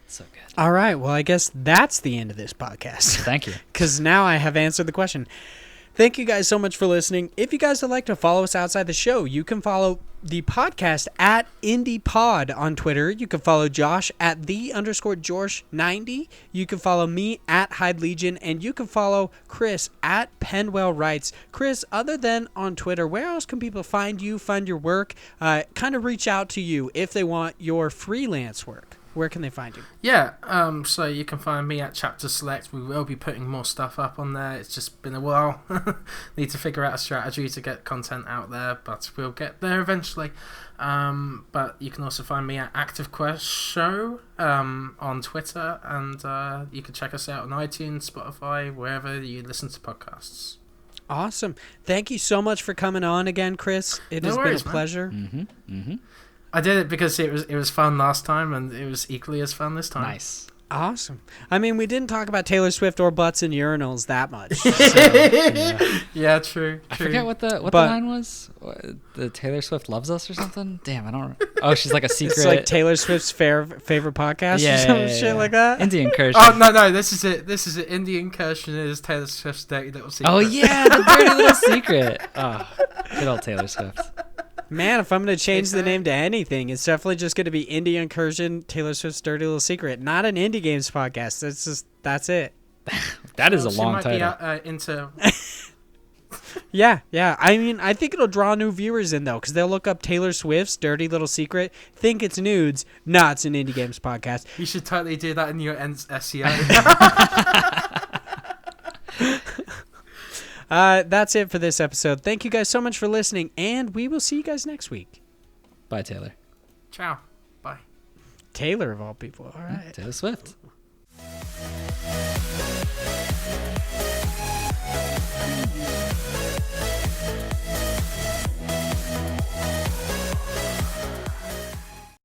So good. All right. Well, I guess that's the end of this podcast. Thank you. Because now I have answered the question. Thank you guys so much for listening. If you guys would like to follow us outside the show, you can follow the podcast at IndiePod on Twitter. You can follow Josh at _George90. You can follow me at Hyde Legion, and you can follow Chris at Penwell Writes. Chris, other than on Twitter, where else can people find you, find your work, kind of reach out to you if they want your freelance work? Where can they find you? Yeah, so you can find me at Chapter Select. We will be putting more stuff up on there. It's just been a while. Need to figure out a strategy to get content out there, but we'll get there eventually. But you can also find me at Active Quest Show on Twitter, and you can check us out on iTunes, Spotify, wherever you listen to podcasts. Awesome. Thank you so much for coming on again, Chris. It has been a pleasure. I did it because it was fun last time, and it was equally as fun this time. Nice. Awesome. I mean, we didn't talk about Taylor Swift or butts and urinals that much. So, yeah, true. I forget what the line was. The Taylor Swift loves us or something. Damn, I don't. Oh, she's like a secret. It's like Taylor Swift's favorite podcast or some shit like that. Indie Incursion. Oh no, this is it. Indie Incursion is Taylor Swift's dirty little secret. Oh yeah, the dirty little secret. Oh, good old Taylor Swift. Man, if I'm going to change the name to anything, it's definitely just going to be Indie Incursion, Taylor Swift's Dirty Little Secret. Not an indie games podcast. That's it. That is a long title. Yeah. I mean, I think it'll draw new viewers in, though, because they'll look up Taylor Swift's Dirty Little Secret, think it's nudes. Nah, it's an indie games podcast. You should totally do that in your SEO. That's it for this episode. Thank you guys so much for listening, and we will see you guys next week. Bye, Taylor. Ciao. Bye. Taylor, of all people. All right. Taylor Swift.